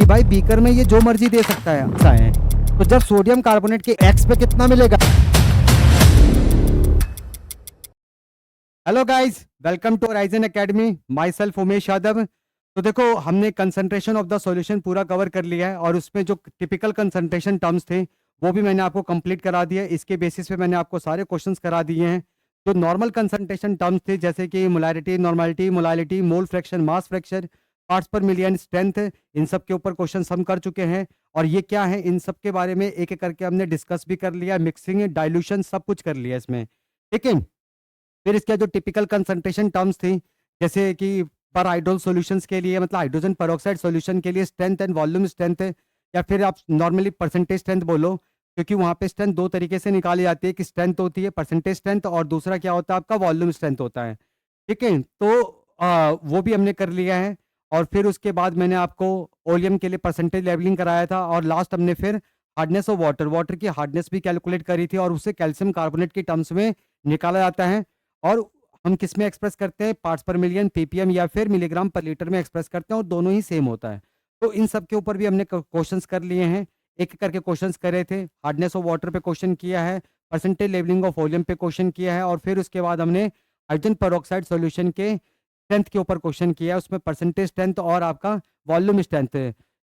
भाई बीकर में ये जो मर्जी दे सकता है, ऐसा है। तो जब सोडियम कार्बोनेट के एक्स पे कितना मिलेगा। Hello guys, welcome to Horizon Academy. Myself Umesh Yadav. तो देखो, हमने कंसंट्रेशन ऑफ द सॉल्यूशन पूरा कवर कर लिया है और उसमें जो टिपिकल कंसंट्रेशन टर्म्स थे वो भी मैंने आपको कंप्लीट करा दिया है। इसके बेसिस पे मैंने आपको सारे क्वेश्चंस करा दिए हैं। जो नॉर्मल कंसंट्रेशन टर्म्स थे जैसे कि molarity, normality, molality, mole fraction, mass fraction, parts per million, strength, इन सब के ऊपर क्वेश्चन हम कर चुके हैं। और ये क्या है, इन सब के बारे में एक एक करके हमने डिस्कस भी कर लिया। मिक्सिंग, डाइल्यूशन, सब कुछ कर लिया इसमें, ठीक है। फिर इसके जो टिपिकल कंसंट्रेशन टर्म्स थी जैसे कि पर आइडोल सॉल्यूशंस के लिए, मतलब हाइड्रोजन पेरोक्साइड सॉल्यूशन के लिए स्ट्रेंथ एंड वॉल्यूम स्ट्रेंथ, या फिर आप नॉर्मली परसेंटेज स्ट्रेंथ बोलो, क्योंकि वहां पे स्ट्रेंथ दो तरीके से निकाली जाती है कि स्ट्रेंथ होती है परसेंटेज स्ट्रेंथ और दूसरा क्या होता है आपका वॉल्यूम स्ट्रेंथ होता है, ठीक है। तो वो भी हमने कर लिया है। और फिर उसके बाद मैंने आपको ओलियम के लिए परसेंटेज लेवलिंग कराया था और लास्ट हमने फिर हार्डनेस ऑफ वाटर, वाटर की हार्डनेस भी कैलकुलेट करी थी और उसे कैल्शियम कार्बोनेट के टर्म्स में निकाला जाता है। और हम किस में एक्सप्रेस करते हैं, पार्ट्स पर मिलियन, पीपीएम या फिर मिलीग्राम पर लीटर में एक्सप्रेस करते हैं और दोनों ही सेम होता है। तो इन सब के ऊपर भी हमने क्वेश्चंस कर लिए हैं, एक एक करके क्वेश्चंस करे थे। हार्डनेस ऑफ वाटर पे क्वेश्चन किया है, परसेंटेज लेवलिंग ऑफ वॉल्यूम पे क्वेश्चन किया है और फिर उसके बाद हमने हाइड्रोजन पेरोक्साइड सॉल्यूशन के स्ट्रेंथ के ऊपर क्वेश्चन किया है, उसमें परसेंटेज स्ट्रेंथ और आपका वॉल्यूम स्ट्रेंथ,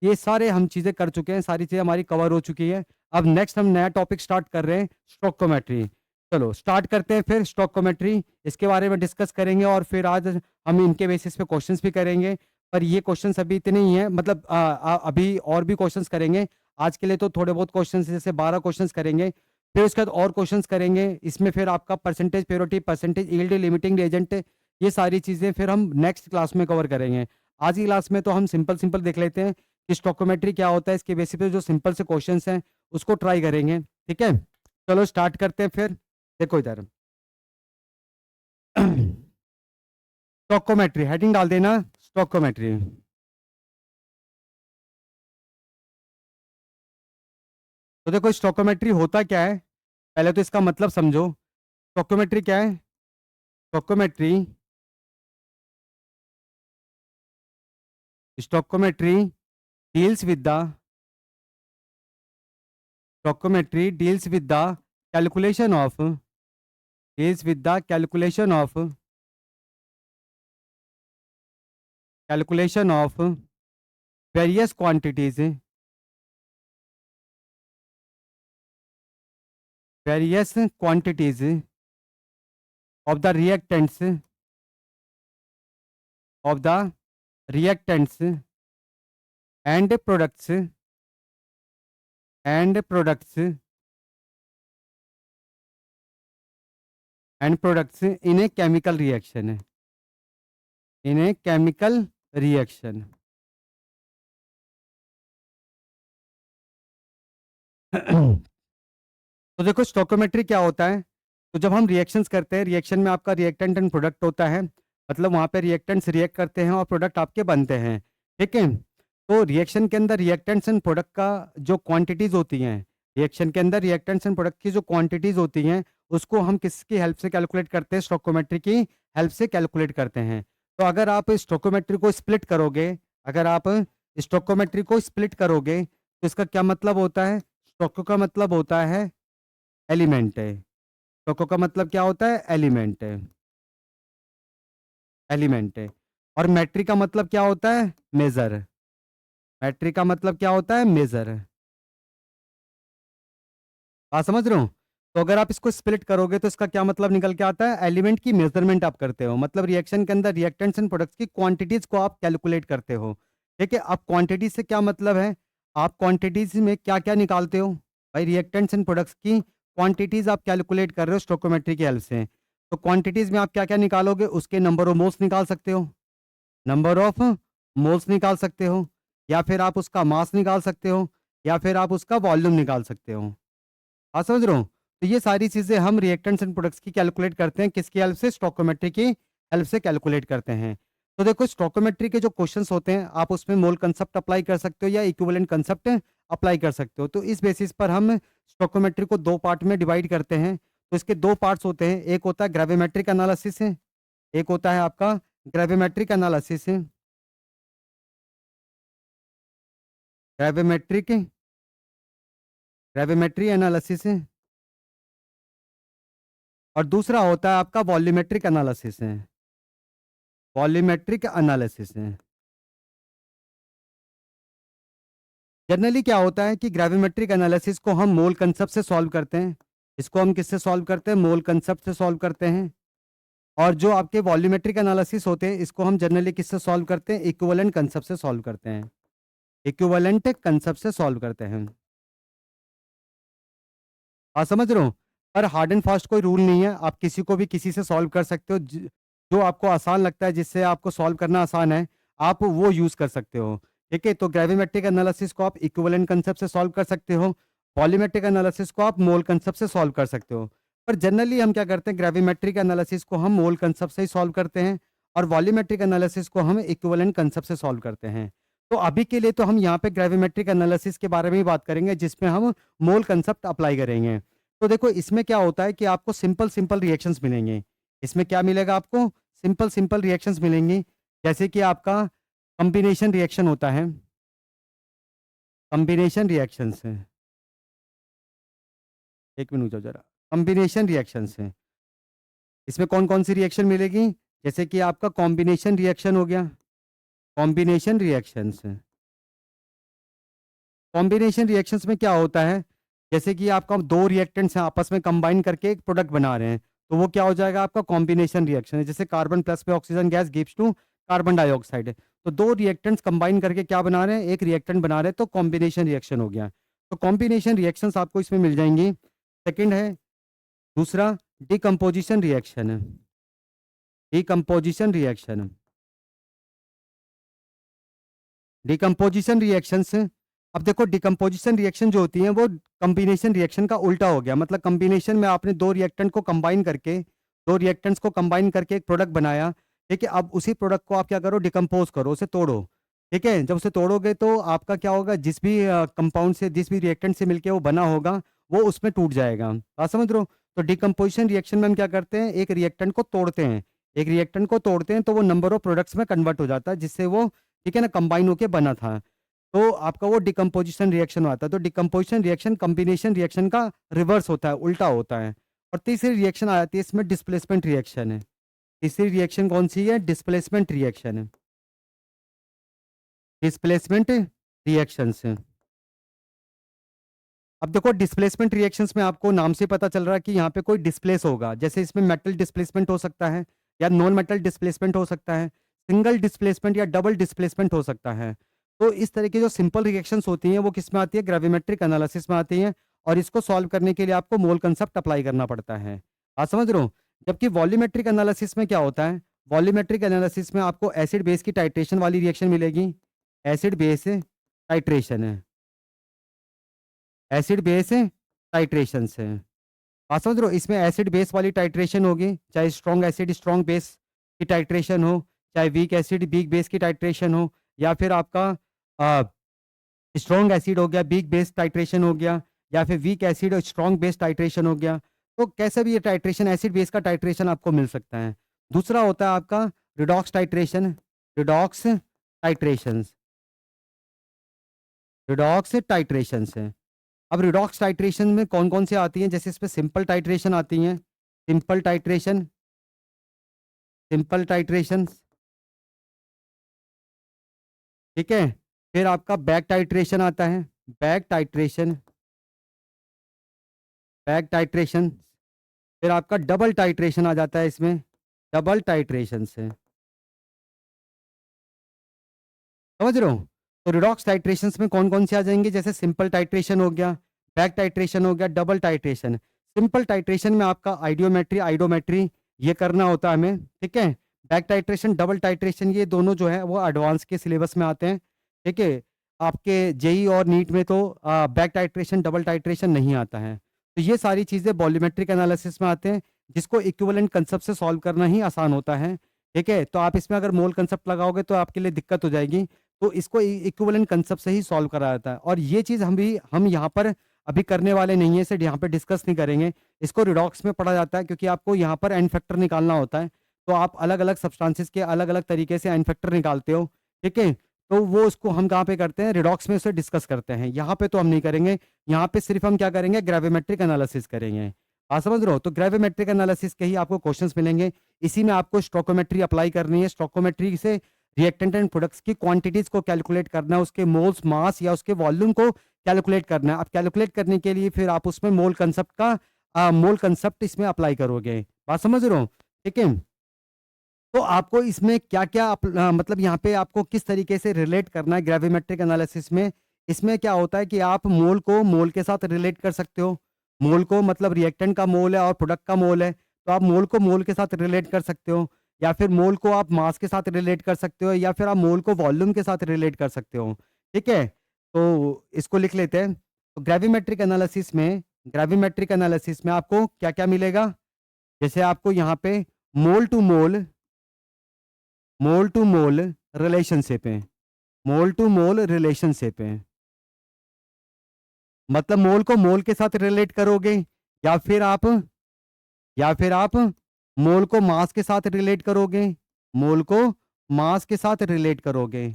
ये सारे हम चीज़ें कर चुके हैं, सारी चीज़ें हमारी कवर हो चुकी है। अब नेक्स्ट हम नया टॉपिक स्टार्ट कर रहे हैं, स्टोइकोमेट्री। चलो स्टार्ट करते हैं फिर स्टोइकोमेट्री, इसके बारे में डिस्कस करेंगे और फिर आज हम इनके बेसिस पे क्वेश्चंस भी करेंगे। पर ये क्वेश्चंस अभी इतने ही हैं, मतलब अभी और भी क्वेश्चंस करेंगे। आज के लिए तो थोड़े बहुत क्वेश्चंस, जैसे 12 क्वेश्चंस करेंगे, फिर उसके बाद और क्वेश्चंस करेंगे। इसमें फिर आपका percentage purity, percentage yield, limiting agent, ये सारी चीज़ें फिर हम नेक्स्ट क्लास में कवर करेंगे। आज की क्लास में तो हम सिंपल सिंपल देख लेते हैं कि स्टोइकोमेट्री क्या होता है, इसके बेसिस पे जो सिंपल से क्वेश्चंस हैं उसको ट्राई करेंगे, ठीक है। चलो स्टार्ट करते हैं फिर। देखो इधर स्टोइकोमेट्री हेडिंग डाल देना, स्टोइकोमेट्री। तो देखो स्टोइकोमेट्री होता क्या है, पहले तो इसका मतलब समझो। स्टोइकोमेट्री क्या है? Stoichiometry, stoichiometry deals with the, stoichiometry deals with the calculation of, deals with the calculation of various quantities, various quantities of the reactants, of the reactants and products, and products and products in a chemical reaction, in a chemical reaction. तो देखो stoichiometry क्या होता है। तो जब हम reactions करते हैं, रिएक्शन में आपका रिएक्टेंट एंड प्रोडक्ट होता है, मतलब वहाँ पे रिएक्टेंट्स रिएक्ट करते हैं और प्रोडक्ट आपके बनते हैं, ठीक है। तो रिएक्शन के अंदर रिएक्टेंट्स एंड प्रोडक्ट का जो क्वांटिटीज होती हैं, रिएक्शन के अंदर रिएक्टेंट्स एंड प्रोडक्ट की जो क्वांटिटीज होती हैं उसको हम किसकी हेल्प से कैलकुलेट करते हैं, स्टोइकोमेट्री की हेल्प से कैलकुलेट करते हैं। तो अगर आप स्टोइकोमेट्री को स्प्लिट करोगे, अगर आप स्टोइकोमेट्री को स्प्लिट करोगे तो इसका क्या मतलब होता है, स्टोइको का मतलब होता है एलिमेंट है, टोको का मतलब क्या होता है, एलिमेंट है, एलिमेंट है। और मैट्रिक का मतलब क्या होता है, मेजर, मैट्रिक का मतलब क्या होता है, मेजर। बात समझ रहे हो। तो अगर आप इसको स्प्लिट करोगे तो इसका क्या मतलब निकल के आता है, एलिमेंट की मेजरमेंट आप करते हो, मतलब रिएक्शन के अंदर रिएक्टेंट्स एंड प्रोडक्ट्स की क्वांटिटीज को आप कैलकुलेट करते हो, ठीक है। अब क्वांटिटी से क्या मतलब है, आप क्वांटिटीज में क्या क्या निकालते हो भाई, रिएक्टेंट्स एंड प्रोडक्ट्स की क्वांटिटीज आप कैलकुलेट कर रहे हो स्टोइकोमेट्री की हेल्प से। तो क्वांटिटीज में आप क्या क्या निकालोगे, उसके नंबर ऑफ मोल्स निकाल सकते हो, नंबर ऑफ मोल्स निकाल सकते हो, या फिर आप उसका मास निकाल सकते हो, या फिर आप उसका वॉल्यूम निकाल सकते हो। आप समझ रहे हो। तो ये सारी चीजें हम रिएक्टेंट्स एंड प्रोडक्ट्स की कैलकुलेट करते हैं, किसकी हेल्प से, स्टोइकोमेट्री की हेल्प से कैलकुलेट करते हैं। तो देखो स्टोइकोमेट्री के जो क्वेश्चंस होते हैं आप उसमें मोल कंसेप्ट अप्लाई कर सकते हो या इक्विवेलेंट कंसेप्ट अप्लाई कर सकते हो। तो इस बेसिस पर हम स्टोइकोमेट्री को दो पार्ट में डिवाइड करते हैं। तो इसके दो पार्ट्स होते हैं, एक होता है ग्रेविमेट्रिक एनालिसिस, एक होता है आपका gravimetric analysis, gravimetric gravimetry analysis, और दूसरा होता है आपका वॉल्यूमेट्रिक एनालिसिस है, वॉल्यूमेट्रिक एनालिसिस है। जनरली क्या होता है कि ग्रेविमेट्रिक एनालिसिस को हम मोल कंसेप्ट से सॉल्व करते हैं। इसको हम किससे सॉल्व करते हैं? मोल कंसेप्ट से सॉल्व करते हैं। और जो आपके वॉल्यूमेट्रिक एनालिसिस होते हैं इसको हम जनरली किससे सॉल्व करते हैं? इक्विवेलेंट कंसेप्ट से सॉल्व करते हैं, इक्विवेलेंट कंसेप्ट से सॉल्व करते हैं। आप समझ रहे हो? पर हार्ड एंड फास्ट कोई रूल नहीं है, आप किसी को भी किसी से सॉल्व कर सकते हो। जो आपको आसान लगता है, जिससे आपको सॉल्व करना आसान है, आप वो यूज कर सकते हो। ठीक है, तो ग्रेविमेट्रिक एनालिसिस को आप इक्विवेलेंट कंसेप्ट से सॉल्व कर सकते हो, वॉल्यूमेट्रिक एनालिसिस को आप मोल कंसेप्ट से सॉल्व कर सकते हो। पर जनरली हम क्या करते हैं, ग्रेविमेट्रिक एनालिसिस को हम मोल कंसेप्ट से ही सॉल्व करते हैं, और वॉल्यूमेट्रिक एनालिसिस को हम इक्विवेलेंट कंसेप्ट से सॉल्व करते हैं। तो अभी के लिए तो हम यहाँ पे ग्रेविमेट्रिक एनालिसिस के बारे में ही बात करेंगे, जिसमें हम मोल कंसेप्ट अप्लाई करेंगे। तो देखो इसमें क्या होता है कि आपको सिंपल सिंपल रिएक्शंस मिलेंगे। इसमें क्या मिलेगा आपको? सिंपल सिंपल रिएक्शंस मिलेंगी। जैसे कि आपका कॉम्बिनेशन रिएक्शन होता है, कॉम्बिनेशन रिएक्शंस है। एक मिनट जाओ जरा, कॉम्बिनेशन रिएक्शंस है। इसमें कौन कौन सी रिएक्शन मिलेगी? जैसे कि आपका कॉम्बिनेशन रिएक्शन हो गया, कॉम्बिनेशन रिएक्शंस है। कॉम्बिनेशन रिएक्शंस में क्या होता है, जैसे कि आपका दो रिएक्टेंट्स हैं आपस में कंबाइन करके एक प्रोडक्ट बना रहे हैं, तो वो क्या हो जाएगा? आपका कॉम्बिनेशन रिएक्शन है। जैसे कार्बन प्लस में oxygen gas gives to carbon dioxide, तो दो रिएक्टेंट्स कंबाइन करके क्या बना रहे हैं? एक रिएक्टेंट बना रहे हैं, तो कॉम्बिनेशन रिएक्शन हो गया। तो कॉम्बिनेशन रिएक्शंस आपको इसमें मिल जाएंगी। सेकेंड है, दूसरा डिकम्पोजिशन रिएक्शन है, डिकम्पोजिशन रिएक्शन, डिकम्पोजिशन रिएक्शंस। अब देखो डिकम्पोजिशन रिएक्शन जो होती है वो कॉम्बिनेशन रिएक्शन का उल्टा हो गया। मतलब कॉम्बिनेशन में आपने दो रिएक्टेंट को कंबाइन करके, दो रिएक्टेंट्स को कंबाइन करके एक प्रोडक्ट बनाया। ठीक है, अब उसी प्रोडक्ट को आप क्या करो? डिकम्पोज करो, उसे तोड़ो। ठीक है, जब उसे तोड़ोगे तो आपका क्या होगा? जिस भी कंपाउंड से, जिस भी रिएक्टेंट से मिलके वो बना होगा, वो उसमें टूट जाएगा। आप समझ रहे हो? तो डिकम्पोजिशन रिएक्शन में हम क्या करते हैं? एक रिएक्टेंट को तोड़ते हैं, एक रिएक्टेंट को तोड़ते हैं तो वो नंबर ऑफ प्रोडक्ट्स में कन्वर्ट हो जाता है, जिससे वो, ठीक है ना, कंबाइन होके बना था। तो आपका वो डिकम्पोजिशन रिएक्शन आता है। तो डिकम्पोजिशन रिएक्शन कॉम्बिनेशन रिएक्शन का रिवर्स होता है, उल्टा होता है। और तीसरी रिएक्शन आ जाती है इसमें, डिस्प्लेसमेंट रिएक्शन है। तीसरी रिएक्शन कौन सी है? डिस्प्लेसमेंट रिएक्शन है, डिस्प्लेसमेंट रिएक्शन से। अब देखो डिस्प्लेसमेंट रिएक्शंस में आपको नाम से पता चल रहा है कि यहाँ पे कोई डिस्प्लेस होगा। जैसे इसमें मेटल डिस्प्लेसमेंट हो सकता है, या नॉन मेटल डिस्प्लेसमेंट हो सकता है, सिंगल डिस्प्लेसमेंट या डबल डिस्प्लेसमेंट हो सकता है। तो इस तरह की जो सिंपल रिएक्शंस होती हैं वो किस में आती है? ग्रेविमेट्रिक एनालिसिस में आती हैं। और इसको सॉल्व करने के लिए आपको मोल कंसेप्ट अप्लाई करना पड़ता है। आप समझ रहे हो? जबकि वॉल्यूमेट्रिक एनालिसिस में क्या होता है? वॉल्यूमेट्रिक एनालिसिस में आपको एसिड बेस की टाइट्रेशन वाली रिएक्शन मिलेगी। एसिड बेस टाइट्रेशन है, एसिड बेस टाइट्रेशन से। आप समझ रहे हो? इसमें एसिड बेस वाली टाइट्रेशन होगी, चाहे स्ट्रॉन्ग एसिड स्ट्रॉन्ग बेस की टाइट्रेशन हो, चाहे वीक एसिड वीक बेस की टाइट्रेशन हो, या फिर आपका स्ट्रॉन्ग एसिड हो गया वीक बेस टाइट्रेशन हो गया, या फिर वीक एसिड और स्ट्रॉन्ग बेस टाइट्रेशन हो गया। तो कैसा भी ये टाइट्रेशन, एसिड बेस का टाइट्रेशन आपको मिल सकता है। दूसरा होता है आपका redox titration, redox titration, redox titration है। अब रिडॉक्स टाइट्रेशन में कौन कौन से आती हैं? जैसे इसमें सिंपल टाइट्रेशन आती हैं, सिंपल टाइट्रेशन, सिंपल टाइट्रेशन, ठीक है। फिर आपका बैक टाइट्रेशन आता है, बैक टाइट्रेशन, बैक टाइट्रेशन। फिर आपका डबल टाइट्रेशन आ जाता है इसमें, डबल टाइट्रेशन से। समझ रहे हो? तो रिडॉक्स टाइट्रेशंस में कौन कौन से आ जाएंगे? जैसे सिंपल टाइट्रेशन हो गया, बैक टाइट्रेशन हो गया, डबल टाइट्रेशन। सिंपल टाइट्रेशन में आपका आइडियोमेट्री आइडोमेट्री ये करना होता है हमें, ठीक है। बैक टाइट्रेशन डबल टाइट्रेशन ये दोनों जो है वो एडवांस के सिलेबस में आते हैं, ठीक है। आपके जेई और नीट में तो बैक टाइट्रेशन डबल टाइट्रेशन नहीं आता है। तो ये सारी चीज़ें वॉल्यूमेट्रिक एनालिसिस में आते हैं, जिसको इक्विवेलेंट कंसेप्ट से सॉल्व करना ही आसान होता है, ठीक है। तो आप इसमें अगर मोल कंसेप्ट लगाओगे तो आपके लिए दिक्कत हो जाएगी। तो इसको इक्विवेलेंट कंसेप्ट से ही सॉल्व करा जाता है। और ये चीज़ हम यहाँ पर अभी करने वाले नहीं है, इसे यहाँ पे डिस्कस नहीं करेंगे। इसको रिडॉक्स में पढ़ा जाता है, क्योंकि आपको यहाँ पर एन फैक्टर निकालना होता है। तो आप अलग अलग सब्सटेंसेस के अलग अलग तरीके से एन फैक्टर निकालते हो, ठीक है। तो वो उसको हम कहाँ पे करते हैं, रिडॉक्स में उसे डिस्कस करते हैं। यहाँ पे तो हम नहीं करेंगे, यहाँ पे सिर्फ हम क्या करेंगे, ग्रेविमेट्रिक एनालिसिस करेंगे। आप समझ रहे हो, तो ग्रेविमेट्रिक एनालिसिस के ही आपको क्वेश्चंस मिलेंगे। इसी में आपको स्टोकोमेट्री अप्लाई करनी है। स्टोकोमेट्री से रिएक्टेंट एंड प्रोडक्ट्स की क्वांटिटीज को कैलकुलेट करना है, उसके मोल्स, मास या उसके वॉल्यूम को कैलकुलेट करना है। अब कैलकुलेट करने के लिए फिर आप उसमें मोल कंसेप्ट इसमें अप्लाई करोगे। बात समझ रहे हो, ठीक है। तो आपको इसमें क्या क्या मतलब यहाँ पे आपको किस तरीके से रिलेट करना है ग्रेविमेट्रिक एनालिसिस में। इसमें क्या होता है कि आप मोल को मोल के साथ रिलेट कर सकते हो। मोल को मतलब रिएक्टेंट का मोल है और प्रोडक्ट का मोल है, तो आप मोल को मोल के साथ रिलेट कर सकते हो, या फिर मोल को आप मास के साथ रिलेट कर सकते हो, या फिर आप मोल को वॉल्यूम के साथ रिलेट कर सकते हो। ठीक है, तो इसको लिख लेते हैं। तो ग्रेविमेट्रिक एनालिसिस में आपको क्या क्या मिलेगा, जैसे आपको यहाँ पे मोल टू मोल रिलेशनशिप है। मोल टू मोल रिलेशनशिप है, मतलब मोल को मोल के साथ रिलेट करोगे, या फिर आप या फिर आप मोल को मास के साथ रिलेट करोगे, मोल को मास के साथ रिलेट करोगे,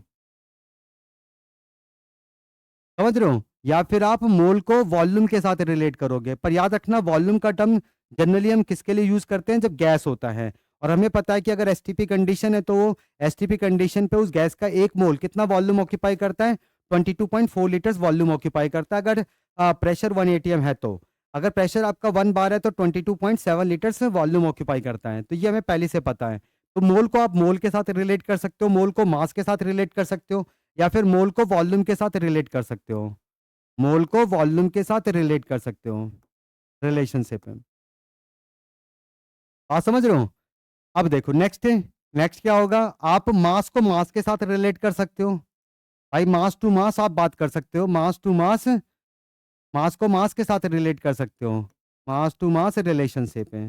समझ रहे हो, या फिर आप मोल को वॉल्यूम के साथ रिलेट करोगे। पर याद रखना, वॉल्यूम का टर्म जनरली हम किसके लिए यूज करते हैं, जब गैस होता है। और हमें पता है कि अगर एसटीपी कंडीशन है तो एसटीपी कंडीशन पे उस गैस का एक मोल कितना वॉल्यूम ऑक्यूपाई करता है, 22.4 लीटर्स वॉल्यूम ऑक्यूपाई करता है। अगर प्रेशर 1 एटीएम है तो, अगर प्रेशर आपका 1 बार है तो 22.7 लीटर्स वॉल्यूम ऑक्यूपाई करता है। तो ये हमें पहले से पता है। तो मोल को आप मोल के साथ रिलेट कर सकते हो, मोल को मास के साथ रिलेट कर सकते हो, या फिर मोल को वॉल्यूम के साथ रिलेट कर सकते हो। मोल को वॉल्यूम के साथ रिलेट कर सकते हो, रिलेशनशिप है। आप समझ रहे हो। अब देखो नेक्स्ट है, नेक्स्ट क्या होगा, आप मास को मास के साथ रिलेट कर सकते हो। भाई मास टू मास आप बात कर सकते हो, मास टू मास, मास को मास के साथ रिलेट कर सकते हो। मास टू मास रिलेशनशिप है,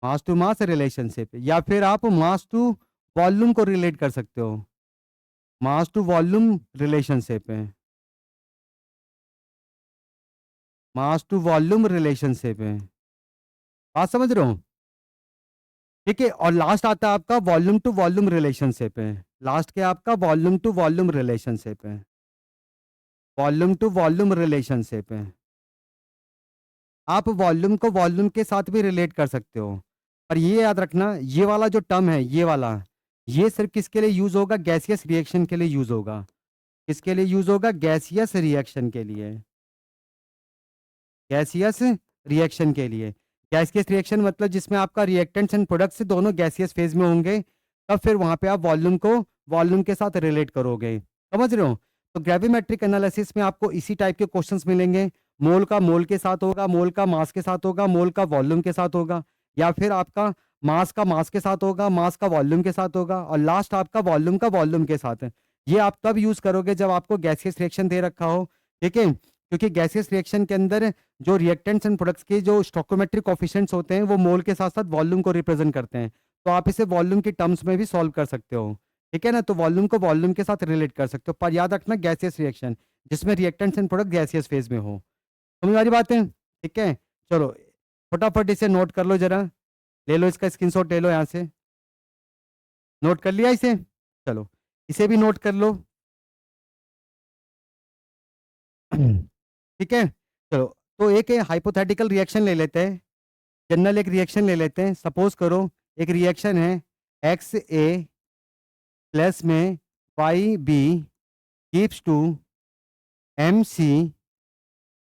मास टू मास रिलेशनशिप, या फिर आप मास टू वॉल्यूम को रिलेट कर सकते हो, मास टू वॉल्यूम रिलेशनशिप है, मास टू वॉल्यूम रिलेशनशिप है। बात समझ रहे हो, ठीक है। और लास्ट आता है आपका वॉल्यूम टू वॉल्यूम रिलेशनशिप है। लास्ट के आपका वॉल्यूम टू वॉल्यूम रिलेशनशिप है, वॉल्यूम टू वॉल्यूम रिलेशनशिप है। आप वॉल्यूम को वॉल्यूम के साथ भी रिलेट कर सकते हो। पर ये याद रखना, ये वाला जो टर्म है, ये वाला, ये सिर्फ किसके लिए यूज होगा, गैसियस रिएक्शन के लिए यूज होगा। किसके लिए यूज होगा, गैसियस रिएक्शन के लिए, गैसियस रिएक्शन के लिए। गैसियस रिएक्शन मतलब जिसमें आपका रिएक्टेंट्स एंड प्रोडक्ट्स दोनों गैसियस फेज में होंगे, तब फिर वहां पे आप वॉल्यूम को वॉल्यूम के साथ रिलेट करोगे। समझ रहे हो। तो ग्रेविमेट्रिक एनालिसिस में आपको इसी टाइप के क्वेश्चंस मिलेंगे। मोल का मोल के साथ होगा, मोल का मास के साथ होगा, मोल का वॉल्यूम के साथ होगा, या फिर आपका मास का मास के साथ होगा, मास का वॉल्यूम के साथ होगा, और लास्ट आपका वॉल्यूम का वॉल्यूम के साथ है। ये आप तब यूज करोगे जब आपको गैसियस रिएक्शन दे रखा हो, ठीक है। क्योंकि गैसियस रिएक्शन के अंदर जो रिएक्टेंट्स एंड प्रोडक्ट्स के जो स्टोकोमेट्रिक कोफिशिएंट्स होते हैं वो मोल के साथ साथ वॉल्यूम को रिप्रेजेंट करते हैं। तो आप इसे वॉल्यूम की टर्म्स में भी सॉल्व कर सकते हो, ठीक है ना। तो वॉल्यूम को वॉल्यूम के साथ रिलेट कर सकते हो, पर याद रखना गैसियस रिएक्शन जिसमें reactants and product gaseous phase में हो। समझ वाली बात है, ठीक है। चलो फटाफट इसे नोट कर लो जरा, ले लो इसका स्क्रीनशॉट ले लो यहाँ से। नोट कर लिया इसे, चलो इसे भी नोट कर लो। ठीक है, चलो। तो एक हाइपोथेटिकल रिएक्शन ले लेते हैं, जनरल एक रिएक्शन ले लेते हैं। सपोज करो एक रिएक्शन है एक्स ए प्लस में Y B gives to M C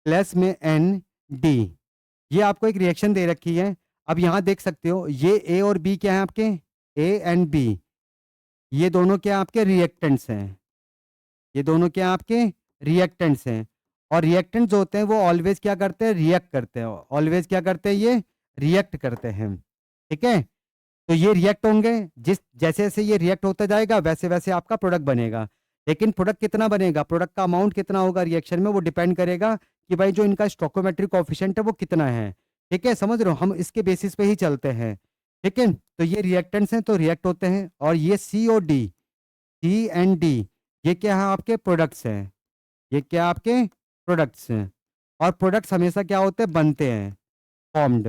plus में एन डी। ये आपको एक रिएक्शन दे रखी है। अब यहाँ देख सकते हो ये ए और बी क्या है आपके, ए एंड बी, ये दोनों क्या आपके रिएक्टेंट्स हैं, ये दोनों क्या आपके रिएक्टेंट्स हैं। और रिएक्टेंट्स जो होते हैं वो ऑलवेज क्या करते हैं, रिएक्ट करते हैं। ऑलवेज क्या करते हैं, ये रिएक्ट करते हैं, ठीक है। तो ये रिएक्ट होंगे, जिस जैसे जैसे ये रिएक्ट होता जाएगा वैसे वैसे आपका प्रोडक्ट बनेगा। लेकिन प्रोडक्ट कितना बनेगा, प्रोडक्ट का अमाउंट कितना होगा रिएक्शन में, वो डिपेंड करेगा कि भाई जो इनका स्टोकोमेट्रिक कोफिशिएंट है वो कितना है, ठीक है। समझ रहे हो, हम इसके बेसिस पे ही चलते हैं, ठीक है। तो ये रिएक्टेंट्स हैं तो रिएक्ट होते हैं। और ये सी और डी, सी एंड डी, ये क्या है आपके प्रोडक्ट्स हैं, ये क्या आपके प्रोडक्ट्स हैं। और प्रोडक्ट्स हमेशा क्या होते हैं, बनते हैं, फॉर्म्ड।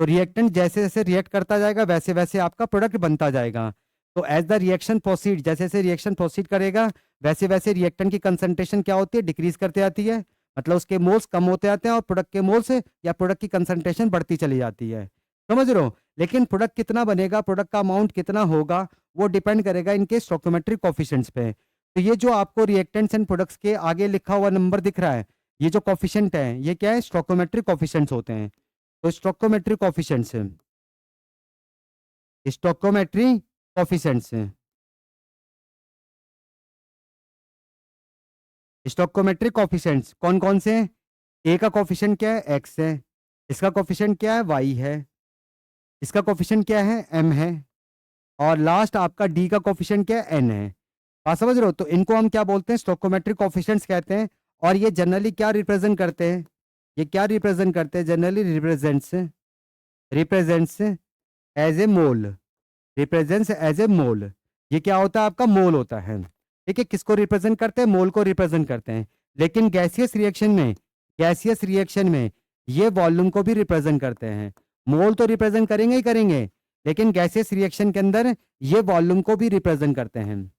तो रिएक्टेंट जैसे जैसे रिएक्ट करता जाएगा वैसे वैसे आपका प्रोडक्ट बनता जाएगा। तो एज द रिएक्शन प्रोसीड, जैसे जैसे रिएक्शन प्रोसीड करेगा वैसे वैसे रिएक्टेंट की कंसंट्रेशन क्या होती है, डिक्रीज करते आती है, मतलब उसके मोल्स कम होते आते हैं और प्रोडक्ट के मोल्स या प्रोडक्ट की कंसंट्रेशन बढ़ती चली जाती है। समझ रहे हो? लेकिन प्रोडक्ट कितना बनेगा, प्रोडक्ट का अमाउंट कितना होगा, वो डिपेंड करेगा इनके स्टोइकोमेट्रिक कोफिशिएंट्स पे। तो ये जो आपको रिएक्टेंट्स एंड प्रोडक्ट्स के आगे लिखा हुआ नंबर दिख रहा है, ये जो कोफिशिएंट है ये क्या है, स्टोइकोमेट्रिक कोफिशिएंट्स होते हैं। तो stoichiometric coefficients, stoichiometric coefficients, stoichiometric coefficients कौन कौन से हैं? ए का कोफिशिएंट क्या है, एक्स है। इसका कोफिशिएंट क्या है, वाई है। इसका कोफिशिएंट क्या है, एम है। और लास्ट आपका डी का कोफिशिएंट क्या है, एन है। बात समझ रहे हो? तो इनको हम क्या बोलते हैं, स्टोइकोमेट्रिक कोफिशिएंट्स कहते हैं। और ये जनरली क्या रिप्रेजेंट करते हैं, ये क्या रिप्रेजेंट करते हैं, generally represents, represents as a mole, represents as a mole. ये क्या होता है, आपका मोल होता है। ठीक है, किसको रिप्रेजेंट करते हैं, मोल को रिप्रेजेंट करते हैं। लेकिन गैसियस रिएक्शन में, गैसियस रिएक्शन में ये वॉल्यूम को भी रिप्रेजेंट करते हैं। मोल तो रिप्रेजेंट करेंगे ही करेंगे, लेकिन गैसियस रिएक्शन के अंदर ये वॉल्यूम को भी रिप्रेजेंट करते हैं।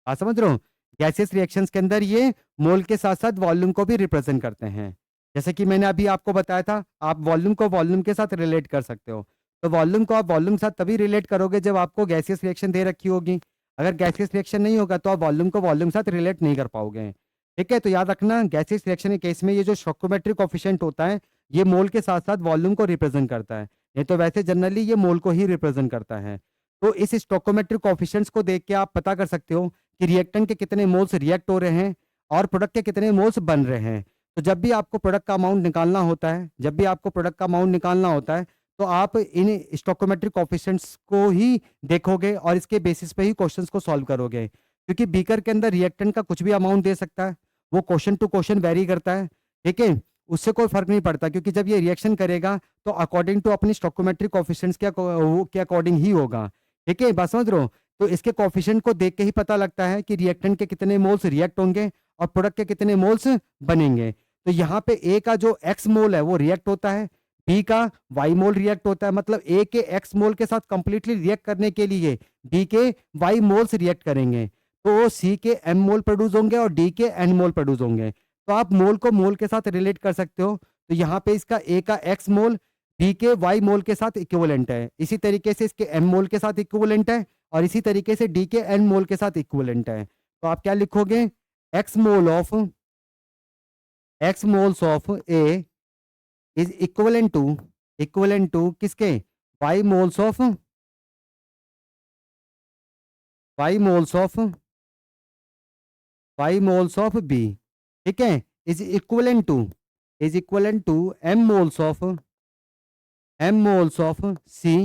आप समझ रहे हो? गैसियस रिएक्शंस के अंदर ये मोल के साथ साथ वॉल्यूम को भी रिप्रेजेंट करते हैं। जैसे कि मैंने अभी आपको बताया था, आप वॉल्यूम को वॉल्यूम के साथ रिलेट कर सकते हो। तो वॉल्यूम को आप वॉल्यूम के साथ तभी रिलेट करोगे जब आपको गैसियस रिएक्शन दे रखी होगी। अगर गैसियस रिएक्शन नहीं होगा तो आप वॉल्यूम को वॉल्यूम के साथ रिलेट नहीं कर पाओगे। ठीक है, तो याद रखना गैसियस रिएक्शन के केस में ये जो स्टोइकोमेट्रिक कोफिशिएंट होता है ये मोल के साथ साथ वॉल्यूम को रिप्रेजेंट करता है। नहीं तो वैसे जनरली ये मोल को ही रिप्रेजेंट करता है। तो इस स्टोइकोमेट्रिक कोफिशिएंट्स को देख के आप पता कर सकते हो कि रिएक्टेंट के कितने मोल्स रिएक्ट हो रहे हैं और प्रोडक्ट के कितने मोल्स बन रहे हैं। तो जब भी आपको प्रोडक्ट का अमाउंट निकालना होता है, जब भी आपको प्रोडक्ट का अमाउंट निकालना होता है तो आप इन स्टोइकोमेट्रिक कोफिशिएंट्स को ही देखोगे और इसके बेसिस पे ही क्वेश्चंस को सॉल्व करोगे। क्योंकि बीकर के अंदर रिएक्टेंट का कुछ भी अमाउंट दे सकता है, वो क्वेश्चन टू क्वेश्चन वेरी करता है। ठीक है, उससे कोई फर्क नहीं पड़ता क्योंकि जब ये रिएक्शन करेगा तो अकॉर्डिंग टू अपनी स्टोइकोमेट्रिक कोफिशिएंट्स के अकॉर्डिंग ही होगा। ठीक है, बात समझ रहे हो? तो इसके कोफिशिएंट को देख के ही पता लगता है कि रिएक्टेंट के कितने मोल्स रिएक्ट होंगे और प्रोडक्ट के कितने मोल्स बनेंगे। तो यहाँ पे ए का जो एक्स मोल है वो रिएक्ट होता है, बी का वाई मोल रिएक्ट होता है। मतलब ए के एक्स मोल के साथ कंप्लीटली रिएक्ट करने के लिए बी के वाई मोल्स रिएक्ट करेंगे, तो सी के एम मोल प्रोड्यूस होंगे और डी के एन मोल प्रोड्यूस होंगे। तो आप मोल को मोल के साथ रिलेट कर सकते हो। तो यहाँ पे इसका ए का एक्स मोल बी के वाई मोल के साथ इक्विवेलेंट है, इसी तरीके से इसके एम मोल के साथ इक्विवेलेंट है और इसी तरीके से डी के एन मोल के साथ इक्विवेलेंट है। तो आप क्या लिखोगे, x mole of, x moles of A is equivalent to किसके, y moles of, y moles of, y moles of B. ठीक है, is equivalent to, is equivalent to m moles of, m moles of C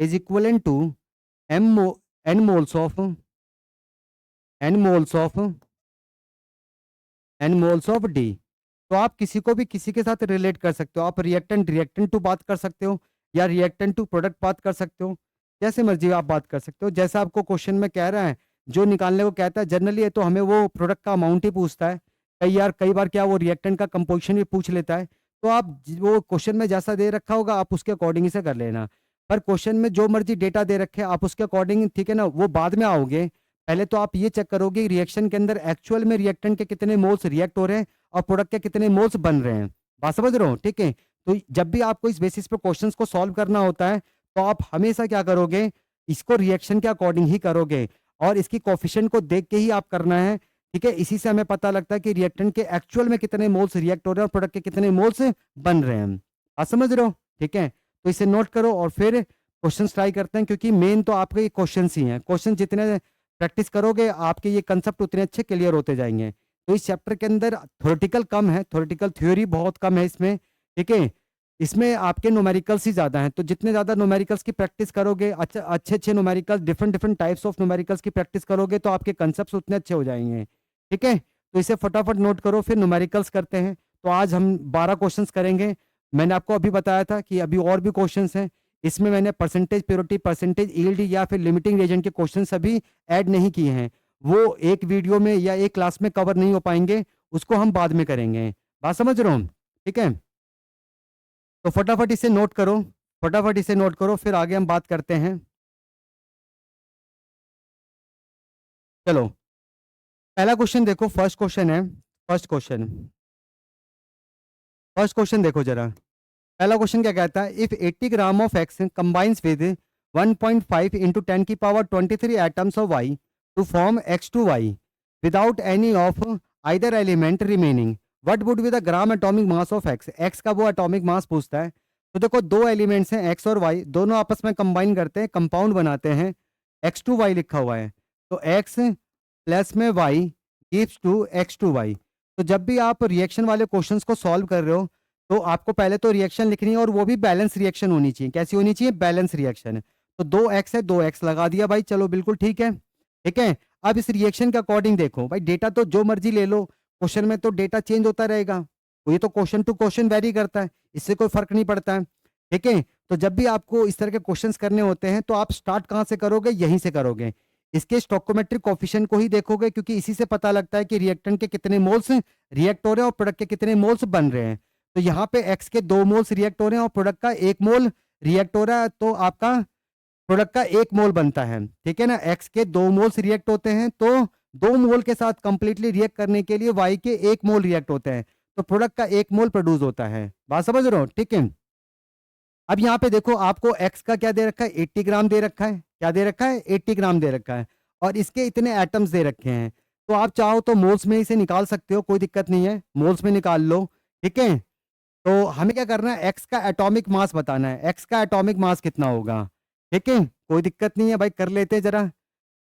is equivalent to m n moles of, n moles of, n moles of D. तो आप किसी को भी किसी के साथ रिलेट कर सकते हो। आप रिएक्टेंट रिएक्टेंट टू बात कर सकते हो या रिएक्टेंट टू प्रोडक्ट बात कर सकते हो, जैसे मर्जी आप बात कर सकते हो। जैसा आपको क्वेश्चन में कह रहा है, जो निकालने को कहता है जनरली है तो हमें वो प्रोडक्ट का अमाउंट ही पूछता है। कई बार क्या वो रिएक्टेंट का कंपोजिशन भी पूछ लेता है। तो आप वो क्वेश्चन में जैसा दे रखा होगा आप उसके अकॉर्डिंग से कर लेना। पर क्वेश्चन में जो मर्जी डेटा दे रखे आप उसके अकॉर्डिंग, ठीक है ना, वो बाद में आओगे। पहले तो आप ये चेक करोगे रिएक्शन के अंदर एक्चुअल में रिएक्टेंट के कितने मोल्स रिएक्ट हो रहे हैं और प्रोडक्ट के कितने मोल्स बन रहे हैं। बात समझ रहे हो? ठीक है, तो जब भी आपको इस बेसिस पे क्वेश्चंस को सॉल्व करना होता है तो आप हमेशा क्या करोगे, इसको रिएक्शन के अकॉर्डिंग ही करोगे और इसकी कोफिशिएंट को देख के ही आप करना है। ठीक है, इसी से हमें पता लगता है कि रिएक्टेंट के एक्चुअल में कितने मोल्स रिएक्ट हो रहे हैं और प्रोडक्ट के कितने मोल्स बन रहे हैं। आप समझ रहे हो? ठीक है, तो इसे नोट करो और फिर क्वेश्चन ट्राई करते हैं, क्योंकि मेन तो आपके क्वेश्चन ही हैं। क्वेश्चन जितने प्रैक्टिस करोगे आपके ये कंसेप्ट उतने अच्छे क्लियर होते जाएंगे। तो इस चैप्टर के अंदर थ्योरेटिकल कम है, थ्योरेटिकल थ्योरी बहुत कम है इसमें। ठीक है, इसमें आपके न्यूमेरिकल्स ही ज़्यादा हैं। तो जितने ज़्यादा न्यूमेरिकल्स की प्रैक्टिस करोगे, अच्छे अच्छे अच्छे numericals, different different types of numericals की प्रैक्टिस करोगे तो आपके कंसेप्ट उतने अच्छे हो जाएंगे। ठीक है, तो इसे फटाफट नोट करो, फिर न्यूमेरिकल्स करते हैं। तो आज हम 12 क्वेश्चन करेंगे। मैंने आपको अभी बताया था कि अभी और भी क्वेश्चन हैं। इसमें मैंने परसेंटेज प्योरिटी, परसेंटेज यील्ड या फिर लिमिटिंग रेजेंट के क्वेश्चन अभी ऐड नहीं किए हैं। वो एक वीडियो में या एक क्लास में कवर नहीं हो पाएंगे, उसको हम बाद में करेंगे। बात समझ रहे हो? ठीक है, तो फटाफट इसे नोट करो, फटाफट इसे नोट करो, फिर आगे हम बात करते हैं। चलो पहला क्वेश्चन देखो, फर्स्ट क्वेश्चन है। फर्स्ट क्वेश्चन, फर्स्ट क्वेश्चन देखो जरा। पहला क्वेश्चन क्या कहता है, if 80 gram of X combines with 1.5 into 10 की power 23 atoms of Y to form X two Y without any of either element remaining, what would be the gram atomic mass of X. X का वो atomic mass पूछता है। तो देखो दो elements हैं x और वाई, दोनों आपस में कंबाइन करते हैं, कंपाउंड बनाते हैं, एक्स टू वाई लिखा हुआ है। तो एक्स प्लस में Y gives to X two Y. तो जब भी आप रिएक्शन वाले क्वेश्चंस को सॉल्व कर रहे हो तो आपको पहले तो रिएक्शन लिखनी है, और वो भी बैलेंस रिएक्शन होनी चाहिए। कैसी होनी चाहिए, बैलेंस रिएक्शन। तो 2x है, 2x लगा दिया भाई, चलो बिल्कुल ठीक है। ठीक है, अब इस रिएक्शन के अकॉर्डिंग देखो भाई, डेटा तो जो मर्जी ले लो, क्वेश्चन में तो डेटा चेंज होता रहेगा, तो ये तो क्वेश्चन टू क्वेश्चन वेरी करता है, इससे कोई फर्क नहीं पड़ता है। ठीक है, तो जब भी आपको इस तरह के क्वेश्चंस करने होते हैं तो आप स्टार्ट कहाँ से करोगे, यहीं से करोगे। इसके स्टोकोमेट्रिक कोफिशिएंट को ही देखोगे, क्योंकि इसी से पता लगता है कि रिएक्टेंट के कितने मोल्स रिएक्ट हो रहे हैं और प्रोडक्ट के कितने मोल्स बन रहे हैं। तो यहाँ पे एक्स के 2 मोल्स रिएक्ट हो रहे हैं और प्रोडक्ट का 1 मोल रिएक्ट हो रहा है, तो आपका प्रोडक्ट का 1 मोल बनता है। ठीक है ना, एक्स के 2 मोल्स रिएक्ट होते हैं, तो 2 मोल के साथ कंप्लीटली रिएक्ट करने के लिए वाई के 1 मोल रिएक्ट होते हैं, तो प्रोडक्ट का 1 मोल प्रोड्यूस होता है। बात समझ रहे हो, ठीक है। अब यहाँ पे देखो आपको एक्स का क्या दे रखा है, 80 ग्राम दे रखा है। क्या दे रखा है, 80 ग्राम दे रखा है, और इसके इतने एटम्स दे रखे हैं। तो आप चाहो तो मोल्स में इसे निकाल सकते हो, कोई दिक्कत नहीं है, मोल्स में निकाल लो। ठीक है, तो हमें क्या करना है, एक्स का एटॉमिक मास बताना है, एक्स का एटॉमिक मास कितना होगा। ठीक है, कोई दिक्कत नहीं है भाई, कर लेते हैं जरा।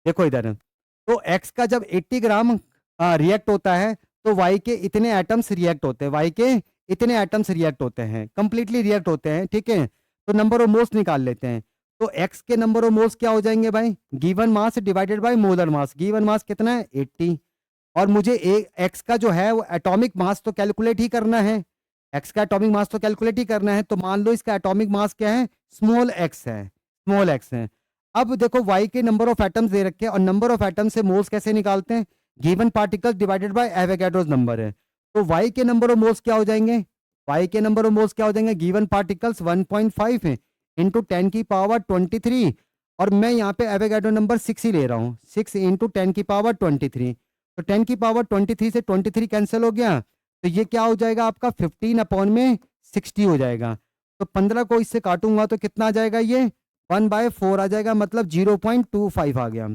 देखो इधर, तो एक्स का जब 80 ग्राम रिएक्ट होता है तो वाई के इतने एटम्स रिएक्ट होते हैं, वाई के इतने एटम्स रिएक्ट होते हैं, कंप्लीटली रिएक्ट होते हैं। ठीक है, तो नंबर ऑफ मोल्स निकाल लेते हैं। तो एक्स के नंबर ऑफ मोल्स क्या हो जाएंगे भाई, given mass divided by molar mass. Given mass कितना है, 80, और मुझे एक्स का जो है वो एटॉमिक मास तो कैलकुलेट ही करना है, एक्स का एटॉमिक मास तो कैलकुलेट ही करना है। तो मान लो इसका एटॉमिक मास क्या है, स्मॉल एक्स है, स्मॉल एक्स है। अब देखो वाई के नंबर ऑफ एटम्स दे रखे हैं, और नंबर ऑफ एटम्स से मोल्स कैसे निकालते हैं, given particles divided by Avogadro's number है। तो वाई के नंबर ऑफ मोल्स क्या हो जाएंगे, वाई के नंबर ऑफ मोल्स क्या हो जाएंगे, गिवन पार्टिकल्स 1.5 है इंटू 10 की पावर 23, और मैं यहाँ पे एवोगैड्रो नंबर 6 ही ले रहा हूँ, 6 इंटू 10 की पावर 23। तो 10 की पावर 23 से 23 कैंसिल हो गया, तो ये क्या हो जाएगा आपका 15 अपॉन में 60 हो जाएगा। तो 15 को इससे काटूंगा तो कितना आ जाएगा, ये 1/4 आ जाएगा, मतलब 0.25 आ गया।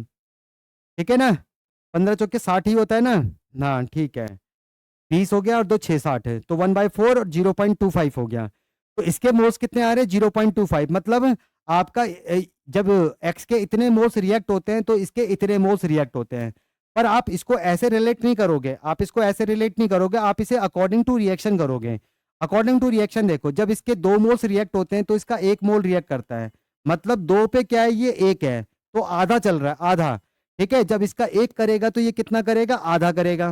ठीक है ना, 15 चौके 60 ही होता है ना। हाँ ठीक है, 20 हो गया और 2 6 60 है, तो 1/4 और 0.25 हो गया। तो इसके मोल्स कितने आ रहे हैं, 0.25, मतलब आपका जब एक्स के इतने मोल्स रिएक्ट होते हैं तो इसके इतने मोल्स रिएक्ट होते हैं। पर आप इसको ऐसे रिलेट नहीं करोगे, आप इसको ऐसे रिलेट नहीं करोगे, आप इसे अकॉर्डिंग टू रिएक्शन करोगे। अकॉर्डिंग टू रिएक्शन देखो, जब इसके 2 मोल्स रिएक्ट होते हैं तो इसका 1 मोल रिएक्ट करता है, मतलब 2 पे क्या है, ये 1 है, तो आधा चल रहा है, आधा। ठीक है, जब इसका 1 करेगा तो ये कितना करेगा, आधा करेगा।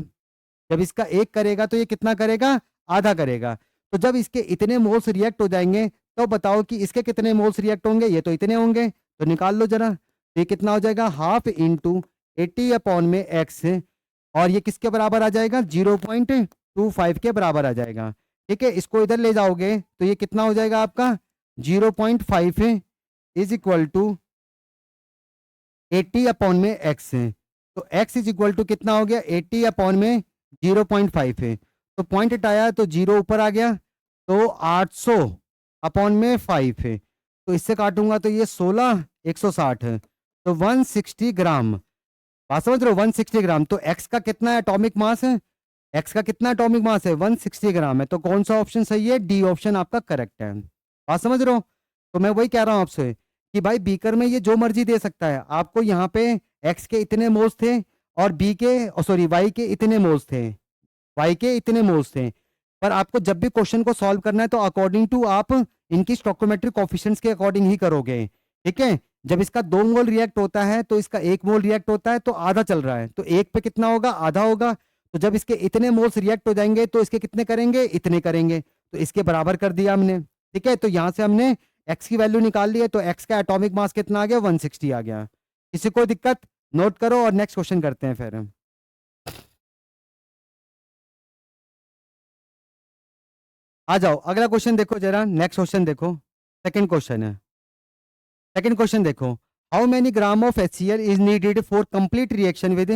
जब इसका 1 करेगा तो ये कितना करेगा, आधा करेगा। तो जब इसके इतने मोल्स रिएक्ट हो जाएंगे तो बताओ कि इसके कितने मोल्स रिएक्ट होंगे, ये तो इतने होंगे, तो निकाल लो जरा। तो ये कितना हो जाएगा, हाफ इंटू 80 अपॉन में एक्स, और ये किसके बराबर आ जाएगा, 0.25 के बराबर आ जाएगा। ठीक है, इसको इधर ले जाओगे तो ये कितना हो जाएगा आपका, 0.5 इज इक्वल टू 80 अपॉन में एक्स है। तो x इज इक्वल टू कितना हो गया, 80 अपॉन में 0.5 है, तो पॉइंट हटाया तो 0 ऊपर आ गया, तो 800 अपॉन में 5 है, तो इससे काटूंगा तो ये 16 160 है, तो 160 ग्राम। बात समझ रहे हो, 160 ग्राम। तो x का कितना एटॉमिक मास है, x का कितना एटॉमिक मास है, 160 ग्राम है। तो कौन सा ऑप्शन सही है, डी ऑप्शन आपका करेक्ट है। बात समझ रहे हो, तो मैं वही कह रहा हूं आपसे कि भाई बीकर में ये जो मर्जी दे सकता है आपको, यहाँ पे एक्स के इतने मोल्स थे और बी के सॉरी वाई के इतने मोल्स थे, वाई के इतने मोल्स थे। पर आपको जब भी क्वेश्चन को सॉल्व करना है तो अकॉर्डिंग टू आप इनकी स्टोकोमेट्रिक कोफिशिएंट्स के अकॉर्डिंग ही करोगे। ठीक है, जब इसका 2 मोल रिएक्ट होता है तो इसका 1 मोल रिएक्ट होता है, तो आधा चल रहा है, तो 1 पे कितना होगा, आधा होगा। तो जब इसके इतने मोल्स रिएक्ट हो जाएंगे तो इसके कितने करेंगे, इतने करेंगे, तो इसके बराबर कर दिया हमने। ठीक है, तो यहां से हमने एक्स की वैल्यू निकाल ली है, तो एक्स का एटॉमिक मास कितना आ गया, 160 आ गया। किसी को दिक्कत, नोट करो और नेक्स्ट क्वेश्चन करते हैं फिर। आ जाओ अगला क्वेश्चन देखो जरा, नेक्स्ट क्वेश्चन देखो, सेकंड क्वेश्चन है। सेकंड क्वेश्चन देखो, how many gram of HCl is needed for complete reaction with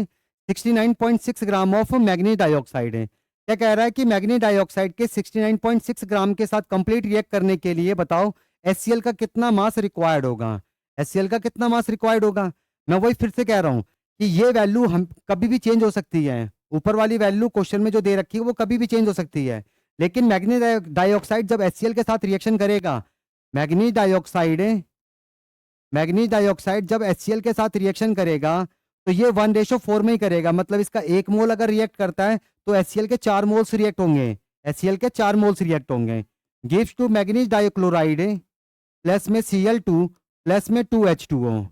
69.6 gram of manganese dioxide है। क्या कह रहा है कि मैग्नीज डाइऑक्साइड के 69.6 ग्राम के साथ कंप्लीट रिएक्ट करने के लिए बताओ HCl का कितना मास रिक्वायर्ड होगा। HCl का कितना मास रिक्वायर्ड होगा। मैं वही फिर से कह रहा हूँ कि ये वैल्यू हम कभी भी चेंज हो सकती है। ऊपर वाली वैल्यू क्वेश्चन में जो दे रखी है वो कभी भी चेंज हो सकती है, लेकिन मैग्नीज डाइऑक्साइड जब HCl के साथ रिएक्शन करेगा, मैग्नीज डाइऑक्साइड जब HCl के साथ रिएक्शन करेगा तो ये 1:4 में ही करेगा। मतलब इसका 1 मोल अगर रिएक्ट करता है तो HCl के 4 मोल्स रिएक्ट होंगे। HCl के 4 मोल्स रिएक्ट होंगे। Gives to manganese dichloride plus में Cl2 प्लस में 2H2O।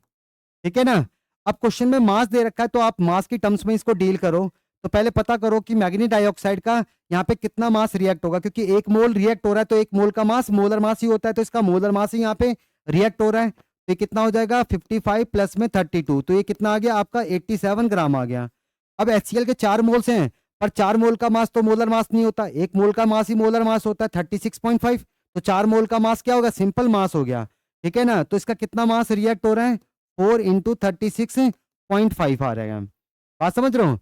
ठीक है ना। अब क्वेश्चन में मास दे रखा है तो आप मास की टर्म्स में इसको डील करो। तो पहले पता करो कि मैग्नीज डाइऑक्साइड का यहाँ पे कितना मास रिएक्ट होगा, क्योंकि 1 मोल रिएक्ट हो रहा है तो 1 मोल का मास मोलर मास ही होता है, तो इसका मोलर मास ही यहाँ पे रिएक्ट हो रहा है। तो ये कितना हो जाएगा 55 प्लस में 32, तो ये कितना आ गया आपका 87 ग्राम आ गया। अब HCl के 4 मोल्स हैं, पर 4 मोल का मास तो मोलर मास नहीं होता, 1 मोल का मास ही मोलर मास होता है 36.5। तो 4 मोल का मास क्या होगा, सिंपल मास हो गया। ठीक है ना। तो इसका कितना मास रिएक्ट हो रहा है 4 इंटू 36.5 आ रहेगा। बात समझ रहे हो।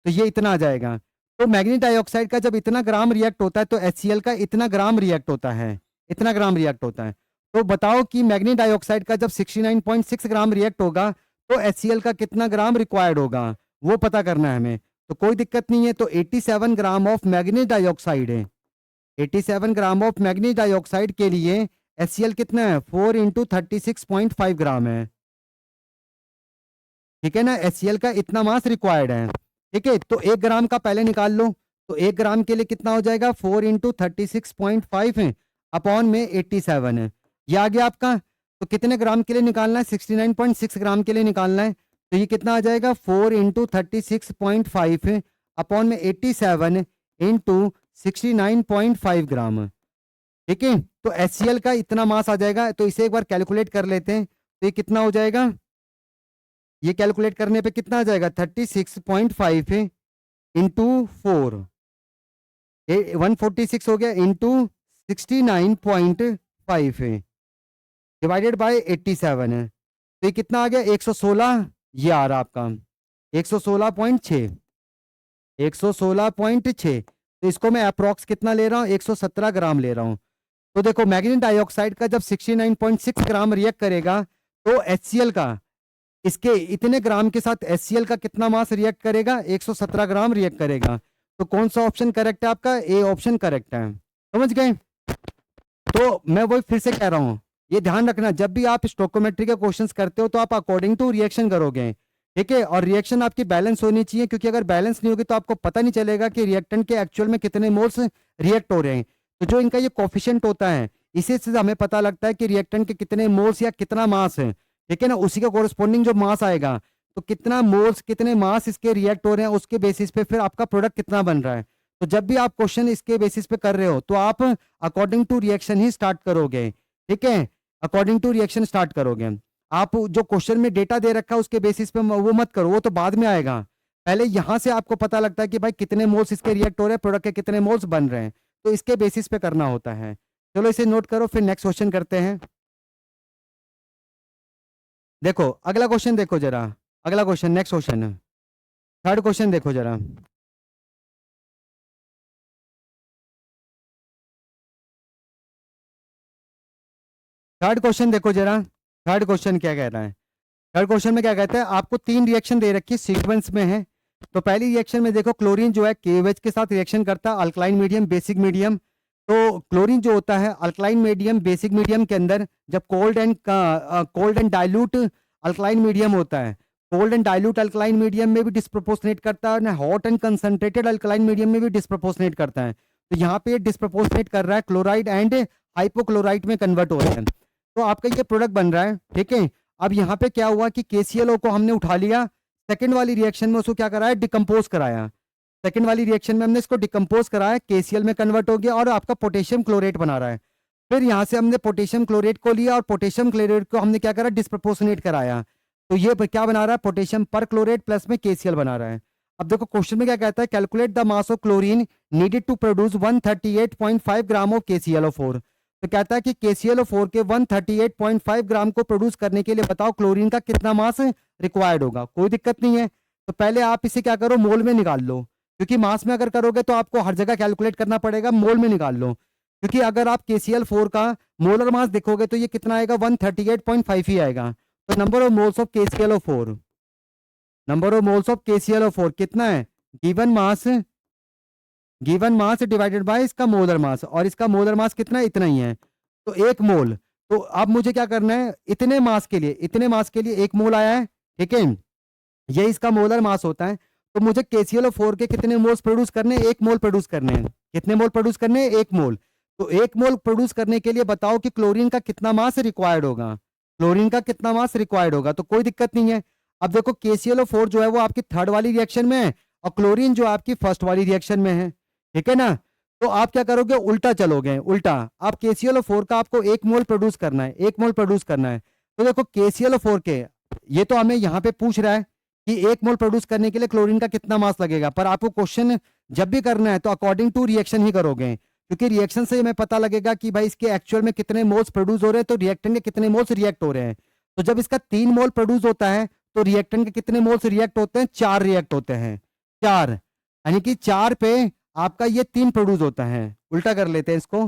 तो ये इतना आ जाएगा। तो मैग्नीज डाइऑक्साइड का जब इतना ग्राम रिएक्ट होता है तो HCl का इतना ग्राम रिएक्ट होता है, इतना ग्राम रिएक्ट होता है। तो बताओ कि मैग्नीज डाइऑक्साइड का जब 69.6 ग्राम रिएक्ट होगा तो HCl का कितना ग्राम रिक्वायर्ड होगा, वो पता करना है हमें। तो कोई दिक्कत नहीं है। तो 87 ग्राम ऑफ मैग्नीज डाइऑक्साइड है। 87 ग्राम ऑफ मैग्नीज डाइऑक्साइड के लिए HCl कितना है 4 इंटू 36.5 ग्राम है। ठीक है ना। HCl का इतना मास रिक्वायर्ड है। ठीक है। तो 1 ग्राम का पहले निकाल लो। तो 1 ग्राम के लिए कितना हो जाएगा 4 इंटू 36.5 है अपॉन में 87 है। ये आ गया आपका। तो कितने ग्राम के लिए निकालना है 69.6 ग्राम के लिए निकालना है। तो ये कितना आ जाएगा 4 इंटू 36.5 है अपॉन में 87 इंटू 69.5 ग्राम। ठीक है। तो HCl का इतना मास आ जाएगा। तो इसे एक बार कैलकुलेट कर लेते हैं। तो ये कितना हो जाएगा, ये कैलकुलेट करने पे कितना आ जाएगा 36.5 है इंटू 4, 146 हो गया इंटू 69.5 है डिवाइडेड बाय 87 है। तो ये कितना आ गया 116। ये आ रहा आपका 116.6, 116.6। तो इसको मैं अप्रोक्स कितना ले रहा हूँ 117 ग्राम ले रहा हूँ। तो देखो मैग्नीज डाइऑक्साइड का जब 69.6 ग्राम रिएक्ट करेगा तो HCl का इसके इतने ग्राम के साथ HCl का कितना मास रिएक्ट करेगा 117 ग्राम रिएक्ट करेगा। तो कौन सा ऑप्शन करेक्ट है आपका, ए ऑप्शन करेक्ट है। समझ गए। तो मैं वही फिर से कह रहा हूं, ये ध्यान रखना जब भी आप स्टोइकोमेट्री के क्वेश्चंस करते हो तो आप अकॉर्डिंग टू रिएक्शन करोगे। ठीक है। और रिएक्शन आपकी बैलेंस होनी चाहिए, क्योंकि अगर बैलेंस नहीं होगी तो आपको पता नहीं चलेगा कि रिएक्टेंट के एक्चुअल में कितने मोल्स रिएक्ट हो रहे हैं। तो जो इनका ये कोफिशिएंट होता है इसी से हमें पता लगता है कि रिएक्टेंट के कितने मोल्स या कितना मास है। ठीक है ना। उसी का कोरस्पॉन्डिंग जो मास आएगा, तो कितना मोल्स कितने मास इसके रिएक्ट हो रहे हैं उसके बेसिस पे फिर आपका प्रोडक्ट कितना बन रहा है। तो जब भी आप क्वेश्चन इसके बेसिस पे कर रहे हो तो आप अकॉर्डिंग टू रिएक्शन ही स्टार्ट करोगे। ठीक है। अकॉर्डिंग टू रिएक्शन स्टार्ट करोगे। आप जो क्वेश्चन में डेटा दे रखा है उसके बेसिस पे वो मत करो, वो तो बाद में आएगा। पहले यहां से आपको पता लगता है कि भाई कितने मोल्स इसके रिएक्ट हो रहे हैं, प्रोडक्ट के कितने मोल्स बन रहे हैं, तो इसके बेसिस पे करना होता है। चलो इसे नोट करो, फिर नेक्स्ट क्वेश्चन करते हैं। देखो अगला क्वेश्चन देखो जरा, अगला question next question, third question देखो जरा। थर्ड क्वेश्चन देखो जरा। थर्ड क्वेश्चन क्या कह रहा है। थर्ड क्वेश्चन में क्या कहता है, आपको 3 रिएक्शन दे रखी है सीक्वेंस में है। तो पहली रिएक्शन में देखो क्लोरीन जो है KOH के साथ रिएक्शन करता है, अल्कलाइन मीडियम बेसिक मीडियम। तो क्लोरीन जो होता है अल्कलाइन मीडियम बेसिक मीडियम के अंदर जब cold and dilute alkaline medium होता है, cold and dilute alkaline medium में भी डिस्प्रोपोर्शनेट करता है, hot and concentrated alkaline medium में भी डिस्प्रोपोर्शनेट करता है। तो यहाँ पे डिस्प्रोपोर्शनेट कर रहा है, क्लोराइड एंड हाइपोक्लोराइड में कन्वर्ट हो रहे हैं। तो आपका ये प्रोडक्ट बन रहा है। ठीक है। अब यहाँ पे क्या हुआ कि KClO को हमने उठा लिया, सेकंड वाली रिएक्शन में उसको क्या कराया डिकम्पोज कराया। सेकंड वाली रिएक्शन में हमने इसको डिकम्पोज कराया, KCl में कन्वर्ट हो गया और आपका पोटेशियम क्लोरेट बना रहा है। फिर यहाँ से हमने पोटेशियम क्लोरेट को लिया और पोटेशियम क्लोरेट को हमने क्या करा डिस्प्रोपोर्शनेट कराया। तो ये क्या बना रहा है पोटेशियम पर क्लोरेट प्लस में KCl बना रहा है। अब देखो क्वेश्चन में क्या कहता है, calculate the mass of chlorine needed to produce 138.5 gram of KClO4। तो कहता है कि KClO4 के 138.5 ग्राम को प्रोड्यूस करने के लिए बताओ क्लोरीन का कितना मास रिक्वायर्ड होगा। कोई दिक्कत नहीं है, तो पहले आप इसे क्या करो, मोल में निकाल लो, क्योंकि मास में अगर करोगे तो आपको हर जगह कैलकुलेट करना पड़ेगा, मोल में निकाल लो। क्योंकि अगर आप KCl4 का मोलर मास देखोगे तो ये कितना आएगा, 138.5 ही आएगा। तो number of moles of KClO4, number of moles of KClO4 कितना है, गिवन मास डिवाइडेड बाय इसका मोलर मास, और इसका मोलर मास कितना है, इतना ही है, तो 1 मोल। तो अब मुझे क्या करना है, इतने मास के लिए 1 मोल आया है, ठीक है, ये इसका मोलर मास होता है। तो मुझे KClO4 के कितने मोल्स प्रोड्यूस करने हैं, 1 मोल प्रोड्यूस करने हैं। कितने मोल प्रोड्यूस करने हैं, 1 मोल। तो 1 मोल प्रोड्यूस करने के लिए बताओ कि क्लोरीन का कितना मास रिक्वायर्ड होगा, क्लोरीन का कितना मास रिक्वायर्ड होगा। तो कोई दिक्कत नहीं है। अब देखो KClO4 जो है वो आपकी थर्ड वाली रिएक्शन में है, और क्लोरीन जो आपकी फर्स्ट वाली रिएक्शन में है, ठीक है ना। तो आप क्या करोगे, उल्टा चलोगे, उल्टा। आप KClO4 का आपको 1 मोल प्रोड्यूस करना है, 1 मोल प्रोड्यूस करना है। तो देखो KClO4 के, ये तो हमें यहाँ पे पूछ रहा है कि 1 मोल प्रोड्यूस करने के लिए क्लोरीन का कितना मास लगेगा, पर आपको क्वेश्चन जब भी करना है तो अकॉर्डिंग टू रिएक्शन ही करोगे, क्योंकि रिएक्शन से हमें पता लगेगा कि भाई इसके एक्चुअल में कितने मोल्स प्रोड्यूस हो रहे हैं, तो रिएक्टेंट के कितने मोल्स रिएक्ट हो रहे हैं। तो जब इसका 3 मोल प्रोड्यूस होता है तो रिएक्टेंट के कितने मोल्स रिएक्ट होते हैं, 4 रिएक्ट होते हैं, 4, यानी कि 4 पे आपका ये 3 प्रोड्यूस होता है। उल्टा कर लेते हैं इसको,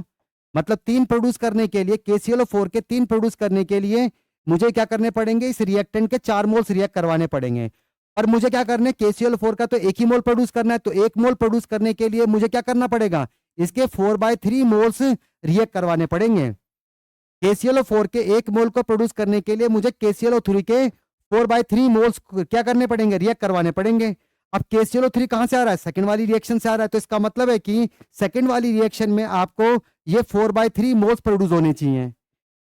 मतलब 3 प्रोड्यूस करने के लिए, KClO4 के 3 प्रोड्यूस करने के लिए मुझे क्या करने पड़ेंगे, इस रिएक्टेंट के 4 मोल्स रिएक्ट करवाने पड़ेंगे। और मुझे क्या करना है, KClO4 का तो 1 ही मोल प्रोड्यूस करना है, तो 1 मोल प्रोड्यूस करने के लिए मुझे क्या करना पड़ेगा, इसके 4/3 मोल्स रिएक्ट करवाने पड़ेंगे। KClO4 के 1 मोल को प्रोड्यूस करने के लिए मुझे KClO3 के 4/3 मोल्स क्या करने पड़ेंगे, रिएक्ट करवाने पड़ेंगे। अब KClO3 कहां से आ रहा है, सेकंड वाली रिएक्शन से आ रहा है, तो इसका मतलब है कि सेकंड वाली रिएक्शन में आपको ये 4/3 मोल्स प्रोड्यूस होने चाहिए,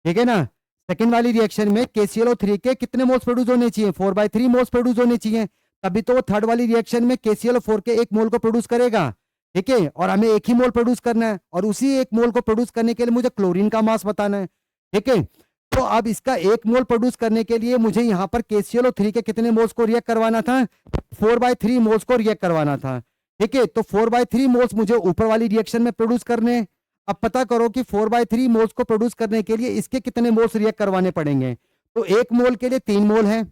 ठीक है ना। सेकंड वाली रिएक्शन में KClO3 के कितने मोल्स प्रोड्यूस होने चाहिए, 4/3 मोल्स प्रोड्यूस होने चाहिए, तभी तो वो थर्ड वाली रिएक्शन में KClO4 के 1 मोल को प्रोड्यूस करेगा, ठीक है। और हमें 1 ही मोल प्रोड्यूस करना है, और उसी 1 मोल को प्रोड्यूस करने के लिए मुझे क्लोरीन का मास बताना है, ठीक है। तो अब इसका 1 मोल प्रोड्यूस करने के लिए मुझे यहाँ पर KClO3 के कितने मोल्स को रिएक्ट करवाना था, 4/3 मोल्स को रिएक्ट करवाना था, ठीक है। तो 4/3 मोल्स मुझे ऊपर वाली रिएक्शन में प्रोड्यूस करने हैं। अब पता करो कि 4/3 मोल्स को प्रोड्यूस करने के लिए इसके कितने मोल्स रिएक्ट करवाने पड़ेंगे। तो 1 मोल के लिए 3 मोल है,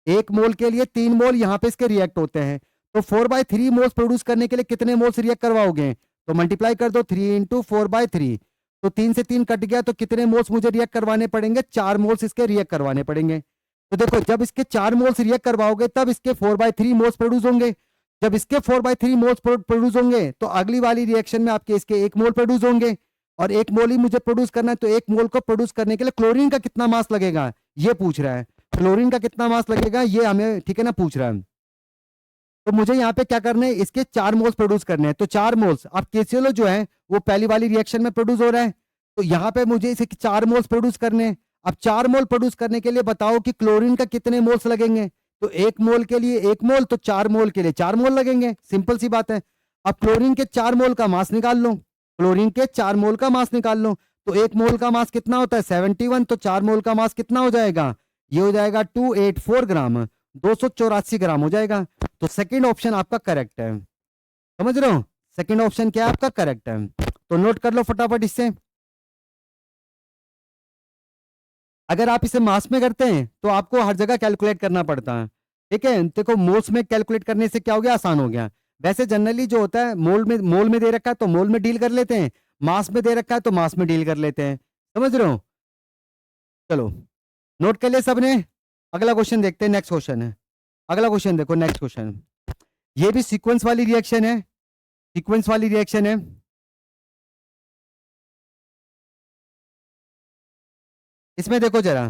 1 मोल के लिए 3 मोल यहाँ पे इसके रिएक्ट होते हैं। तो 4/3 मोल्स प्रोड्यूस करने के लिए कितने मोल्स रिएक्ट करवाओगे, तो मल्टीप्लाई कर दो, 3 × 4/3, तो 3 से 3 कट गया, तो कितने मोल्स मुझे रिएक्ट करवाने पड़ेंगे, 4 मोल्स इसके रिएक्ट करवाने पड़ेंगे। तो देखो जब इसके 4 मोल्स रिएक्ट करवाओगे तब इसके 4/3 मोल्स प्रोड्यूस होंगे। जब इसके 4/3 मोल्स प्रोड्यूस होंगे तो अगली वाली रिएक्शन में आपके इसके 1 मोल प्रोड्यूस होंगे, और 1 मोल ही मुझे प्रोड्यूस करना है। तो 1 मोल को प्रोड्यूस करने के लिए क्लोरीन का कितना मास लगेगा, ये पूछ रहा है, क्लोरीन का कितना मास लगेगा ये हमें, ठीक है ना, पूछ रहा है। तो मुझे यहाँ पे क्या करना है, इसके 4 मोल्स प्रोड्यूस करने हैं। तो 4 मोल्स, अब KClO जो है वो पहली वाली रिएक्शन में प्रोड्यूस हो रहा है, तो यहाँ पे मुझे इसे 4 मोल्स प्रोड्यूस करने हैं। अब 4 मोल प्रोड्यूस करने के लिए बताओ कि क्लोरीन का कितने मोल्स लगेंगे। तो 1 मोल के लिए 1 मोल, तो 4 मोल के लिए 4 मोल लगेंगे, सिंपल सी बात है। अब क्लोरीन के 4 मोल का मास निकाल लो, क्लोरीन के 4 मोल का मास निकाल लो। तो 1 मोल का मास कितना होता है, 71, तो 4 मोल का मास कितना हो जाएगा, ये हो जाएगा 284 ग्राम, 284 ग्राम हो जाएगा। तो सेकंड ऑप्शन आपका करेक्ट है, समझ रहे हो, सेकंड ऑप्शन क्या है आपका, करेक्ट है। तो नोट कर लो फटाफट इससे। अगर आप इसे मास में करते हैं तो आपको हर जगह कैलकुलेट करना पड़ता है, ठीक है। देखो मोल्स में कैलकुलेट करने से क्या हो गया, आसान हो गया। वैसे जनरली जो होता है मोल में दे रखा है तो मोल में डील कर लेते हैं, मास में दे रखा है तो मास में डील कर लेते हैं, समझ रहे हो। चलो नोट कर लिया सबने। अगला क्वेश्चन देखते हैं, नेक्स्ट क्वेश्चन है, अगला क्वेश्चन देखो, नेक्स्ट क्वेश्चन, ये भी सीक्वेंस वाली रिएक्शन है, सीक्वेंस वाली रिएक्शन है। इसमें देखो जरा,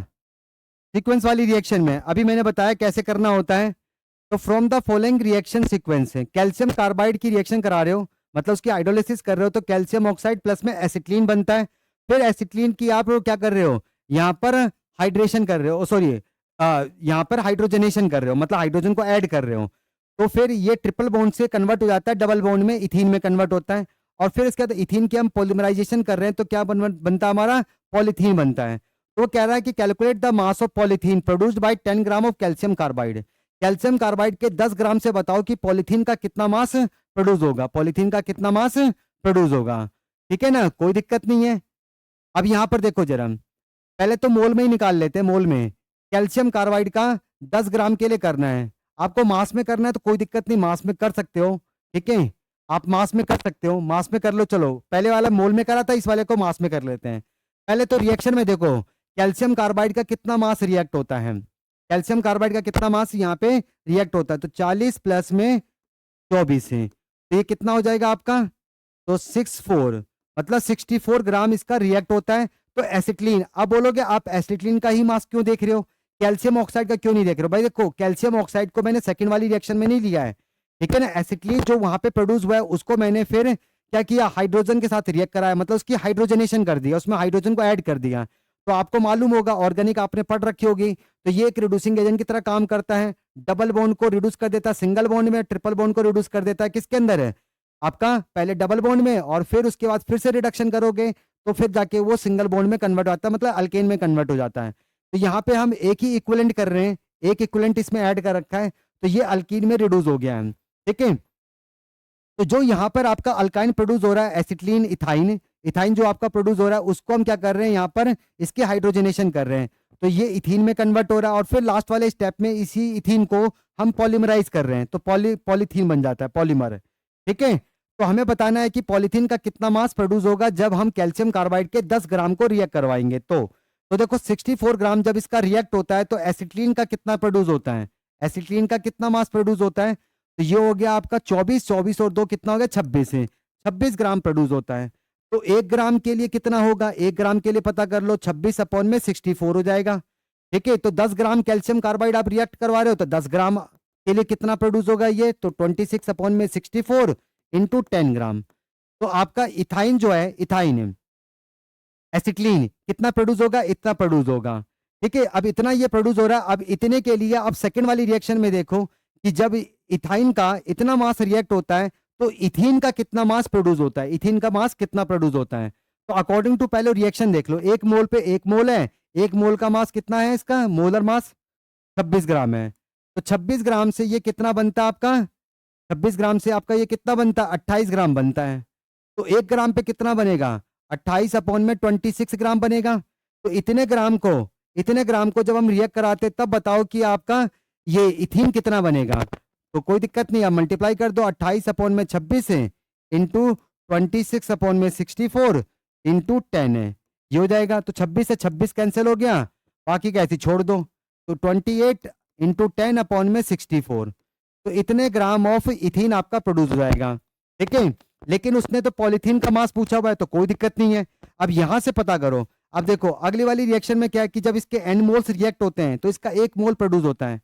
सीक्वेंस वाली रिएक्शन में अभी मैंने बताया कैसे करना होता है। तो from the following reaction sequence है, कैल्शियम कार्बाइड की रिएक्शन करा रहे हो, मतलब उसकी हाइड्रोलिसिस कर रहे हो, तो कैल्शियम ऑक्साइड प्लस में एसिटिलीन बनता है। फिर एसिटिलीन की आप क्या कर रहे हो, यहाँ पर हाइड्रेशन कर रहे हो, सॉरी यहाँ पर हाइड्रोजनेशन कर रहे हो, मतलब हाइड्रोजन को ऐड कर रहे हो। तो फिर ये ट्रिपल बॉन्ड से कन्वर्ट हो जाता है डबल बॉन्ड में, इथीन में कन्वर्ट होता है। और फिर इसके बाद इथीन की हम पॉलीमराइजेशन कर रहे हैं, तो क्या बनता है हमारा, पॉलीथीन बनता है। तो कह रहा है कि calculate the mass of polythene produced by 10 gram of calcium carbide. Calcium carbide के 10 ग्राम से बताओ कि पॉलीथीन का कितना मास प्रोड्यूस होगा, पॉलीथीन का कितना मास प्रोड्यूस होगा, ठीक है ना, कोई दिक्कत नहीं है। अब यहाँ पर देखो जरा, पहले तो मोल में ही निकाल लेते हैं। मोल में कैल्शियम कार्बाइड का 10 ग्राम के लिए करना है। आपको मास में करना है तो कोई दिक्कत नहीं, मास में कर सकते हो, ठीक है, आप मास में कर सकते हो, मास में कर लो। चलो पहले वाला मोल में करा था, इस वाले को मास में कर लेते हैं। पहले तो रिएक्शन में देखो कैल्शियम कार्बाइड का कितना मास रिएक्ट होता है। कैल्शियम कार्बाइड का कितना मास यहाँ पे रिएक्ट होता है, तो 40 प्लस में 24 है, तो ये कितना हो जाएगा आपका, तो 64, मतलब 64 ग्राम इसका रिएक्ट होता है। तो एसिटिलीन, अब बोलोगे आप एसिटिलीन का ही मास क्यों देख रहे हो, कैल्शियम ऑक्साइड का क्यों नहीं देख रहे हो? भाई देखो कैल्शियम ऑक्साइड को मैंने सेकंड वाली रिएक्शन में नहीं लिया है, ठीक है ना। एसिटिलीन जो वहां पे प्रोड्यूस हुआ है उसको मैंने फिर क्या किया, हाइड्रोजन के साथ रिएक्ट कराया, मतलब उसकी हाइड्रोजनेशन कर दिया, उसमें हाइड्रोजन को ऐड कर दिया। तो आपको मालूम होगा, ऑर्गेनिक आपने पढ़ रखी होगी, तो ये एक रिड्यूसिंग एजेंट की तरह काम करता है। डबल बॉन्ड को रिड्यूस कर देता है सिंगल बॉन्ड में, ट्रिपल बॉन्ड को रिड्यूस कर देता है किसके अंदर है आपका, पहले डबल बॉन्ड में, और फिर उसके बाद फिर से रिडक्शन करोगे तो फिर जाके वो सिंगल बॉन्ड में कन्वर्ट होता है, मतलब अल्केन में कन्वर्ट हो जाता है। तो यहाँ पे हम एक ही इक्विवेलेंट कर रहे हैं, एक इक्विवेलेंट इसमें ऐड कर रखा है, तो ये अल्कीन में रिड्यूस हो गया है, ठीक है। तो जो यहाँ पर आपका अल्काइन प्रोड्यूस हो रहा है एसिटिलीन इथाइन, इथाइन जो आपका प्रोड्यूस हो रहा है उसको हम क्या कर रहे हैं, यहाँ पर इसके हाइड्रोजनेशन कर रहे हैं, तो ये इथीन में कन्वर्ट हो रहा है, और फिर लास्ट वाले स्टेप में इसी इथीन को हम पॉलीमराइज कर रहे हैं, तो पॉलीथीन बन जाता है, पॉलीमर, ठीक है। तो हमें बताना है कि पॉलीथीन का कितना मास प्रोड्यूस होगा जब हम कैल्शियम कार्बाइड के 10 ग्राम को रिएक्ट करवाएंगे। तो देखो 64 ग्राम जब इसका रिएक्ट होता है तो एसिटिलीन का कितना प्रोड्यूस होता है, एसिटिलीन का कितना मास प्रोड्यूस होता है, तो ये हो गया आपका 24, 24 और 2 कितना हो गया 26 है, 26 ग्राम प्रोड्यूस होता है। तो 1 ग्राम के लिए कितना होगा, 1 ग्राम के लिए पता कर लो, 26 अपॉन में 64 हो जाएगा, ठीक है। तो 10 ग्राम कैल्शियम कार्बाइड आप रिएक्ट करवा रहे हो तो 10 ग्राम के लिए कितना प्रोड्यूस होगा ये, तो 26 अपॉन में 64 इंटू 10 ग्राम। तो आपका इथाइन जो है, इथाइन एसिटिलीन कितना प्रोड्यूस होगा, इतना प्रोड्यूस होगा, ठीक है। अब इतना ये प्रोड्यूस हो रहा है, अब इतने के लिए अब सेकंड वाली रिएक्शन में देखो कि जब इथाइन का इतना मास रिएक्ट होता है तो इथीन का कितना मास प्रोड्यूस होता है, इथीन का मास कितना प्रोड्यूस होता है। तो अकॉर्डिंग टू पहले रिएक्शन देख लो, एक मोल पे 1 मोल है, 1 मोल का मास कितना है, इसका मोलर मास 26 ग्राम है, तो 26 ग्राम से ये कितना बनता है आपका, 26 ग्राम से आपका ये कितना बनता है, 28 ग्राम बनता है। तो 1 ग्राम पे कितना बनेगा, 28 अपॉन में 26 ग्राम बनेगा। तो इतने ग्राम को जब हम रिएक्ट कराते तब बताओ कि आपका ये इथीन कितना बनेगा। तो कोई दिक्कत नहीं, आप मल्टीप्लाई कर दो, 28 अपॉन में 26 है इंटू 26 अपॉन में 64 इंटू 10 है, ये हो जाएगा। तो 26 से 26 कैंसिल हो गया, बाकी कैसे छोड़ दो, तो 28 इंटू 10 अपॉन में 64, तो इतने ग्राम ऑफ इथीन आपका प्रोड्यूस हो जाएगा, ठीक है। लेकिन उसने तो पॉलीथीन का मास पूछा हुआ है तो कोई दिक्कत नहीं है, अब यहां से पता करो। अब देखो अगली वाली रिएक्शन में क्या है कि जब इसके एन मोल्स रिएक्ट होते हैं तो इसका 1 मोल प्रोड्यूस होता है,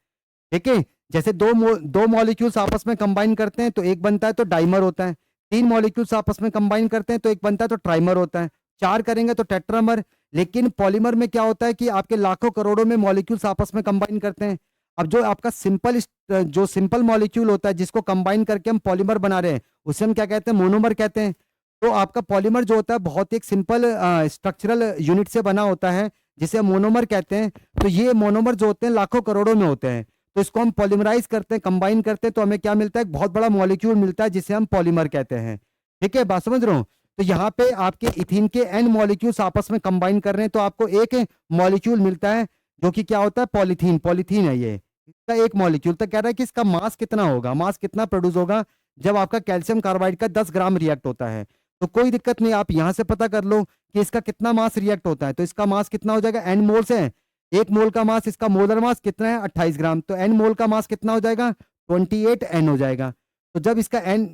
ठीक है। जैसे दो मॉलिक्यूल्स आपस में कंबाइन करते हैं तो एक बनता है तो डाइमर होता है, 3 मॉलिक्यूल्स आपस में कंबाइन करते हैं तो एक बनता है तो ट्राइमर होता है, 4 करेंगे तो टेट्रामर। लेकिन पॉलीमर में क्या होता है कि आपके लाखों करोड़ों में मॉलिक्यूल्स आपस में कंबाइन करते हैं। अब जो आपका सिंपल मॉलिक्यूल होता है जिसको कंबाइन करके हम पॉलीमर बना रहे हैं उसे हम क्या कहते हैं, मोनोमर कहते हैं। तो आपका पॉलीमर जो होता है बहुत एक सिंपल स्ट्रक्चरल यूनिट से बना होता है जिसे हम मोनोमर कहते हैं। तो ये मोनोमर जो होते हैं लाखों करोड़ों में होते हैं, तो इसको हम पॉलीमराइज करते हैं, कंबाइन करते हैं, तो हमें क्या मिलता है, बहुत बड़ा मॉलिक्यूल मिलता है जिसे हम पॉलीमर कहते हैं, ठीक है। बात समझ रहे हो। तो यहाँ पे आपके इथीन के एन मॉलिक्यूल्स आपस में कंबाइन कर रहे हैं तो आपको एक मॉलिक्यूल मिलता है जो कि क्या होता है, पॉलीथीन, पॉलीथीन है ये, इसका एक मॉलिक्यूल। तो कह रहा है कि इसका मास कितना होगा, मास कितना प्रोड्यूस होगा जब आपका कैल्शियम कार्बाइड का 10 ग्राम रिएक्ट होता है। तो कोई दिक्कत नहीं, आप यहां से पता कर लो कि इसका कितना मास रिएक्ट होता है। तो इसका मास कितना हो जाएगा, एन मोल्स है, 1 मोल का मास, इसका मोलर मास कितना है 28 ग्राम, तो एन मोल का मास कितना हो जाएगा 28 एन हो जाएगा। तो जब इसका एन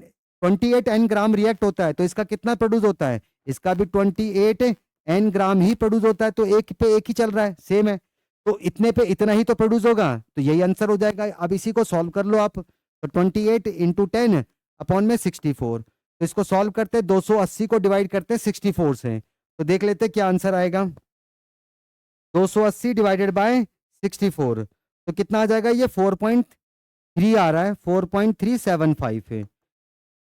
28 एन ग्राम रिएक्ट होता है तो इसका कितना प्रोड्यूस होता है, इसका भी 28 एन ग्राम ही प्रोड्यूस होता है। तो एक पे एक ही चल रहा है, सेम है, तो इतने पे इतना ही तो प्रोड्यूस होगा, तो यही आंसर हो जाएगा। अब इसी को सॉल्व कर लो आप, तो 28 इंटू 10 अपॉन में 64, तो इसको सॉल्व करते 280 को डिवाइड करते 64 से, तो देख लेते क्या आंसर आएगा। 280 डिवाइडेड बाय 64 तो कितना आ जाएगा, ये 4.3 आ रहा है, 4.375 है,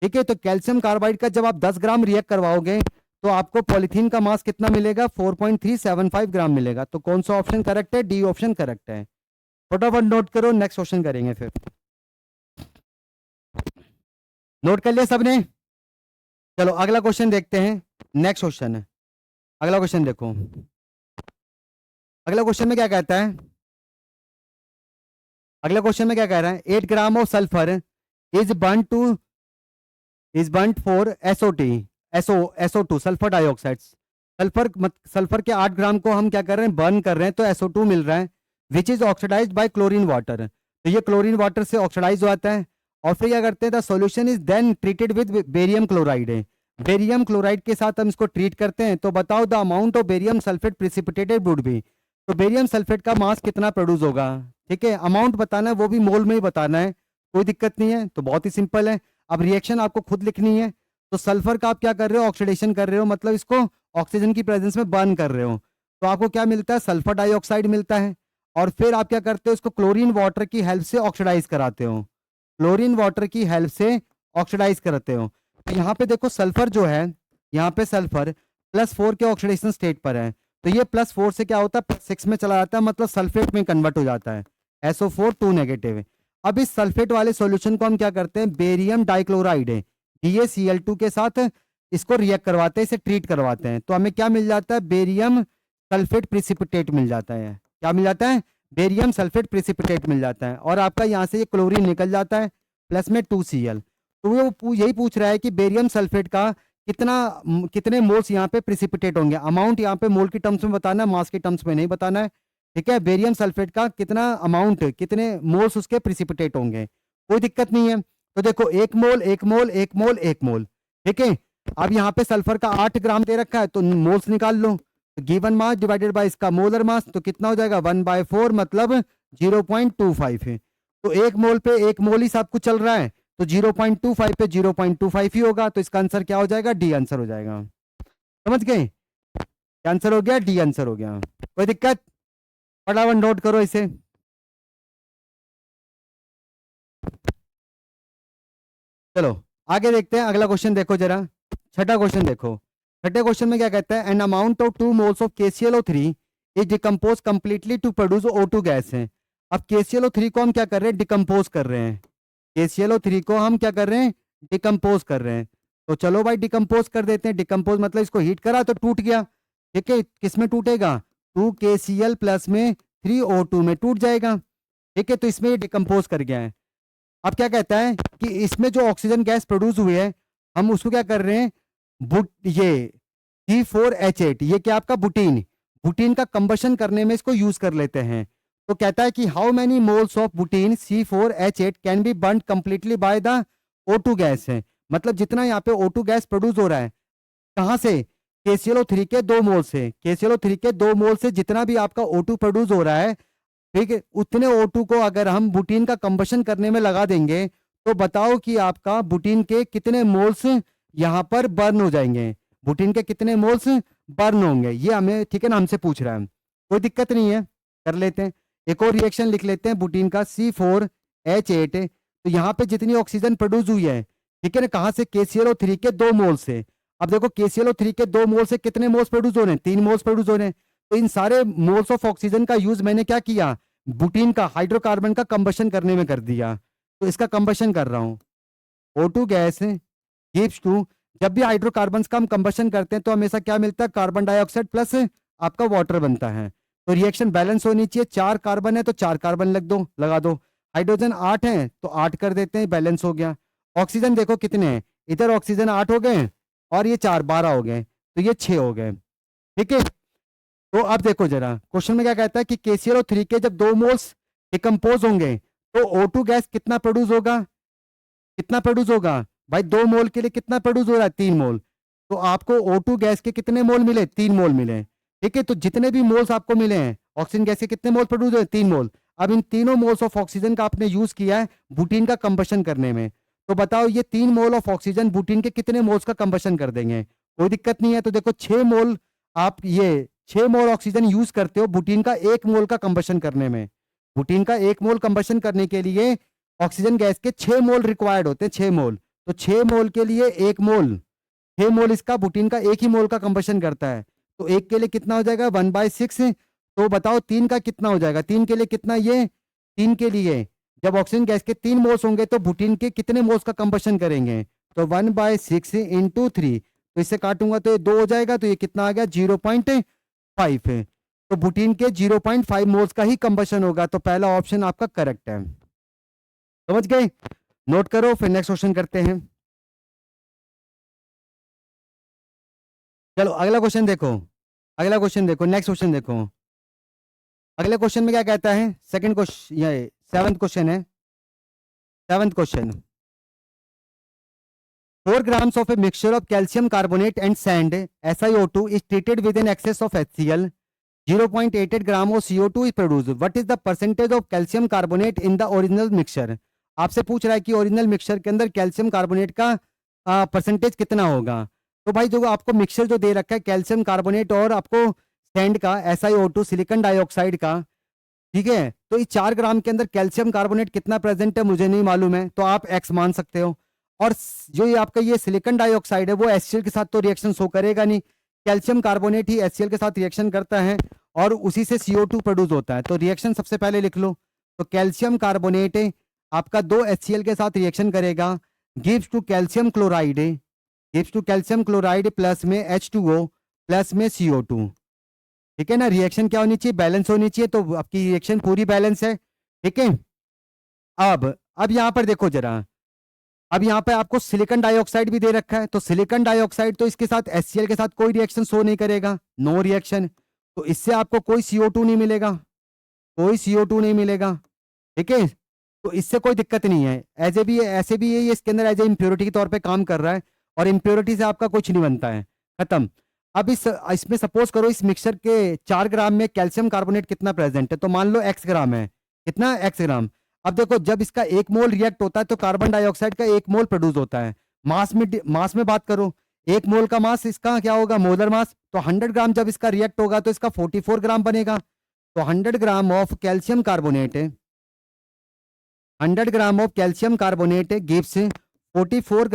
ठीक है। तो कैल्शियम कार्बाइड का जब आप 10 ग्राम रिएक्ट करवाओगे तो आपको पॉलीथीन का मास कितना मिलेगा, 4.375 ग्राम मिलेगा। तो कौन सा ऑप्शन करेक्ट है, डी ऑप्शन करेक्ट है। फटाफट नोट करो, नेक्स्ट क्वेश्चन करेंगे फिर। नोट कर लिया सबने, चलो अगला क्वेश्चन देखते हैं। नेक्स्ट क्वेश्चन है, अगला क्वेश्चन देखो। अगला क्वेश्चन में क्या कहता है, अगला क्वेश्चन में क्या कह रहा है, 8 gram of sulphur is burn to is burn for SOT SO two sulphur dioxide. Sulphur के 8 ग्राम को हम क्या कर रहे हैं, बर्न कर रहे हैं, तो SO2 मिल रहा है, which is oxidise by chlorine water. तो ये क्लोरीन वाटर से ऑक्सीडाइज होता है। और फिर क्या करते हैं, the solution is then treated with barium chloride है। बेरियम क्लोराइड के साथ हम इसको ट्रीट करते हैं, तो बताओ the amount of barium sulphate precipitated would be. तो बेरियम सल्फेट का मास कितना प्रोड्यूस होगा, ठीक है, अमाउंट बताना है, वो भी मोल में ही बताना है, कोई दिक्कत नहीं है, तो बहुत ही सिंपल है। अब रिएक्शन आपको खुद लिखनी है। तो सल्फर का आप क्या कर रहे हो, ऑक्सीडेशन कर रहे हो, मतलब इसको ऑक्सीजन की प्रेजेंस में बर्न कर रहे हो, तो आपको क्या मिलता है, सल्फर डाइऑक्साइड मिलता है। और फिर आप क्या करते हो, इसको क्लोरीन वाटर की हेल्प से ऑक्सीडाइज कराते हो, क्लोरीन वाटर की हेल्प से ऑक्सीडाइज करते हो। तो यहाँ पे देखो सल्फर जो है, यहाँ पे सल्फर +4 के ऑक्सीडेशन स्टेट पर है, तो ये +4 से क्या होता है, +6 में चला जाता है, मतलब सल्फेट में कन्वर्ट हो जाता है, SO4 2 नेगेटिव। अब इस सल्फेट वाले सॉल्यूशन को हम क्या करते हैं, बेरियम डाइक्लोराइड है BaCl2 के साथ इसको रिएक्ट करवाते हैं, इसे ट्रीट करवाते हैं, तो हमें क्या मिल जाता है, बेरियम सल्फेट प्रिसिपिटेट मिल जाता है। क्या मिल जाता है, बेरियम सल्फेट प्रिसिपिटेट मिल जाता है। और आपका यहाँ से ये क्लोरीन निकल जाता है प्लस में 2Cl। तो वो यही पूछ रहा है कि बेरियम सल्फेट का कितने मोल्स यहाँ पे प्रिसिपिटेट होंगे। अमाउंट यहाँ पे मोल की टर्म्स में बताना है, मास की टर्म्स में नहीं बताना है, ठीक है। बेरियम सल्फेट का कितना अमाउंट, कितने मोल्स उसके प्रिसिपिटेट होंगे, कोई दिक्कत नहीं है। तो देखो 1 मोल 1 मोल 1 मोल 1 मोल, ठीक है। अब यहाँ पे सल्फर का 8 ग्राम दे रखा है, तो मोल्स निकाल लो, गिवन मास डिवाइडेड बाय इसका मोलर मास, तो कितना हो जाएगा 1/4, मतलब 0.25 है। तो 1 मोल पे 1 मोल ही सब कुछ चल रहा है, तो 0.25 पे 0.25 ही होगा, तो इसका आंसर क्या हो जाएगा, डी आंसर हो जाएगा। समझ गए, आंसर हो गया, डी आंसर हो गया, कोई दिक्कत। फटाफट नोट करो इसे। चलो आगे देखते हैं, अगला क्वेश्चन देखो जरा, छठा क्वेश्चन देखो। छठे क्वेश्चन में क्या कहता है, an amount of 2 moles of KClO3 is decompose completely to produce O2 gas है। अब KClO3 को हम क्या कर रहे हैं, डिकम्पोज कर रहे हैं, KClO3 को हम क्या कर रहे हैं, डिकम्पोज कर रहे हैं। तो चलो भाई डिकम्पोज कर देते हैं। डिकम्पोज मतलब इसको हीट करा तो टूट गया, ठीक है, किस में टूटेगा, 2KCl प्लस में 3O2 में टूट जाएगा, ठीक है। तो इसमें डिकम्पोज कर गया है। अब क्या कहता है कि इसमें जो ऑक्सीजन गैस प्रोड्यूस हुई है, हम उसको क्या कर रहे हैं, बुट ये C4H8, ये क्या आपका बुटीन, बुटीन का कंबशन करने में इसको यूज कर लेते हैं। तो कहता है कि how many moles of butene C4H8 can be burn completely by the O2 gas है। मतलब जितना यहाँ पे O2 गैस प्रोड्यूस हो रहा है, कहाँ से, KClO3 के 2 मोल से, KClO3 के 2 मोल से जितना भी आपका O2 प्रोड्यूस हो रहा है, ठीक है, उतने O2 को अगर हम बुटीन का कंबशन करने में लगा देंगे, तो बताओ कि आपका बुटीन के कितने मोल्स यहाँ पर बर्न हो जाएंगे, बुटीन के कितने मोल्स बर्न होंगे, ये हमें, ठीक है ना, हमसे पूछ रहा है। कोई दिक्कत नहीं है, कर लेते हैं। एक और रिएक्शन लिख लेते हैं बुटीन का, C4H8। तो यहाँ पे जितनी ऑक्सीजन प्रोड्यूस हुई है, ठीक है ना, कहाँ से, KClO3 के 2 मोल से। अब देखो KClO3 के 2 मोल से कितने मोल्स प्रोड्यूस हो रहे हैं, 3 मोल्स प्रोड्यूस हो रहे हैं। तो इन सारे मोल्स ऑफ ऑक्सीजन का यूज मैंने क्या किया, बुटीन का, हाइड्रोकार्बन का कंबशन करने में कर दिया। तो इसका कंबशन कर रहा हूं, O2 गैस गिव्स टू, जब भी हाइड्रोकार्बन का हम कंबशन करते हैं तो हमेशा क्या मिलता है, कार्बन डाइऑक्साइड प्लस आपका वाटर बनता है। तो रिएक्शन बैलेंस होनी चाहिए, 4 कार्बन है तो 4 कार्बन लगा दो, हाइड्रोजन 8 है तो 8 कर देते हैं, बैलेंस हो गया। ऑक्सीजन देखो कितने हैं, इधर ऑक्सीजन 8 हो गए और ये 4 12 हो गए, तो ये 6 हो गए, ठीक है। तो अब देखो जरा क्वेश्चन में क्या कहता है कि KClO3 के जब 2 मोल्स डिकम्पोज होंगे, तो O2 गैस कितना प्रोड्यूस होगा, कितना प्रोड्यूस होगा भाई, 2 मोल के लिए कितना प्रोड्यूस हो रहा है, 3 मोल। तो आपको O2 गैस के कितने मोल मिले, 3 मोल मिले, ठीक है। तो जितने भी मोल्स आपको मिले हैं ऑक्सीजन गैस के, कितने मोल प्रोड्यूस हुए, 3 मोल। अब इन तीनों मोल्स ऑफ ऑक्सीजन का आपने यूज किया है बुटीन का कंबशन करने में, तो बताओ ये 3 मोल ऑफ ऑक्सीजन बुटीन के कितने मोल्स का कंबशन कर देंगे। कोई दिक्कत नहीं है। तो देखो 6 मोल, आप ये 6 मोल ऑक्सीजन यूज करते हो बुटीन का 1 मोल का कंबशन करने में। बुटीन का 1 मोल कंबशन करने के लिए ऑक्सीजन गैस के 6 मोल रिक्वायर्ड होते हैं, 6 मोल। तो 6 मोल के लिए 1 मोल, 6 मोल इसका बुटीन का 1 ही मोल का कंबशन करता है, तो 1 के लिए कितना हो जाएगा, 1/6। तो बताओ 3 का कितना हो जाएगा, 3 के लिए कितना, ये 3 के लिए जब ऑक्सीजन गैस के 3 मोल्स होंगे तो बुटीन के कितने मोल्स का कंबशन करेंगे, तो 1/6 × 3, तो इससे काटूंगा तो ये 2 हो जाएगा, तो ये कितना आ गया 0.5 है। तो बुटीन के 0.5 मोल्स का ही कंबशन होगा, तो पहला ऑप्शन आपका करेक्ट है। समझ गए? नोट करो, फिर नेक्स्ट क्वेश्चन करते हैं। चलो अगला क्वेश्चन देखो, अगला क्वेश्चन देखो, नेक्स्ट क्वेश्चन देखो। अगले क्वेश्चन में क्या कहता है, सेकंड क्वेश्चन, ये 7th क्वेश्चन है। 7th question, 4 grams of a mixture of calcium carbonate and sand SiO2 is treated with an excess of HCl. 0.88 gram of CO2 is produced. What is the percentage of calcium carbonate in the original mixture? आपसे पूछ रहा है कि original mixture के अंदर calcium carbonate का percentage कितना होगा। तो भाई जो आपको मिक्सचर जो दे रखा है कैल्शियम कार्बोनेट और आपको सैंड का SiO2 सिलिकॉन डाइऑक्साइड का, ठीक है, तो इस 4 ग्राम के अंदर कैल्शियम कार्बोनेट कितना प्रेजेंट है मुझे नहीं मालूम है, तो आप एक्स मान सकते हो। और जो ये आपका ये सिलिकॉन डाइऑक्साइड है वो HCl के साथ तो रिएक्शन शो करेगा नहीं, कैल्शियम कार्बोनेट ही HCl के साथ रिएक्शन करता है और उसी से CO2 प्रोड्यूस होता है। तो रिएक्शन सबसे पहले लिख लो, तो कैल्शियम कार्बोनेट आपका 2 HCl के साथ रिएक्शन करेगा, gives to calcium chloride, gives to calcium chloride plus में H2O प्लस में CO2। ठीक है ना, रिएक्शन क्या होनी चाहिए, बैलेंस होनी चाहिए, तो आपकी रिएक्शन पूरी बैलेंस है। ठीक है, अब यहां पर देखो जरा, अब यहाँ पे आपको सिलिकॉन डाइऑक्साइड भी दे रखा है, तो सिलिकॉन डाइऑक्साइड तो इसके साथ HCl के साथ कोई रिएक्शन शो नहीं करेगा, नो रिएक्शन, तो इससे आपको कोई CO2 नहीं मिलेगा, कोई CO2 नहीं मिलेगा। ठीक है, तो इससे कोई दिक्कत नहीं है, ऐसे भी ये इसके अंदर एज ए इम्प्योरिटी के तौर पे काम कर रहा है और इम्प्योरिटी से आपका कुछ नहीं बनता है, खत्म। अब इसमें सपोज करो इस मिक्सचर के 4 ग्राम में कैल्शियम कार्बोनेट कितना प्रेजेंट है, तो मान लो x ग्राम है, कितना x ग्राम। अब देखो जब इसका 1 मोल रिएक्ट होता है तो कार्बन डाइऑक्साइड का 1 मोल प्रोड्यूस होता है। मास में बात करो, 1 मोल का मास इसका क्या होगा, मोलर मास, तो 100 ग्राम जब इसका रिएक्ट होगा तो इसका 44 ग्राम बनेगा। तो 100 gram of calcium carbonate, 100 gram of calcium carbonate gives 44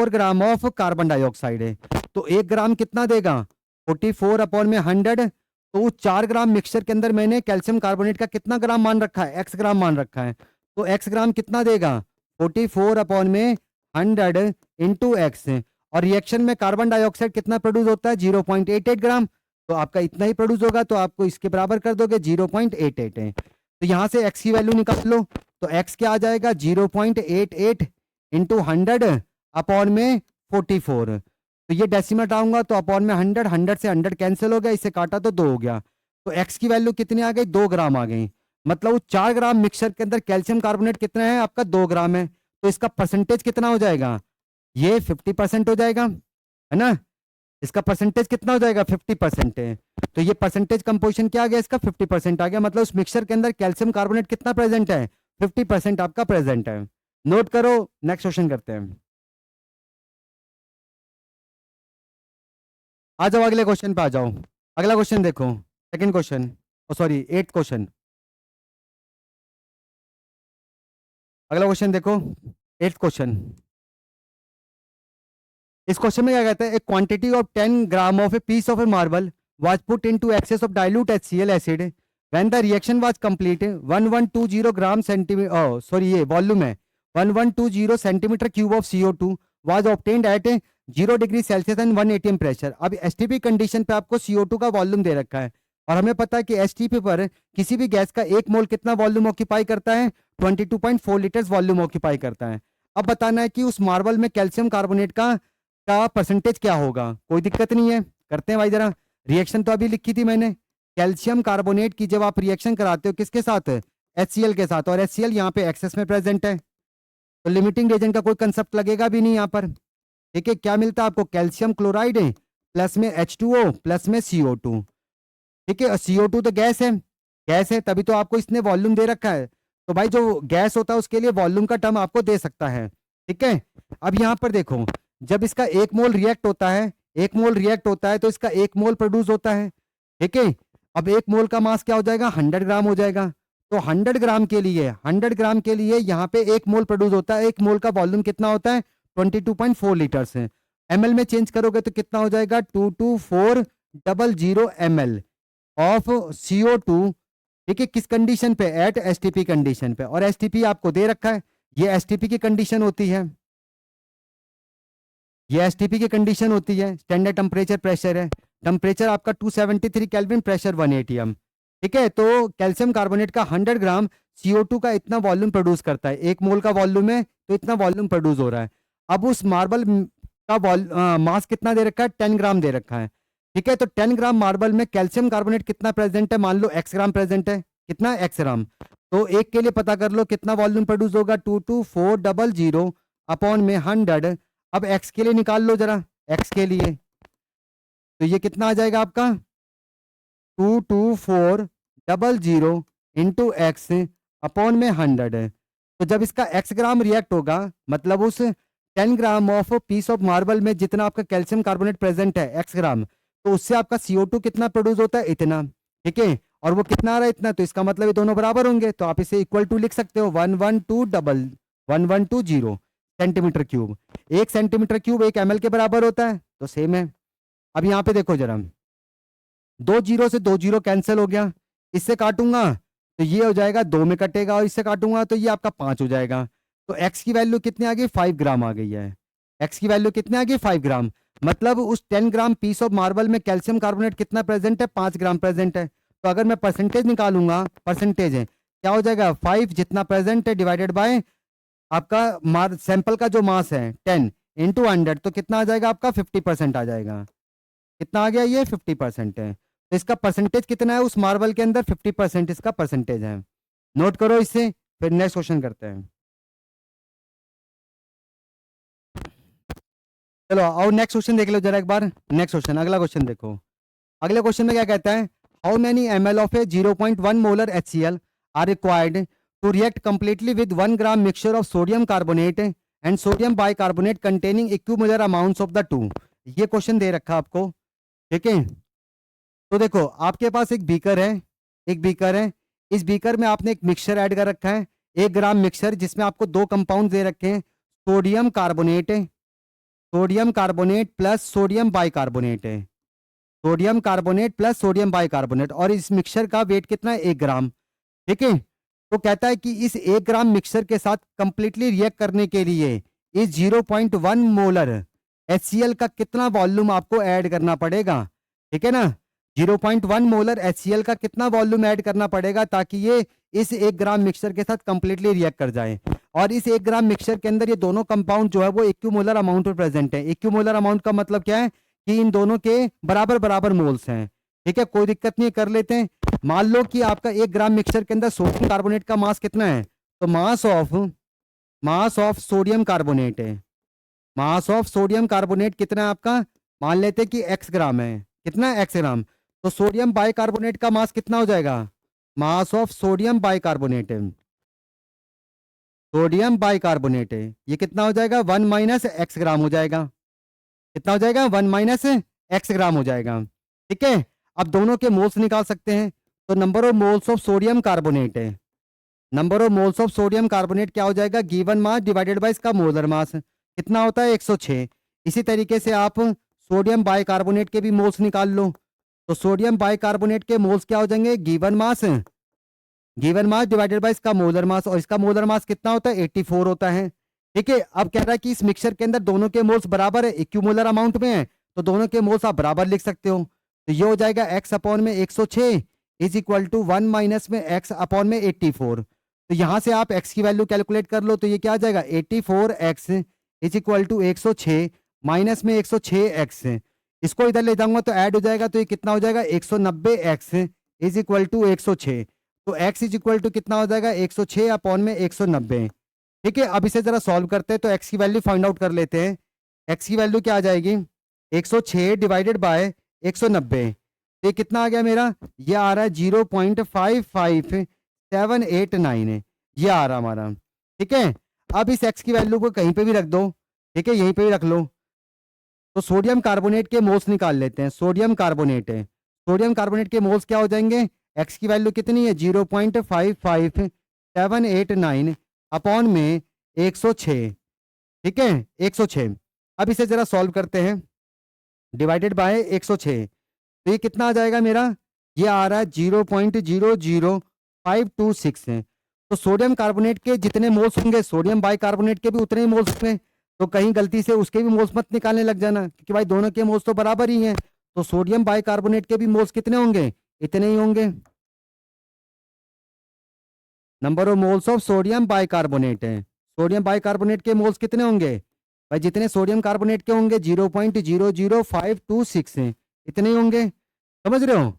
gram of carbon dioxide है। तो 1 ग्राम कितना देगा, 44 अपॉन में 100, तो 4 ग्राम मिक्सचर के अंदर मैंने कैल्शियम कार्बोनेट का कितना ग्राम मान रखा है, x ग्राम मान रखा है, तो x ग्राम कितना देगा 44 अपॉन में 100 इंटू एक्स। और रिएक्शन में कार्बन डाइऑक्साइड कितना प्रोड्यूस होता है 0.88 ग्राम, तो आपका इतना ही प्रोड्यूस होगा, तो आपको इसके बराबर कर दोगे 0.88 है। तो यहाँ से x की वैल्यू निकाल लो, तो x क्या आ जाएगा 0.88 इंटू 100 अपॉन में 44, तो ये डेसिमल आऊंगा तो अपॉन में 100, 100 से 100 कैंसिल हो गया, इससे काटा तो 2 हो गया, तो x की वैल्यू कितनी आ गई 2 ग्राम आ गई। मतलब 4 ग्राम मिक्सचर के अंदर कैल्शियम कार्बोनेट कितना है आपका 2 ग्राम है, तो इसका परसेंटेज कितना हो जाएगा, ये 50% हो जाएगा, है ना, इसका परसेंटेज कितना हो जाएगा 50% है। तो ये परसेंटेज कंपोजिशन क्या आ गया इसका 50% आ गया, मतलब उस मिक्सचर के अंदर कैल्शियम कार्बोनेट कितना प्रेजेंट है 50% आपका प्रेजेंट है। नोट करो, नेक्स्ट क्वेश्चन करते हैं। आ जाओ अगले क्वेश्चन पे आ जाओ, अगला क्वेश्चन देखो, second question, sorry 8th question. अगला क्वेश्चन देखो 8th क्वेश्चन। इस क्वेश्चन में क्या कहता है, एक quantity of 10 gram of a piece of a marble was put into excess of dilute HCl acid when the reaction was complete 1120 gram centimetre, sorry ये volume है, 1120 centimetre cube of CO2 was obtained at 0 degree Celsius and 1 atm pressure. अब STP condition पे आपको CO2 का volume दे रखा है और हमें पता है कि STP पर किसी भी गैस का 1 मोल कितना वॉल्यूम ऑक्यूपाई करता है 22.4 लीटर्स वॉल्यूम ऑक्यूपाई करता है। अब बताना है कि उस मार्बल में कैल्शियम कार्बोनेट का परसेंटेज क्या होगा। कोई दिक्कत नहीं है, करते हैं भाई जरा। रिएक्शन तो अभी लिखी थी मैंने, कैल्शियम कार्बोनेट की जब आप रिएक्शन कराते हो किसके साथ, HCl के साथ, और HCl यहाँ पे एक्सेस में प्रेजेंट है, तो लिमिटिंग एजेंट का कोई कंसेप्ट लगेगा भी नहीं यहाँ पर। ठीक है, क्या मिलता है आपको कैल्शियम क्लोराइड प्लस में H2O प्लस में CO2। ठीक है, CO2 तो गैस है, गैस है तभी तो आपको इसने वॉल्यूम दे रखा है, तो भाई जो गैस होता है उसके लिए वॉल्यूम का टर्म आपको दे सकता है। ठीक है, अब यहाँ पर देखो जब इसका 1 मोल रिएक्ट होता है, 1 मोल रिएक्ट होता है तो इसका 1 मोल प्रोड्यूस होता है। ठीक है, अब 1 मोल का मास क्या हो जाएगा 100 ग्राम हो जाएगा, तो 100 ग्राम के लिए, 100 ग्राम के लिए यहाँ पे 1 मोल प्रोड्यूस होता है, 1 मोल का वॉल्यूम कितना होता है 22.4 लीटर्स है। ml में चेंज करोगे तो कितना हो जाएगा 22400 ml ऑफ CO2। ठीक है, किस कंडीशन पे, एट STP कंडीशन पे, और STP आपको दे रखा है, ये STP की कंडीशन होती है, ये एसटीपी की कंडीशन होती है, स्टैंडर्ड टेम्परेचर प्रेशर है। टेम्परेचर आपका 273 केल्विन, प्रेशर 1 एटीएम। ठीक है, तो कैल्शियम कार्बोनेट का 100 ग्राम CO2 का इतना वॉल्यूम प्रोड्यूस करता है। 1 मोल का वॉल्यूम है तो इतना वॉल्यूम प्रोड्यूस हो रहा है। अब उस मार्बल का मास कितना दे रखा है, 10 ग्राम दे रखा है। ठीक है, तो 10 ग्राम मार्बल में कैल्शियम कार्बोनेट कितना प्रेजेंट है, मान लो x ग्राम प्रेजेंट है। कितना, x ग्राम। तो एक के लिए पता कर लो कितना वॉल्यूम प्रोड्यूस होगा, 22400 अपॉन में 100। अब x के लिए निकाल लो जरा, x के लिए, तो ये कितना आ जाएगा आपका 22400 इंटू एक्स अपॉन में 100 है। तो जब इसका x ग्राम रिएक्ट होगा, मतलब उस 10 gram of peace of marble में जितना आपका कैल्शियम कार्बोनेट प्रेजेंट है x ग्राम, तो उससे आपका CO2 कितना प्रोड्यूस होता है, इतना। ठीक है, और वो कितना आ रहा है, इतना। तो इसका मतलब ये दोनों बराबर होंगे, तो आप इसे इक्वल टू लिख सकते हो 1120 centimetre cube. 1 centimetre cube 1 ml के बराबर होता है, तो सेम है। अब यहाँ पे देखो जरा, 2 जीरो से 2 जीरो कैंसिल हो गया। इससे काटूंगा तो ये हो जाएगा 2 में कटेगा, और इससे काटूंगा तो ये आपका 5 हो जाएगा। तो x की वैल्यू कितनी आ गई, 5 ग्राम आ गई है। x की वैल्यू कितनी आ गई, 5 ग्राम। मतलब उस 10 ग्राम पीस ऑफ मार्बल में कैल्शियम कार्बोनेट कितना प्रेजेंट है, 5 ग्राम प्रेजेंट है। तो अगर मैं परसेंटेज निकालूंगा, परसेंटेज है क्या हो जाएगा, 5 जितना प्रेजेंट है डिवाइडेड बाय आपका सैंपल का जो मास है 10 इंटू 100, तो कितना आ जाएगा आपका 50% आ जाएगा। कितना आ गया, ये 50% है। तो इसका परसेंटेज कितना है उस मार्बल के अंदर, 50% इसका परसेंटेज है। नोट करो इसे, फिर नेक्स्ट क्वेश्चन करते हैं। चलो और नेक्स्ट क्वेश्चन देख लो जरा एक बार। नेक्स्ट क्वेश्चन, अगला क्वेश्चन देखो। अगले क्वेश्चन में क्या कहता है, how many ml of a 0.1 molar HCl are required to react completely with 1 gram mixture of sodium carbonate and sodium bicarbonate containing equimolar amounts of the two. ये question दे रखा आपको। ठीक है, तो देखो आपके पास एक बीकर है, एक बीकर है। इस बीकर में आपने एक मिक्सचर ऐड कर रखा है, 1 ग्राम मिक्सचर, जिसमें आपको 2 कंपाउंड दे रखे हैं, sodium carbonate, sodium carbonate plus sodium bicarbonate है, sodium carbonate plus sodium bicarbonate, और इस मिक्सचर का वेट कितना है, 1 ग्राम। ठीक है, तो कहता है कि इस 1 ग्राम मिक्सचर के साथ कंप्लीटली रिएक्ट करने के लिए इस 0.1 मोलर HCl का कितना वॉल्यूम आपको ऐड करना पड़ेगा। ठीक है ना, 0.1 मोलर HCl का कितना वॉल्यूम ऐड करना पड़ेगा ताकि ये इस 1 ग्राम मिक्सचर के साथ कंप्लीटली रिएक्ट कर जाए। और इस 1 ग्राम मिक्सचर के अंदर ये दोनों कंपाउंड जो है वो इक्विमोलर अमाउंट में प्रेजेंट है। इक्विमोलर अमाउंट का मतलब क्या है कि इन दोनों के बराबर बराबर मोल्स हैं। ठीक है, कोई दिक्कत नहीं, कर लेते हैं। मान लो कि आपका 1 ग्राम मिक्सचर के अंदर सोडियम कार्बोनेट का मास कितना है, तो मास ऑफ सोडियम कार्बोनेट है, मास ऑफ सोडियम कार्बोनेट कितना है आपका, मान लेते हैं कि x ग्राम है। कितना है, x ग्राम। तो सोडियम बाइकार्बोनेट का मास कितना हो जाएगा, मास ऑफ सोडियम बाइकार्बोनेट है, सोडियम बाइकार्बोनेट है, ये कितना हो जाएगा, 1 माइनस एक्स ग्राम हो जाएगा। कितना हो जाएगा, 1 माइनस एक्स ग्राम हो जाएगा। ठीक है, अब दोनों के मोल्स निकाल सकते हैं। तो number of moles of sodium carbonate है, number of moles of sodium carbonate क्या हो जाएगा, गिवन मास डिवाइडेड बाय इसका मोलर मास कितना होता है, 106। इसी तरीके से आप सोडियम बाइकार्बोनेट के भी मोल्स निकाल लो। तो सोडियम बाइकार्बोनेट के मोल्स क्या हो जाएंगे, गिवन मास डिवाइडेड बाय इसका मोलर मास, और इसका मोलर मास कितना होता है, 84 होता है। ठीक है, अब कह रहा है कि इस मिक्सचर के अंदर दोनों के मोल्स बराबर है, इक्विमोलर अमाउंट में है, तो दोनों के मोल्स आप बराबर लिख सकते हो। तो ये हो जाएगा x अपॉन में 106 इज इक्वल टू 1 माइनस में x अपॉन में 84। तो यहां से आप x की वैल्यू कैलकुलेट कर लो, तो ये क्या आ जाएगा, 84x is equal to 106 minus में 106x। इसको इधर ले जाऊंगा तो ऐड हो जाएगा, तो ये कितना हो जाएगा, 190x इज इक्वल टू 106। तो x इज इक्वल टू कितना हो जाएगा, 106 अपॉन में 190। ठीक है, अब इसे जरा सॉल्व करते हैं, तो x की वैल्यू फाइंड आउट कर लेते हैं। x की वैल्यू क्या आ जाएगी, 106 डिवाइडेड बाय 190, ये कितना आ गया मेरा, ये आ रहा है 0.55789 है, ये आ रहा हमारा। ठीक है, अब इस x की वैल्यू को कहीं पे भी रख दो। ठीक है, यहीं पे भी रख लो। तो सोडियम कार्बोनेट के मोल्स निकाल लेते हैं, सोडियम कार्बोनेट है, सोडियम कार्बोनेट के मोल्स क्या हो जाएंगे, x की वैल्यू कितनी है, 0.55789 अपॉन में 106। ठीक है, 106। अब इसे जरा सॉल्व करते हैं, डिवाइडेड बाय 106, तो ये कितना आ जाएगा मेरा, ये आ रहा है 0.00526 है। तो सोडियम कार्बोनेट के जितने मोल्स होंगे सोडियम बाइकार्बोनेट के भी उतने ही मोल्स होंगे। तो कहीं गलती से उसके भी मोल्स मत निकालने लग जाना, क्योंकि भाई दोनों के मोल्स तो बराबर ही हैं। तो सोडियम बाइकार्बोनेट के भी मोल्स कितने होंगे? इतने ही होंगे। Number of moles of sodium bicarbonate है, सोडियम बाइकार्बोनेट के मोल्स कितने होंगे? भाई जितने सोडियम कार्बोनेट के होंगे 0.00526 हैं, इतने ही होंगे। समझ रहे हो?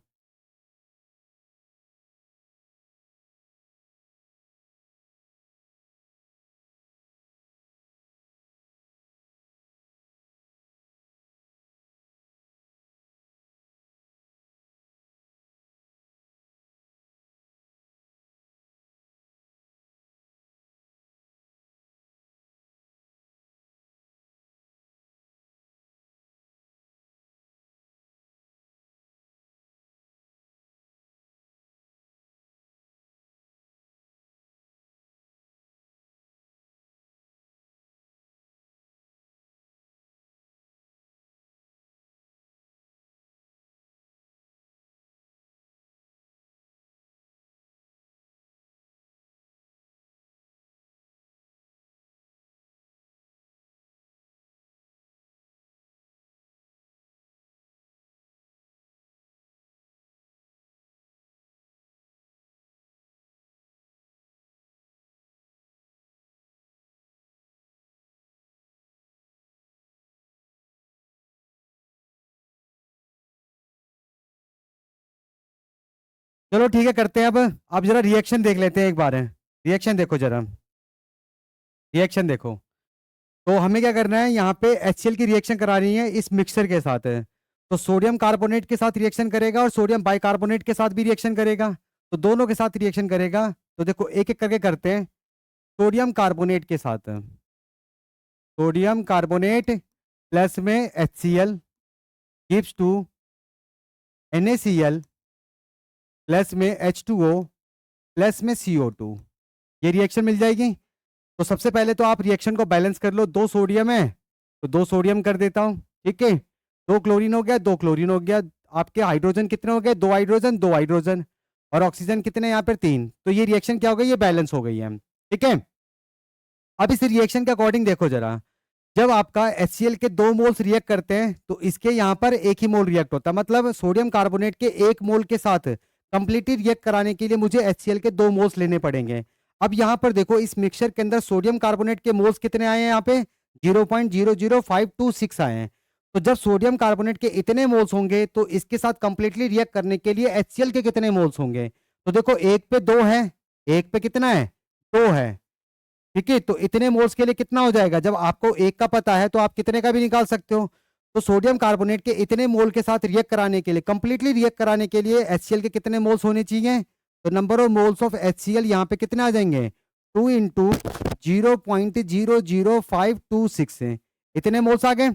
चलो ठीक है, करते हैं अब जरा रिएक्शन देख लेते हैं एक बार है। रिएक्शन देखो जरा, रिएक्शन देखो। तो हमें क्या करना है, यहाँ पे HCl की रिएक्शन करानी है इस मिक्सचर के साथ है। तो सोडियम कार्बोनेट के साथ रिएक्शन करेगा और सोडियम बाइकार्बोनेट के साथ भी रिएक्शन करेगा। तो दोनों के साथ रिएक्शन करेगा। तो देखो एक एक करके करते हैं। सोडियम कार्बोनेट के साथ, सोडियम कार्बोनेट प्लस में HCl gives to NaCl plus में H2O प्लस में CO2। ये रिएक्शन मिल जाएगी। तो सबसे पहले तो आप रिएक्शन को बैलेंस कर लो। 2 सोडियम है तो 2 सोडियम कर देता हूँ, ठीक है। 2 क्लोरीन हो गया, 2 क्लोरीन हो गया। आपके हाइड्रोजन कितने हो गए? 2 हाइड्रोजन, 2 हाइड्रोजन। और ऑक्सीजन कितने यहाँ पर? 3। तो ये रिएक्शन क्या हो गई? ये बैलेंस हो गई है, ठीक है। अब इस रिएक्शन के अकॉर्डिंग देखो जरा, जब आपका HCl के 2 मोल्स रिएक्ट करते हैं तो इसके यहाँ पर एक ही मोल रिएक्ट होता है। मतलब सोडियम कार्बोनेट के 1 मोल के साथ कंप्लीटली रिएक्ट कराने के लिए मुझे HCl के 2 मोल्स लेने पड़ेंगे। अब यहाँ पर देखो इस मिक्सचर के अंदर सोडियम कार्बोनेट के मोल्स कितने आए हैं? यहाँ पे 0.00526 आए हैं। तो जब सोडियम कार्बोनेट के इतने मोल्स होंगे तो इसके साथ कंप्लीटली रिएक्ट करने के लिए HCl के कितने मोल्स होंगे? तो देखो एक पे 2 है, एक पे कितना है? 2 है, ठीक है। तो इतने मोल्स के लिए कितना हो जाएगा? जब आपको एक का पता है तो आप कितने का भी निकाल सकते हो। तो सोडियम कार्बोनेट के इतने मोल के साथ रिएक्ट कराने के लिए, कंप्लीटली रिएक्ट कराने के लिए HCl के कितने मोल्स होने चाहिए? तो number of moles of HCl यहाँ पे कितने आ जाएंगे? 2 इंटू 0.00526 है, इतने मोल्स आ गए।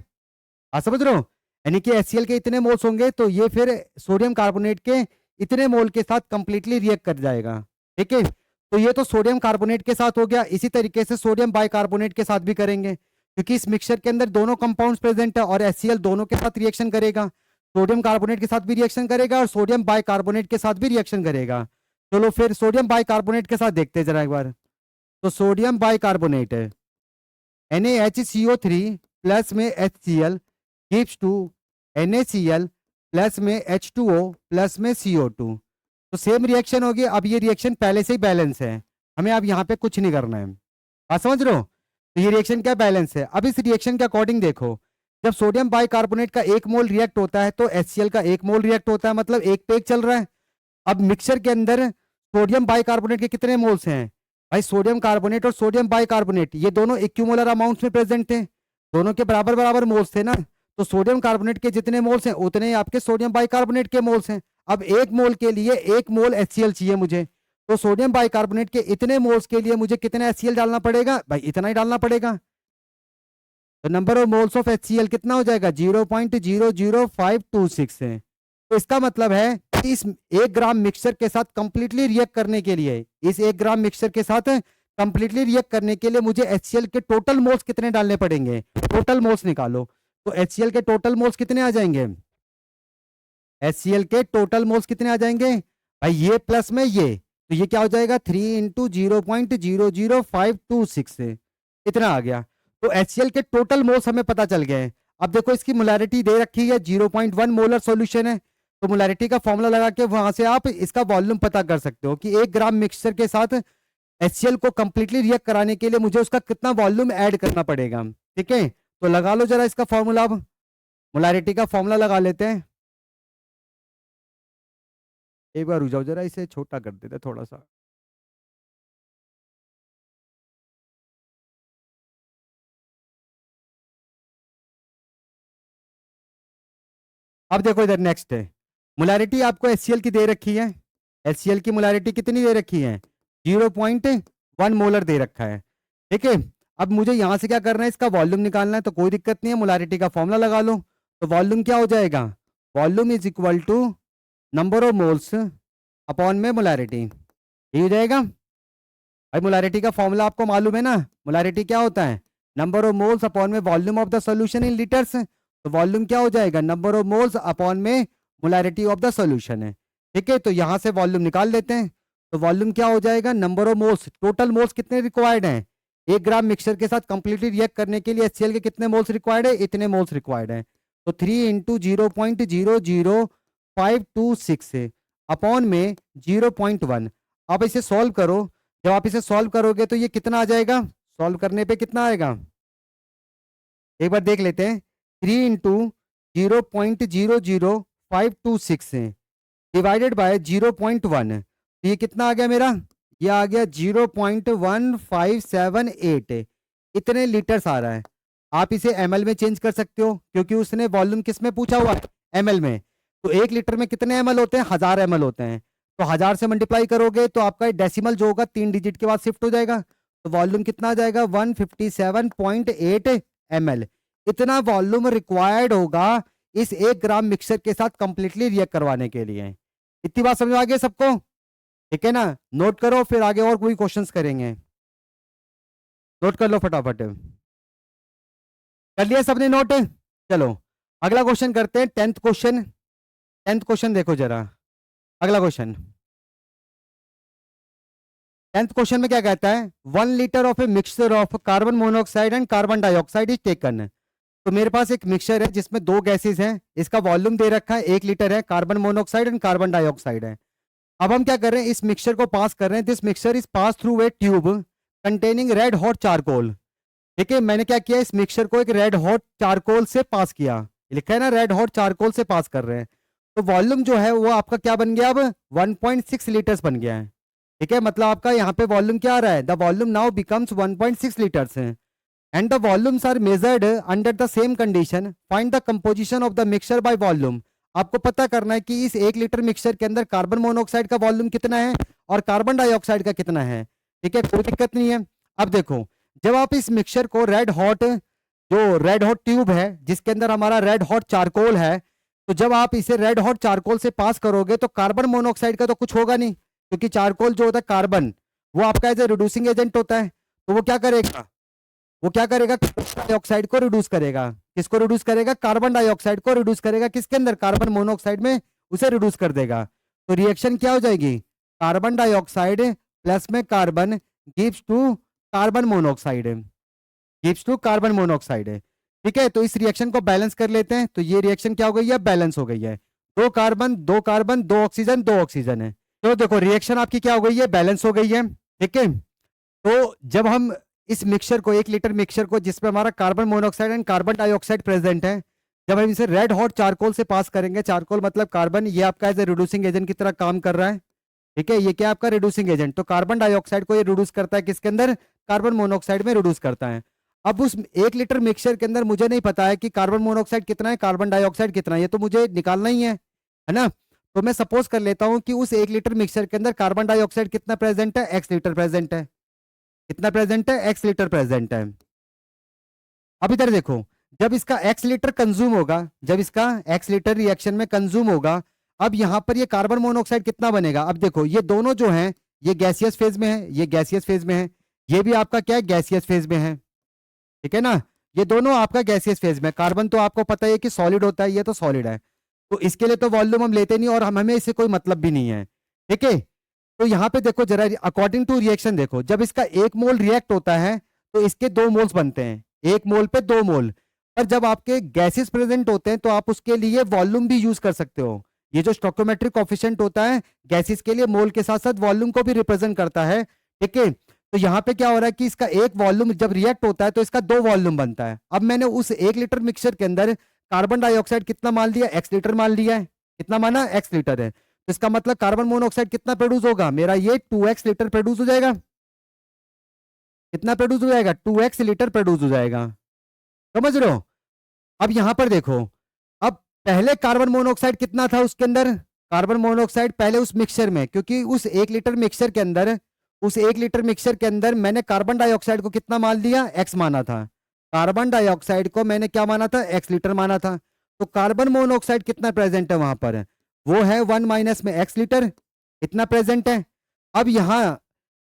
आप समझ रहे हो? यानी कि HCl के इतने मोल्स होंगे तो ये फिर सोडियम कार्बोनेट के इतने मोल के साथ कंप्लीटली रिएक्ट कर जाएगा, ठीक है। तो ये तो सोडियम कार्बोनेट के साथ हो गया। इसी तरीके से सोडियम बाइकार्बोनेट के साथ भी करेंगे, क्योंकि इस मिक्सचर के अंदर दोनों कंपाउंड्स प्रेजेंट है और HCl दोनों के साथ रिएक्शन करेगा। सोडियम कार्बोनेट के साथ भी रिएक्शन करेगा और सोडियम बाइकार्बोनेट के साथ भी रिएक्शन करेगा। चलो फिर सोडियम बाइकार्बोनेट के साथ देखते हैं जरा एक बार। तो सोडियम बाइकार्बोनेट है NaHCO3 प्लस में HCl gives to NaCl plus में H2O प्लस में CO2। तो सेम रिएक्शन होगी। अब ये रिएक्शन पहले से ही बैलेंस है, हमें अब यहाँ पे कुछ नहीं करना है। आप समझ रहे हो? तो ये रिएक्शन क्या बैलेंस है। अब इस रिएक्शन के अकॉर्डिंग देखो, जब सोडियम बाइकार्बोनेट का 1 मोल रिएक्ट होता है तो HCl का 1 मोल रिएक्ट होता है, मतलब एक पे एक चल रहा है। अब मिक्सचर के अंदर सोडियम बाइकार्बोनेट के कितने मोल्स हैं? भाई सोडियम कार्बोनेट और सोडियम बाइकार्बोनेट ये दोनों इक्विमोलर अमाउंट्स में प्रेजेंट थे, दोनों के बराबर बराबर मोल्स थे ना। तो सोडियम कार्बोनेट के जितने मोल्स हैं उतने ही आपके सोडियम बाइकार्बोनेट के मोल्स हैं। अब 1 मोल के लिए 1 मोल HCl चाहिए मुझे। तो सोडियम बाइकार्बोनेट के इतने मोल्स के लिए मुझे कितने HCl डालना पड़ेगा? भाई इतना ही डालना पड़ेगा। तो number of moles of HCl कितना हो जाएगा? 0.00526 है। तो इसका मतलब है कि इस 1 ग्राम मिक्सचर के साथ कंप्लीटली रिएक्ट करने के लिए, इस 1 ग्राम मिक्सचर के साथ कंप्लीटली रिएक्ट करने के लिए मुझे HCl के टोटल मोल्स कितने डालने पड़ेंगे? टोटल मोल्स निकालो। तो HCl के टोटल मोल्स कितने आ जाएंगे? HCl के टोटल मोल्स कितने आ जाएंगे? भाई ये प्लस में ये, तो ये क्या हो जाएगा? 3 इंटू 0.00526 है, इतना आ गया। तो HCl के टोटल मोल्स हमें पता चल गए हैं। अब देखो इसकी मोलैरिटी दे रखी है 0.1 मोलर सॉल्यूशन है, तो मोलैरिटी का फॉर्मूला लगा के वहां से आप इसका वॉल्यूम पता कर सकते हो कि 1 ग्राम मिक्सचर के साथ HCl को कंप्लीटली रिएक्ट कराने के लिए मुझे उसका कितना वॉल्यूम ऐड करना पड़ेगा। ठीक है, तो लगा लो जरा इसका फॉर्मूला। अब मोलैरिटी का फॉर्मूला लगा लेते हैं। एक बार रुक जाओ जरा, इसे छोटा कर देते हैं थोड़ा सा। अब देखो इधर नेक्स्ट है, मोलैरिटी आपको HCl की दे रखी है। HCl की मोलैरिटी कितनी दे रखी है? 0.1 मोलर दे रखा है। ठीक है, अब मुझे यहां से क्या करना है, इसका वॉल्यूम निकालना है। तो कोई दिक्कत नहीं है, मोलैरिटी का फॉर्मूला लगा लो। तो वॉल्यूम क्या हो जाएगा? Volume is equal to number of moles upon में मोलैरिटी। ये हो जाएगा। भाई मोलैरिटी का फॉर्मूला आपको मालूम है ना, मोलैरिटी क्या होता है? नंबर ऑफ मोल्स अपॉन में volume of the solution in litres. तो वॉल्यूम क्या हो जाएगा? नंबर ऑफ मोल्स अपॉन में मोलैरिटी ऑफ द सॉल्यूशन है। ठीक है, तो यहां से वॉल्यूम निकाल लेते हैं। तो वॉल्यूम क्या हो जाएगा? Number of moles, total moles कितने रिक्वायर्ड हैं 1 ग्राम मिक्सचर के साथ कंप्लीटली रिएक्ट करने के लिए HCl के कितने मोल्स रिक्वायर्ड है? इतने मोल्स रिक्वायर्ड है। तो 3 इंटू 0.00526 अपॉन में 0.1। अब इसे सॉल्व करो। जब आप इसे सॉल्व करोगे तो ये कितना आ जाएगा? सॉल्व करने पे कितना आएगा एक बार देख लेते हैं। 3 इंटू 0.00526 डिवाइडेड बाय 0.1, तो ये कितना आ गया मेरा? ये आ गया 0.1578। इतने लीटर्स आ रहा है। आप इसे ml में चेंज कर सकते हो क्योंकि उसने वॉल्यूम किस में पूछा हुआ है? ml में। तो 1 लीटर में कितने ml होते हैं? 1000 ml होते हैं। तो 1000 से मल्टीप्लाई करोगे तो आपका डेसिमल जो होगा 3 डिजिट के बाद शिफ्ट हो जाएगा। तो वॉल्यूम कितना आ जाएगा? 157.8 ml। इतना वॉल्यूम रिक्वायर्ड होगा इस 1 ग्राम मिक्सचर के साथ कंप्लीटली रिएक्ट करवाने के लिए। इतनी बात समझ आ गई सबको? ठीक है ना, नोट करो, फिर आगे और कोई क्वेश्चंस करेंगे। नोट कर लो फटाफट। कर लिया सबने नोट? चलो अगला क्वेश्चन करते हैं, 10th क्वेश्चन। 10th क्वेश्चन देखो जरा। अगला क्वेश्चन 10th क्वेश्चन में क्या कहता है? 1 litre of A mixture of carbon monoxide and carbon dioxide is taken. तो मेरे पास एक मिक्सचर है जिसमें 2 गैसेस हैं। इसका वॉल्यूम दे रखा है 1 लीटर है, carbon monoxide and carbon dioxide है। अब हम क्या कर रहे हैं, इस मिक्सचर को पास कर रहे हैं। This mixture is pass through a tube containing red hot charcoal. ठीक है, मैंने क्या किया, इस मिक्सचर को एक रेड हॉट चारकोल से पास किया। लिखा है ना, रेड हॉट चारकोल से पास कर रहे हैं। तो वॉल्यूम जो है वो आपका क्या बन गया? अब 1.6 लीटर्स बन गया है। ठीक है, मतलब आपका यहाँ पे वॉल्यूम क्या आ रहा है? The volume now becomes 1.6 litres है। And the volumes are measured under the same condition. Find the composition of the mixture by volume. आपको पता करना है कि इस 1 लीटर मिक्सचर के अंदर कार्बन मोनोऑक्साइड का वॉल्यूम कितना है और कार्बन डाइऑक्साइड का कितना है। ठीक है, कोई दिक्कत नहीं है। अब देखो, जब आप इस मिक्सचर को रेड हॉट ट्यूब है जिसके अंदर हमारा रेड हॉट चारकोल है, तो जब आप इसे रेड हॉट चारकोल से पास करोगे तो कार्बन मोनोऑक्साइड का तो कुछ होगा नहीं, क्योंकि चारकोल जो होता है कार्बन, वो आपका एज ए रिड्यूसिंग एजेंट होता है। तो वो क्या करेगा? कार्बन डाइऑक्साइड को रिड्यूस करेगा। किसको रिड्यूस करेगा? कार्बन डाइऑक्साइड को रिड्यूस करेगा। किसके अंदर? कार्बन मोनोऑक्साइड में उसे रिड्यूस कर देगा। तो रिएक्शन क्या हो जाएगी? कार्बन डाइऑक्साइड प्लस में carbon gives to carbon monoxide, ठीक है। तो इस रिएक्शन को बैलेंस कर लेते हैं। तो ये रिएक्शन क्या हो गई है? बैलेंस हो गई है। 2 कार्बन 2 कार्बन 2 ऑक्सीजन 2 ऑक्सीजन है। तो देखो रिएक्शन आपकी क्या हो गई है? बैलेंस हो गई है। ठीक है, तो जब हम इस मिक्सचर को 1 लीटर मिक्सचर को जिसमें हमारा carbon monoxide and carbon dioxide present है, जब हम इसे रेड हॉट चारकोल से पास करेंगे, चारकोल मतलब कार्बन, ये आपका एज ए रिड्यूसिंग एजेंट की तरह काम कर रहा है। ठीक है, ये क्या आपका रिड्यूसिंग एजेंट, तो कार्बन डाइऑक्साइड को ये रिड्यूस करता है किसके अंदर? कार्बन मोनोऑक्साइड में रिड्यूस करता है। अब उस 1 लीटर मिक्सचर के अंदर मुझे नहीं पता है कि कार्बन मोनोऑक्साइड कितना है, कार्बन डाइऑक्साइड कितना है, ये तो मुझे निकालना ही है ना। तो मैं सपोज कर लेता हूं कि उस 1 लीटर मिक्सचर के अंदर कार्बन डाइऑक्साइड कितना प्रेजेंट है? x लीटर प्रेजेंट है। कितना प्रेजेंट है? x लीटर प्रेजेंट है। अब इधर देखो, जब इसका x लीटर कंज्यूम होगा, जब इसका x लीटर रिएक्शन में कंज्यूम होगा, अब यहां पर ये कार्बन मोनोऑक्साइड कितना बनेगा? अब देखो ये दोनों जो हैं ये गैसियस फेज में है, ये गैसियस फेज में है, ये भी आपका क्या है? गैसियस फेज में है। ठीक है ना, ये दोनों आपका गैसियस फेज में। कार्बन तो आपको पता है कि सॉलिड होता है, ये तो सॉलिड है, तो इसके लिए तो वॉल्यूम हम लेते नहीं और हमें इससे कोई मतलब भी नहीं है। ठीक है, तो यहाँ पे देखो जरा, अकॉर्डिंग टू रिएक्शन देखो, जब इसका 1 मोल रिएक्ट होता है तो इसके 2 मोल्स बनते हैं। 1 मोल पे 2 मोल। पर जब आपके गैसेस प्रेजेंट होते हैं तो आप उसके लिए वॉल्यूम भी यूज कर सकते हो। ये जो स्टोइकोमेट्रिक कोफिशिएंट होता है गैसेस के लिए मोल के साथ साथ वॉल्यूम को भी रिप्रेजेंट करता है, ठीक है। तो यहाँ पे क्या हो रहा है कि इसका एक वॉल्यूम जब रिएक्ट होता है तो इसका 2 वॉल्यूम बनता है। अब मैंने उस 1 लीटर मिक्सचर के अंदर कार्बन डाइऑक्साइड कितना मान लिया, x लीटर मान लिया है। कितना माना, x लीटर है। तो इसका मतलब कार्बन मोनोऑक्साइड कितना प्रोड्यूस होगा, मेरा ये 2x लीटर प्रोड्यूस हो जाएगा। कितना प्रोड्यूस हो जाएगा, 2x लीटर प्रोड्यूस हो जाएगा। समझ रहे हो। अब यहां पर देखो, अब पहले कार्बन मोनोऑक्साइड कितना था उसके अंदर, कार्बन मोनोऑक्साइड पहले उस मिक्सचर में, क्योंकि उस 1 लीटर मिक्सचर के अंदर, उस 1 लीटर मिक्सचर के अंदर मैंने कार्बन डाइऑक्साइड को कितना मान लिया, x माना था। कार्बन डाइऑक्साइड को मैंने क्या माना था, x लीटर माना था। तो कार्बन मोनोऑक्साइड कितना प्रेजेंट है वहां पर, वो है 1 माइनस में x लीटर, इतना प्रेजेंट है। अब यहां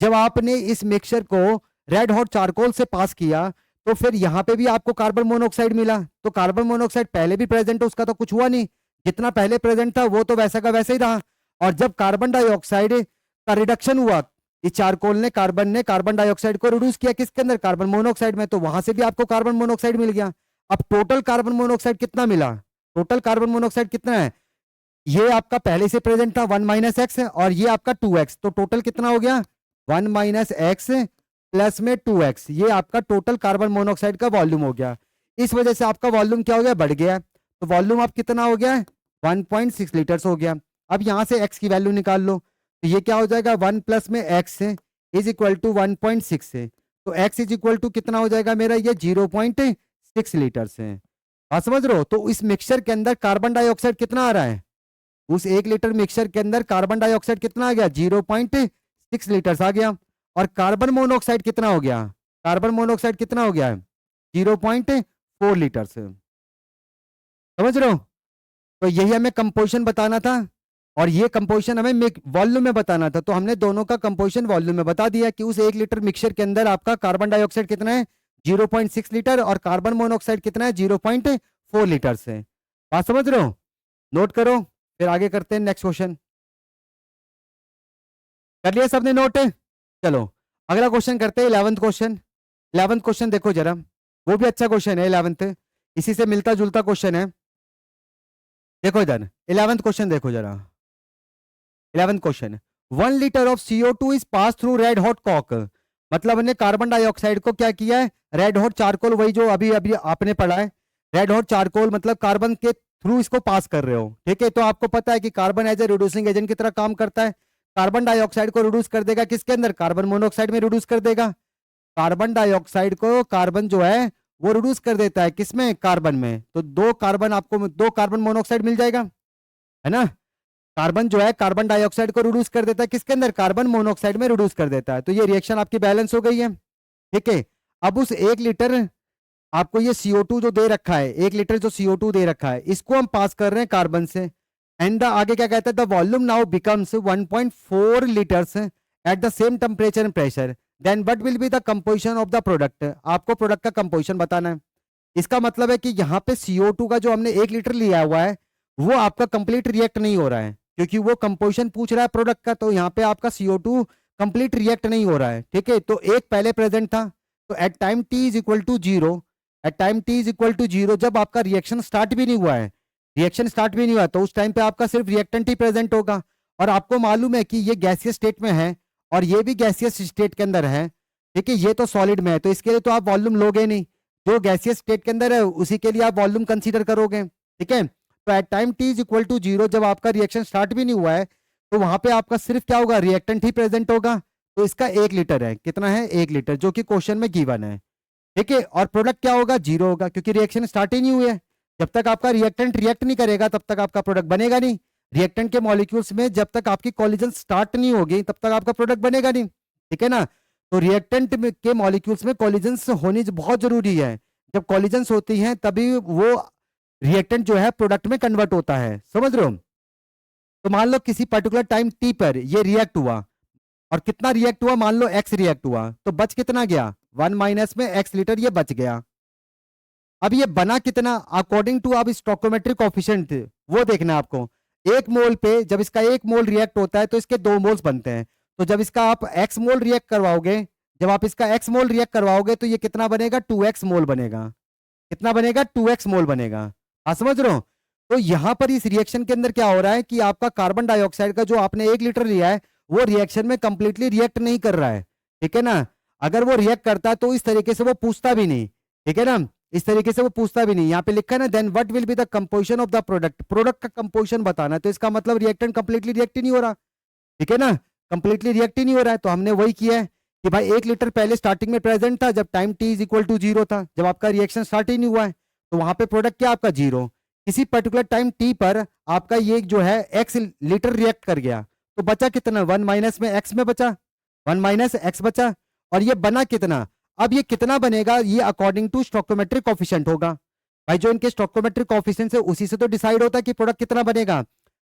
जब आपने इस मिक्सचर को रेड हॉट चारकोल से पास किया तो फिर यहाँ पे भी आपको कार्बन मोनोऑक्साइड मिला। तो कार्बन मोनोऑक्साइड पहले भी प्रेजेंट है, उसका तो कुछ हुआ नहीं, जितना पहले प्रेजेंट था वो तो वैसा का वैसा ही रहा। और जब कार्बन डाइऑक्साइड का रिडक्शन हुआ, इस चारकोल ने कार्बन डाइऑक्साइड को रिड्यूस किया किसके अंदर, कार्बन मोनोऑक्साइड में, तो वहां से भी आपको कार्बन मोनोऑक्साइड मिल गया। अब टोटल कार्बन मोनोऑक्साइड कितना मिला, टोटल कार्बन मोनोऑक्साइड कितना है, ये आपका पहले से प्रेजेंट था 1 माइनस एक्स और ये आपका 2x, तो टोटल कितना हो गया 1 माइनस एक्स प्लस में 2x, ये आपका टोटल कार्बन मोनोऑक्साइड का वॉल्यूम हो गया। इस वजह से आपका वॉल्यूम क्या हो गया, बढ़ गया। तो वॉल्यूम आप कितना हो गया 1.6 लीटर्स हो गया। अब यहां से x की वैल्यू निकाल लो, तो ये क्या हो जाएगा 1 प्लस में x इज इक्वल टू 1.6 है। तो x इज इक्वल टू कितना हो जाएगा मेरा, ये 0.6 लीटर्स है। आप समझ रहे हो। तो इस मिक्सचर के अंदर कार्बन डाइऑक्साइड कितना आ रहा है, उस 1 लीटर मिक्सचर के अंदर कार्बन डाइऑक्साइड कितना आ गया 0.6 लीटर्स आ गया। और कार्बन मोनोऑक्साइड कितना हो गया, कार्बन मोनोऑक्साइड कितना हो गया 0.4 लीटर्स। समझ रहे हो। तो यही हमें कंपोजिशन बताना था और ये कंपोजिशन हमें वॉल्यूम में बताना था। तो हमने दोनों का कंपोजिशन वॉल्यूम में बता दिया कि उस 1 लीटर मिक्सचर के अंदर आपका कार्बन डाइऑक्साइड कितना है 0.6 लीटर और कार्बन मोनोऑक्साइड कितना है 0.4 लीटर से। बात समझ रहे हो, नोट करो, फिर आगे करते हैं नेक्स्ट क्वेश्चन। कर लिया सबने नोट, चलो अगला क्वेश्चन करते हैं 11th क्वेश्चन। 11th क्वेश्चन देखो जरा, वो भी अच्छा क्वेश्चन है 11th, इसी से मिलता जुलता क्वेश्चन है। देखो इधर 11th क्वेश्चन देखो जरा। 11th question, 1 litre of CO2 is pass through red hot coke. मतलब हमने कार्बन डाइऑक्साइड को क्या किया है, रेड हॉट चारकोल, वही जो अभी अभी आपने पढ़ा है, रेड हॉट चारकोल मतलब कार्बन के थ्रू इसको पास कर रहे हो, ठीक है। तो आपको पता है कि carbon as a reducing agent की तरह काम करता है। कार्बन डाइऑक्साइड को रिड्यूस कर देगा किसके अंदर, कार्बन मोनोऑक्साइड में रिड्यूस कर देगा। कार्बन डाइऑक्साइड को कार्बन जो है वो रिड्यूस कर देता है किसमें, कार्बन में। तो 2 कार्बन, आपको 2 कार्बन मोनोऑक्साइड मिल जाएगा, है ना। कार्बन जो है कार्बन डाइऑक्साइड को रिड्यूस कर देता है किसके अंदर, कार्बन मोनोऑक्साइड में रिड्यूस कर देता है। तो ये रिएक्शन आपकी बैलेंस हो गई है, ठीक है। अब उस 1 लीटर आपको ये CO2 जो दे रखा है, 1 लीटर जो CO2 दे रखा है, इसको हम पास कर रहे हैं कार्बन से। एंड आगे क्या कहता है, the volume now becomes 1.4 litres at the same temperature and pressure, then what will be the composition of the product. आपको प्रोडक्ट का कंपोजिशन बताना है। इसका मतलब है कि यहाँ पे CO2 का जो हमने 1 लीटर लिया हुआ है वो आपका कंप्लीट रिएक्ट नहीं हो रहा है, क्योंकि वो कंपोजिशन पूछ रहा है प्रोडक्ट का। तो यहाँ पे आपका CO2 कंप्लीट रिएक्ट नहीं हो रहा है, ठीक है। तो एक पहले प्रेजेंट था, तो at time t is equal to 0, at time t is equal to 0 जब आपका रिएक्शन स्टार्ट भी नहीं हुआ है, रिएक्शन स्टार्ट भी नहीं हुआ, तो उस टाइम पे आपका सिर्फ रिएक्टेंट ही प्रेजेंट होगा। और आपको मालूम है कि ये गैसियस स्टेट में है और ये भी गैसियस स्टेट के अंदर है, ठीक है। ये तो सॉलिड में है, तो इसके लिए तो आप वॉल्यूम लोगे नहीं, जो गैसियस स्टेट के अंदर है उसी के लिए आप वॉल्यूम कंसीडर करोगे, ठीक है। तो at time t is equal to 0 जब आपका रिएक्शन स्टार्ट भी नहीं हुआ है, तो वहां पे आपका सिर्फ क्या होगा, रिएक्टेंट ही प्रेजेंट होगा। तो इसका 1 लीटर है, कितना है 1 लीटर, जो कि क्वेश्चन में गिवन है, ठीक है। और प्रोडक्ट क्या होगा 0 होगा, क्योंकि रिएक्शन स्टार्ट ही नहीं हुई है। जब तक आपका रिएक्टेंट रिएक्ट नहीं करेगा तब तक आपका प्रोडक्ट बनेगा नहीं। रिएक्टेंट के मॉलिक्यूल्स में जब तक आपकी कॉलिजन स्टार्ट नहीं होगी तब तक आपका प्रोडक्ट बनेगा नहीं, ठीक है ना। तो रिएक्टेंट के मॉलिक्यूल्स में कॉलिजन्स होनी बहुत जरूरी है। जब कॉलिजन्स होती हैं तभी वो रिएक्टेंट जो है प्रोडक्ट में कन्वर्ट होता है, समझ रहे हो। तो मान लो किसी पर्टिकुलर टाइम t पर ये रिएक्ट हुआ, और कितना रिएक्ट हुआ, मान लो x रिएक्ट हुआ, तो बच कितना गया 1 माइनस में x लीटर, ये बच गया। अब ये बना कितना, अकॉर्डिंग टू अब स्टोइकोमेट्रिक कोएफिशिएंट वो देखना है आपको। 1 मोल पे जब इसका 1 मोल रिएक्ट होता है तो इसके 2 मोल्स बनते हैं। तो जब इसका आप x मोल रिएक्ट करवाओगे, जब आप इसका x मोल रिएक्ट करवाओगे तो ये कितना बनेगा, 2x मोल बनेगा। कितना बनेगा, 2x मोल बनेगा। आप समझ रहे हो? तो यहां पर इस रिएक्शन के अंदर क्या हो रहा है कि आपका कार्बन डाइऑक्साइड का जो आपने 1 लीटर लिया है वो रिएक्शन में कंप्लीटली रिएक्ट नहीं कर रहा है, ठीक है ना। अगर वो रिएक्ट करता तो इस तरीके से वो पूछता भी नहीं, ठीक है ना, इस तरीके से वो पूछता भी नहीं। यहाँ पे लिखा है ना, then what will be the composition of the product, product का कंपोजिशन बताना है। तो इसका मतलब रिएक्टेंट कंप्लीटली रिएक्ट ही नहीं हो रहा, ठीक है ना, कंप्लीटली रिएक्ट ही नहीं हो रहा है। तो हमने वही किया है कि भाई 1 लीटर पहले स्टार्टिंग में प्रेजेंट था जब time t is equal to 0 था, जब आपका रिएक्शन स्टार्ट ही नहीं हुआ है, तो वहां पे प्रोडक्ट क्या आपका 0। किसी पर्टिकुलर टाइम t पर आपका ये जो है x लीटर रिएक्ट कर गया, तो बचा कितना, 1 माइनस में x में बचा, 1 माइनस x बचा। और ये बना कितना, अब ये कितना बनेगा, ये अकॉर्डिंग टू स्टोइकोमेट्रिक कोफिशिएंट होगा। भाई जो इनके स्टोइकोमेट्रिक कोफिशिएंट है उसी से तो डिसाइड होता है कि प्रोडक्ट कितना बनेगा।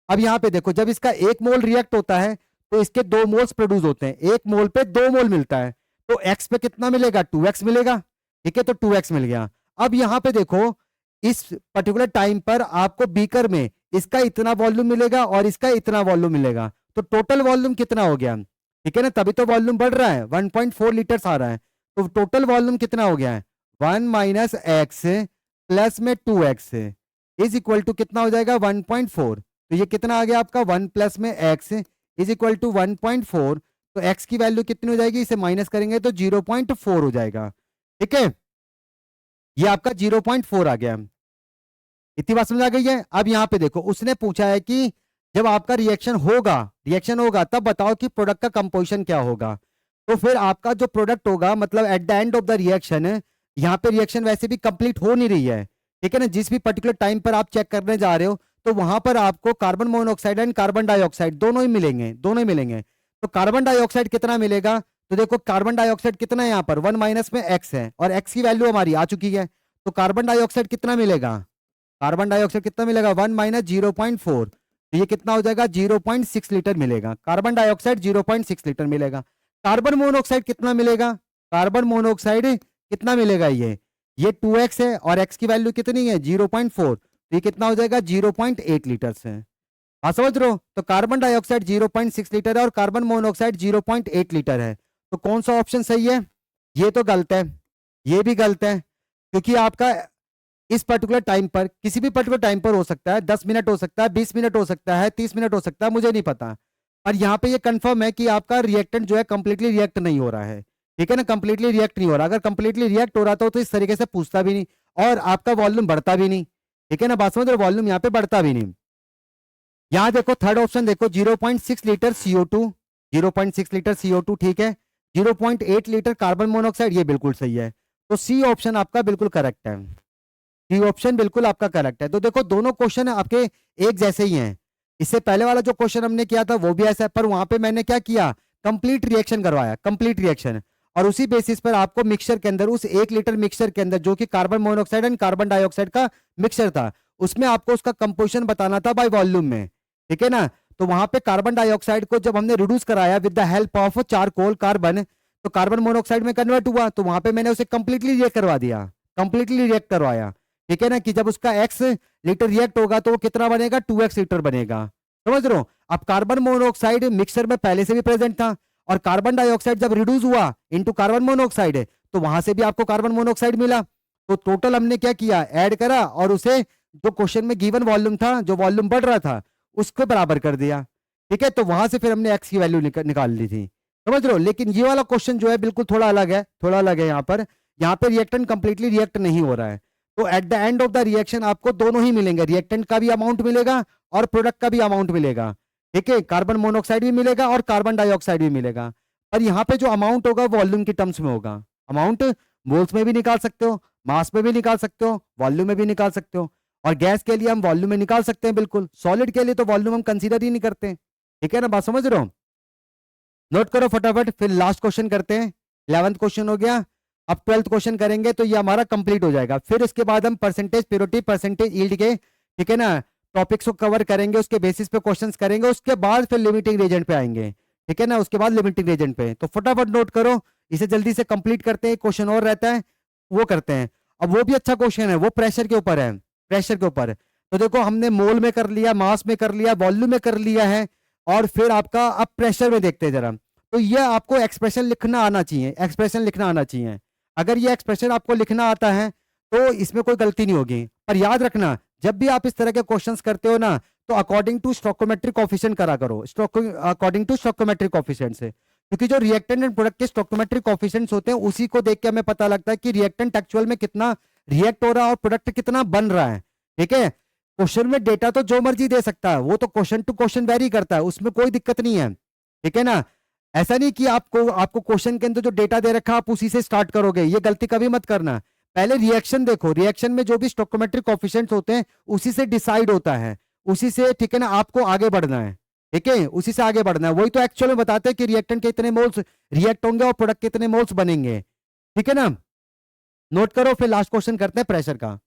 अब यहाँ पे देखो, जब इसका 1 मोल रिएक्ट होता है तो इसके 2 मोल्स प्रोड्यूस होते हैं, 1 मोल पे 2 मोल मिलता है, तो x पे कितना मिलेगा, 2x मिलेगा, ठीक है, तो 2x मिल गया। अब यहाँ पे देखो, इस पर्टिकुलर टाइम पर आपको बीकर में इसका इतना वॉल्यूम मिलेगा और इसका इतना वॉल्यूम मिलेगा, तो टोटल वॉल्यूम कितना हो गया, ठीक है ना, तभी तो वॉल्यूम बढ़ रहा है, 1.4 लीटर्स आ रहा है। तो टोटल वॉल्यूम कितना हो गया है, 1 माइनस एक्स प्लस में 2x इज इक्वल टू कितना हो जाएगा, 1.4। तो ये कितना आ गया आपका, 1 प्लस में x इज इक्वल टू 1.4। तो x की वैल्यू कितनी हो जाएगी, इसे माइनस करेंगे तो 0.4 हो जाएगा, ठीक है, ये आपका 0.4 आ गया। इतनी बात समझ आ गई है। अब यहाँ पे देखो, उसने पूछा है कि जब आपका रिएक्शन होगा तब बताओ कि प्रोडक्ट का कंपोजिशन क्या होगा। तो फिर आपका जो प्रोडक्ट होगा, मतलब at the end of the reaction, यहाँ पे रिएक्शन वैसे भी कंप्लीट हो नहीं रही है, ठीक है ना, जिस भी पर्टिकुलर टाइम पर आप चेक करने जा रहे हो तो वहां पर आपको carbon monoxide and carbon dioxide दोनों ही मिलेंगे, दोनों ही मिलेंगे। तो कार्बन डाइऑक्साइड कितना मिलेगा, तो देखो कार्बन डाइऑक्साइड कितना है यहाँ पर, 1 माइनस में x है और x की वैल्यू हमारी आ चुकी है। तो कार्बन डाइऑक्साइड कितना मिलेगा, कार्बन डाइऑक्साइड कितना मिलेगा, 1 माइनस 0.4, तो ये कितना हो जाएगा, 0.6 लीटर मिलेगा। कार्बन डाइऑक्साइड 0.6 लीटर मिलेगा। कार्बन मोनोऑक्साइड कितना मिलेगा, कार्बन मोनोऑक्साइड कितना मिलेगा, ये 2x है और x की वैल्यू कितनी है, 0.4, तो ये कितना हो जाएगा, 0.8 लीटर है। हाँ समझ रहे हो, तो कार्बन डाइऑक्साइड 0.6 लीटर है और कार्बन मोनोऑक्साइड 0.8 लीटर है। तो कौन सा ऑप्शन सही है, ये तो गलत है, ये भी गलत है, क्योंकि आपका इस पर्टिकुलर टाइम पर, किसी भी पर्टिकुलर टाइम पर हो सकता है, 10 मिनट हो सकता है, 20 मिनट हो सकता है, 30 मिनट हो सकता है, मुझे नहीं पता। और यहाँ पे ये कंफर्म है कि आपका रिएक्टेंट जो है कंप्लीटली रिएक्ट नहीं हो रहा है, ठीक है ना, कंप्लीटली रिएक्ट नहीं हो रहा। अगर कंप्लीटली रिएक्ट हो रहा था तो इस तरीके से पूछता भी नहीं और आपका वॉल्यूम बढ़ता भी नहीं, ठीक है ना, बात समझ रहे हो, वॉल्यूम यहाँ पे बढ़ता भी नहीं। यहाँ देखो थर्ड ऑप्शन देखो, 0.6 लीटर CO2, 0.6 लीटर CO2, ठीक है, 0.8 लीटर कार्बन मोनोऑक्साइड, ये बिल्कुल सही है। तो सी ऑप्शन आपका बिल्कुल करेक्ट है, सी ऑप्शन बिल्कुल आपका करेक्ट है। तो देखो दोनों क्वेश्चन आपके एक जैसे ही हैं। इससे पहले वाला जो क्वेश्चन हमने किया था वो भी ऐसा है, पर वहां पे मैंने क्या किया, कंप्लीट रिएक्शन करवाया, कंप्लीट रिएक्शन, और उसी बेसिस पर आपको मिक्सचर के अंदर, उस 1 लीटर मिक्सचर के अंदर जो कि carbon monoxide and carbon dioxide का मिक्सचर था, उसमें आपको उसका कंपोजिशन बताना था बाय वॉल्यूम में, ठीक है ना। तो वहां पे कार्बन डाइऑक्साइड को जब हमने रिड्यूस कराया with the help of charcoal carbon, तो कार्बन मोनोऑक्साइड में कन्वर्ट हुआ, तो वहां पे मैंने उसे कंप्लीटली रिएक्ट करवा दिया, कंप्लीटली रिएक्ट करवाया, ठीक है ना, कि जब उसका x लीटर रिएक्ट होगा तो वो कितना बनेगा, 2x लीटर बनेगा। समझ रहे हो। अब कार्बन मोनोऑक्साइड मिक्सचर में पहले से भी प्रेजेंट था और कार्बन डाइऑक्साइड जब रिड्यूस हुआ इनटू कार्बन मोनोऑक्साइड तो वहां से भी आपको कार्बन मोनोऑक्साइड मिला। तो टोटल हमने क्या किया, ऐड करा और उसे जो क्वेश्चन में गिवन वॉल्यूम था, जो वॉल्यूम बढ़ रहा था, उसको बराबर कर दिया, ठीक है। तो वहां से फिर हमने एक्स की वैल्यू निकाल ली थी, समझ रहे हो। लेकिन ये वाला क्वेश्चन जो है बिल्कुल थोड़ा अलग है, थोड़ा अलग है। यहाँ पे रिएक्टेंट कंप्लीटली रिएक्ट नहीं हो रहा है, तो at the end of the reaction आपको दोनों ही मिलेंगे, रिएक्टेंट का भी अमाउंट मिलेगा और प्रोडक्ट का भी अमाउंट मिलेगा, ठीक है, कार्बन मोनोऑक्साइड भी मिलेगा और कार्बन डाइऑक्साइड भी मिलेगा। पर यहाँ पे जो अमाउंट होगा वॉल्यूम के टर्म्स में होगा। अमाउंट मोल्स में भी निकाल सकते हो, मास में भी निकाल सकते हो, वॉल्यूम में भी निकाल सकते हो। और गैस के लिए हम वॉल्यूम में निकाल सकते हैं बिल्कुल, सॉलिड के लिए तो वॉल्यूम हम कंसीडर ही नहीं करते, ठीक है ना, बात समझ रहे हो। नोट करो फटाफट, फिर लास्ट क्वेश्चन करते हैं। 11th क्वेश्चन हो गया, अब 12th क्वेश्चन करेंगे तो ये हमारा कंप्लीट हो जाएगा। फिर इसके बाद हम परसेंटेज प्योरिटी, परसेंटेज यील्ड के, ठीक है ना, टॉपिक्स को कवर करेंगे, उसके बेसिस पे क्वेश्चंस करेंगे, उसके बाद फिर लिमिटिंग रीजन पे आएंगे, ठीक है ना, उसके बाद लिमिटिंग रीजन पे। तो फटाफट नोट करो, इसे जल्दी से कंप्लीट करते हैं। क्वेश्चन और रहता है वो करते हैं। अब वो भी अच्छा क्वेश्चन है, वो प्रेशर के ऊपर है, प्रेशर के ऊपर। तो देखो हमने मोल में कर लिया, मास में कर लिया, वॉल्यूम में कर लिया है, और फिर आपका अब प्रेशर में देखते हैं जरा। तो ये आपको एक्सप्रेशन लिखना आना चाहिए, एक्सप्रेशन लिखना आना चाहिए। अगर ये एक्सप्रेशन आपको लिखना आता है तो इसमें कोई गलती नहीं होगी। पर याद रखना, जब भी आप इस तरह के क्वेश्चंस करते हो ना, तो अकॉर्डिंग टू स्टोइकोमेट्रिक कोफिशिएंट करा करो, अकॉर्डिंग टू स्टोइकोमेट्रिक कोफिशिएंट से, क्योंकि जो रिएक्टेंट एंड प्रोडक्ट के स्टोइकोमेट्रिक कोफिशिएंट्स होते हैं उसी को देख के हमें पता लगता है कि रिएक्टेंट एक्चुअल में कितना रिएक्ट हो रहा है और प्रोडक्ट कितना बन रहा है। ठीक है, क्वेश्चन में डेटा तो जो मर्जी दे सकता है, वो तो क्वेश्चन टू क्वेश्चन वेरी करता है, उसमें कोई दिक्कत नहीं है। ठीक है ना, ऐसा नहीं कि आपको क्वेश्चन के अंदर जो डेटा दे रखा है आप उसी से स्टार्ट करोगे, ये गलती कभी मत करना। पहले रिएक्शन देखो, रिएक्शन में जो भी स्टोइकोमेट्रिक कोफिशिएंट्स होते हैं उसी से डिसाइड होता है, उसी से, ठीक है ना, आपको आगे बढ़ना है। ठीक है, उसी से आगे बढ़ना है, वही तो एक्चुअल में बताते हैं कि रिएक्टेंट के इतने मोल्स रिएक्ट होंगे और प्रोडक्ट के इतने मोल्स बनेंगे। ठीक है ना, नोट करो। फिर लास्ट क्वेश्चन करते हैं प्रेशर का,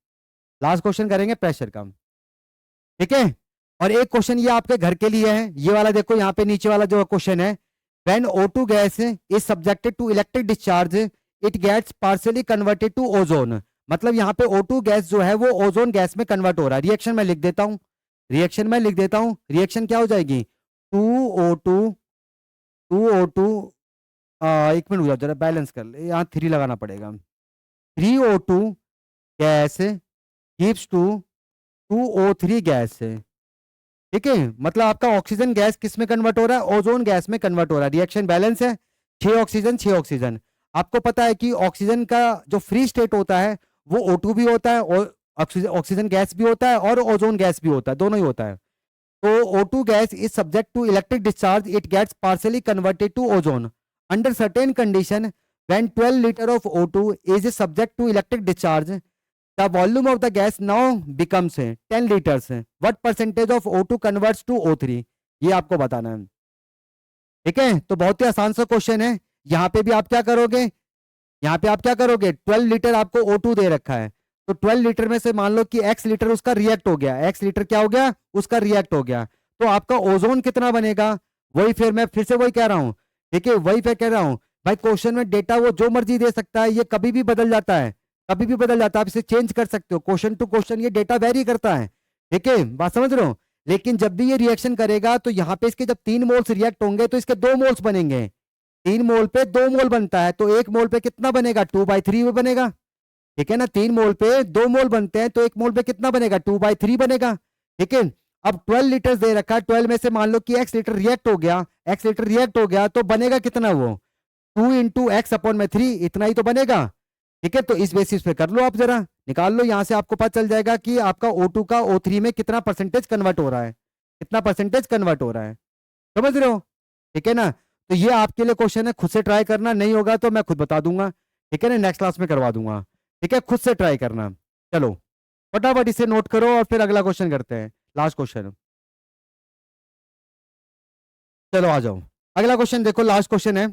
लास्ट क्वेश्चन करेंगे प्रेशर का। ठीक है, और एक क्वेश्चन ये आपके घर के लिए है, ये वाला देखो, यहाँ पे नीचे वाला जो क्वेश्चन है, when O2 gas is subjected to electric discharge it gets partially converted to ozone. मतलब यहाँ पे O2 गैस जो है वो ओजोन गैस में कन्वर्ट हो रहा है। रिएक्शन में लिख देता हूँ, रिएक्शन में लिख देता हूँ, रिएक्शन क्या हो जाएगी, 2O2, 2O2, एक मिनट रुक जाओ जरा, बैलेंस कर ले, यहाँ 3 लगाना पड़ेगा, 3O2 gas gives to 2O3 gas. ठीक है, मतलब आपका ऑक्सीजन गैस किस में कन्वर्ट हो रहा है, ओजोन गैस में कन्वर्ट हो रहा है। रिएक्शन बैलेंस है, 6 ऑक्सीजन 6 ऑक्सीजन। आपको पता है कि ऑक्सीजन का जो फ्री स्टेट होता है वो O2 भी होता है, और ऑक्सीजन गैस भी होता है और ओजोन गैस भी होता है, दोनों ही होता है। तो O2 gas is subject to electric discharge. It gets partially converted to ozone. Under certain condition, when 12 liter of O2 is subject to electric discharge, the volume of the gas now becomes 10 liters. What percentage of O2 converts to O3? ये आपको बताना है। ठीक है, तो बहुत ही आसान सा क्वेश्चन है। यहाँ पे भी आप क्या करोगे, यहाँ पे आप क्या करोगे, 12 लीटर आपको O2 दे रखा है, तो 12 लीटर में से मान लो कि x लीटर उसका रिएक्ट हो गया, x लीटर क्या हो गया, उसका रिएक्ट हो गया, तो आपका ओजोन कितना बनेगा, वही फिर मैं फिर से वही कह रहा हूं। ठीक है, वही फिर कह रहा हूं भाई, क्वेश्चन में डेटा वो जो मर्जी दे सकता है, ये कभी भी बदल जाता है, कभी भी बदल जाता है, आप इसे चेंज कर सकते हो, क्वेश्चन टू क्वेश्चन ये डेटा वेरी करता है। ठीक है, बात समझ रहे हो। लेकिन जब भी ये रिएक्शन करेगा तो यहाँ पे इसके जब 3 मोल्स रिएक्ट होंगे तो इसके 2 मोल्स बनेंगे, 3 मोल पे 2 मोल बनता है, तो 1 मोल पे कितना बनेगा, 2/3 बनेगा। ठीक है ना, 3 मोल पे 2 मोल बनते हैं, तो 1 मोल पे कितना बनेगा, 2/3 बनेगा। ठीक है, अब 12 लीटर दे रखा है, 12 में से मान लो कि x लीटर रिएक्ट हो गया, x लीटर रिएक्ट हो गया, तो बनेगा कितना, वो 2 इंटू एक्स अपॉन में 3, इतना ही तो बनेगा। ठीक है, तो इस बेसिस पे कर लो, आप जरा निकाल लो, यहां से आपको पता चल जाएगा कि आपका O2 का O3 में कितना परसेंटेज कन्वर्ट हो रहा है, कितना परसेंटेज कन्वर्ट हो रहा है, समझ रहे हो। ठीक है ना, तो ये आपके लिए क्वेश्चन है, खुद से ट्राई करना, नहीं होगा तो मैं खुद बता दूंगा। ठीक है ना, नेक्स्ट क्लास में करवा दूंगा। ठीक है, खुद से ट्राई करना। चलो फटाफट इसे नोट करो और फिर अगला क्वेश्चन करते हैं, लास्ट क्वेश्चन। चलो आ जाओ, अगला क्वेश्चन देखो, लास्ट क्वेश्चन है।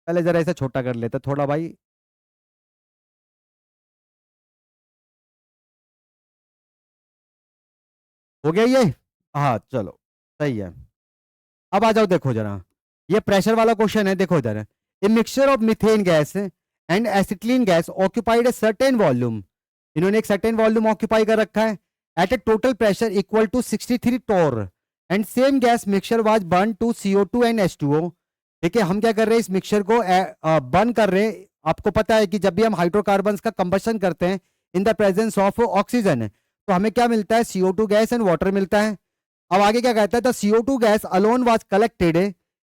पहले जरा इसे छोटा कर लेते थोड़ा भाई, हो गया ये, हाँ चलो सही है। अब आ जाओ, देखो जरा, ये प्रेशर वाला क्वेश्चन है, देखो इधर, a mixture of methane gas and acetylene gas occupied a certain volume. इन्होंने एक सर्टेन वॉल्यूम ऑक्यूपाई कर रखा है at a total pressure equal to 63 torr and same gas mixture was burn to CO2 and H2O। ठीक है, हम क्या कर रहे हैं, इस मिक्सचर को बर्न कर रहे हैं। आपको पता है कि जब भी हम हाइड्रोकार्बन्स का कंबशन करते हैं in the presence of oxygen, तो हमें क्या मिलता है, CO2 गैस एंड वाटर मिलता है। अब आगे क्या कहता है, the CO2 gas alone was collected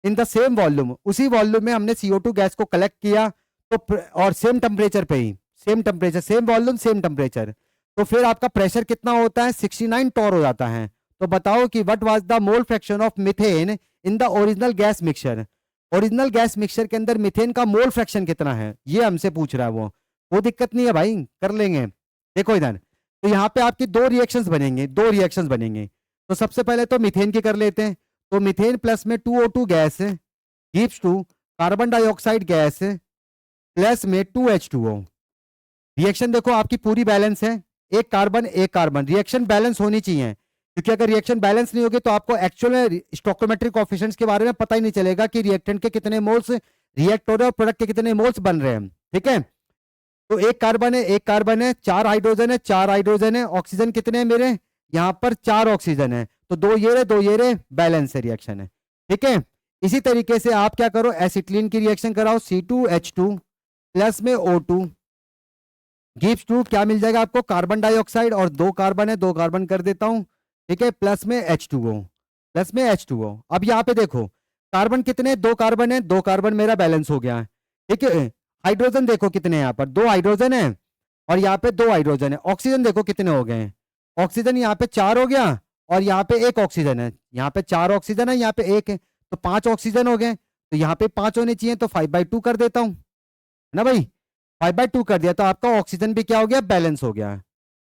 in the same volume. उसी वॉल्यूम में हमने CO2 गैस को कलेक्ट किया, तो और सेम टेम्परेचर पे ही, same temperature, same volume same temperature, तो फिर आपका प्रेशर कितना होता है, 69 टोर हो जाता है। तो बताओ कि what was the mole fraction of methane in the original gas mixture. Original gas mixture के अंदर मीथेन का मोल फ्रैक्शन कितना है, ये हमसे पूछ रहा है। वो दिक्कत नहीं है भाई, कर लेंगे। देखो इधर, तो यहाँ पे आपकी 2 रिएक्शंस बनेंगे, 2 रिएक्शंस बनेंगे। तो सबसे पहले तो मीथेन की कर लेते हैं। तो मीथेन प्लस में 2O2 gas gives to carbon dioxide gas plus में 2H2O। रिएक्शन देखो आपकी पूरी बैलेंस है, एक कार्बन एक कार्बन, रिएक्शन बैलेंस होनी चाहिए, क्योंकि अगर रिएक्शन बैलेंस नहीं होगी तो आपको एक्चुअल स्टोइकोमेट्रिक कोएफिशिएंट्स के बारे में पता ही नहीं चलेगा कि रिएक्टेंट के कितने मोल्स रिएक्ट हो रहे हैं और प्रोडक्ट के कितने मोल्स बन रहे हैं। ठीक है, तो एक कार्बन है, एक कार्बन है, 4 हाइड्रोजन है, 4 हाइड्रोजन है, ऑक्सीजन कितने हैं मेरे यहाँ पर, 4 ऑक्सीजन है, तो दो ये रहे, दो ये रहे, बैलेंस रिएक्शन है। ठीक है, इसी तरीके से आप क्या करो, एसिटिलीन की रिएक्शन कराओ, C2H2 प्लस में O2 गिव्स टू, क्या मिल जाएगा आपको, कार्बन डाइऑक्साइड, और दो कार्बन है, दो कार्बन कर देता हूं। ठीक है, प्लस में H2O, प्लस में H2O। अब यहाँ पे देखो कार्बन कितने, दो कार्बन है, दो कार्बन मेरा बैलेंस हो गया है। ठीक है, हाइड्रोजन देखो कितने हैं यहाँ पर, दो हाइड्रोजन है और यहाँ पे दो हाइड्रोजन है। ऑक्सीजन देखो कितने हो गए हैं, ऑक्सीजन यहाँ पे 4 हो गया और यहाँ पे एक ऑक्सीजन है, यहाँ पे 4 ऑक्सीजन है, यहाँ पे एक है, तो 5 ऑक्सीजन हो गए। तो यहाँ पे 5 होने चाहिए, तो 5/2 कर देता हूँ ना भाई, 5/2 कर दिया, तो आपका ऑक्सीजन भी क्या हो गया, बैलेंस हो गया।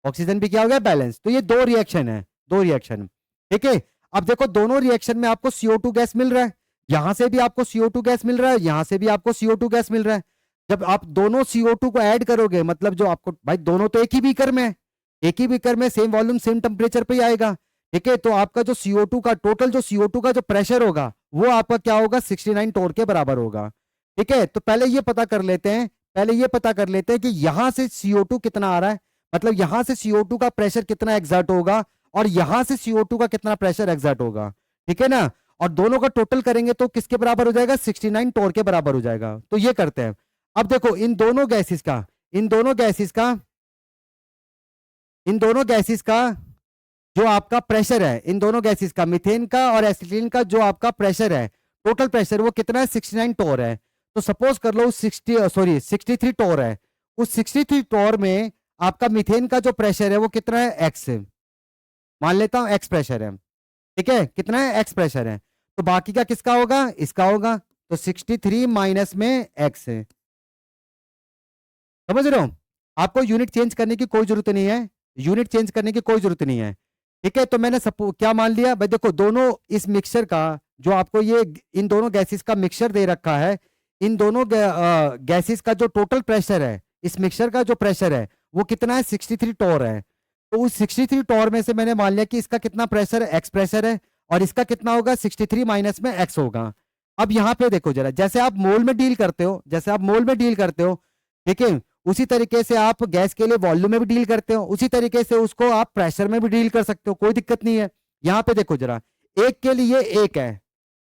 ऑक्सीजन भी क्या हो गया, बैलेंस। तो ये दो रिएक्शन है, दो रिएक्शन। ठीक है, अब देखो दोनों रिएक्शन में आपको CO2 गैस मिल रहा है, यहां से भी आपको CO2 गैस मिल रहा है, यहां से भी आपको CO2 गैस मिल रहा है। जब आप दोनों CO2 को ऐड करोगे, मतलब जो आपको भाई दोनों तो एक ही बीकर में है, एक ही बीकर में सेम वॉल्यूम सेम टेम्परेचर पे ही आएगा। ठीक है, तो आपका जो CO2 का टोटल, जो CO2 का जो प्रेशर होगा वो आपका क्या होगा, 69 टोर के बराबर होगा। ठीक है, तो पहले ये पता कर लेते हैं, पहले ये पता कर लेते हैं कि यहां से CO2 कितना आ रहा है, मतलब यहां से CO2 का प्रेशर कितना एग्जर्ट होगा और यहां से CO2 का कितना प्रेशर एग्जर्ट होगा। ठीक है ना, और दोनों का टोटल करेंगे तो किसके बराबर हो जाएगा, 69 टोर के बराबर हो जाएगा। तो ये करते हैं। अब देखो इन दोनों गैसेस का, इन दोनों गैसेस का, इन दोनों गैसेस का जो आपका प्रेशर है, इन दोनों गैसेस का, मीथेन का और एसिटिलीन का जो आपका प्रेशर है, टोटल प्रेशर वो कितना है, 69 टोर है। तो सपोज कर लो 63 टोर है, उस 63 टोर में आपका मीथेन का जो प्रेशर है वो कितना है, एक्स, मान लेता हूं एक्स प्रेशर है। ठीक है, कितना है, एक्स प्रेशर है। तो बाकी का किसका होगा, इसका होगा। तो 63 माइनस में एक्स है, समझ रहे हो। आपको यूनिट चेंज करने की कोई जरूरत नहीं है, यूनिट चेंज करने की कोई जरूरत नहीं है। ठीक है, तो मैंने क्या मान लिया भाई, देखो दोनों इस मिक्सचर का, जो आपको ये इन दोनों गैसेस का मिक्सचर दे रखा है, इन दोनों गैसेस का जो टोटल प्रेशर है, इस मिक्सचर का जो प्रेशर है वो कितना है, 63 टोर है। तो उस 63 टोर में से मैंने मान लिया कि इसका कितना प्रेशर है, एक्स प्रेशर है, और इसका कितना होगा, 63 माइनस में एक्स होगा। अब यहाँ पे देखो जरा, जैसे आप मोल में डील करते हो, जैसे आप मोल में डील करते हो, ठीक है, उसी तरीके से आप गैस के लिए वॉल्यूम में भी डील करते हो, उसी तरीके से उसको आप प्रेशर में भी डील कर सकते हो, कोई दिक्कत नहीं है। यहाँ पे देखो जरा, एक के लिए एक है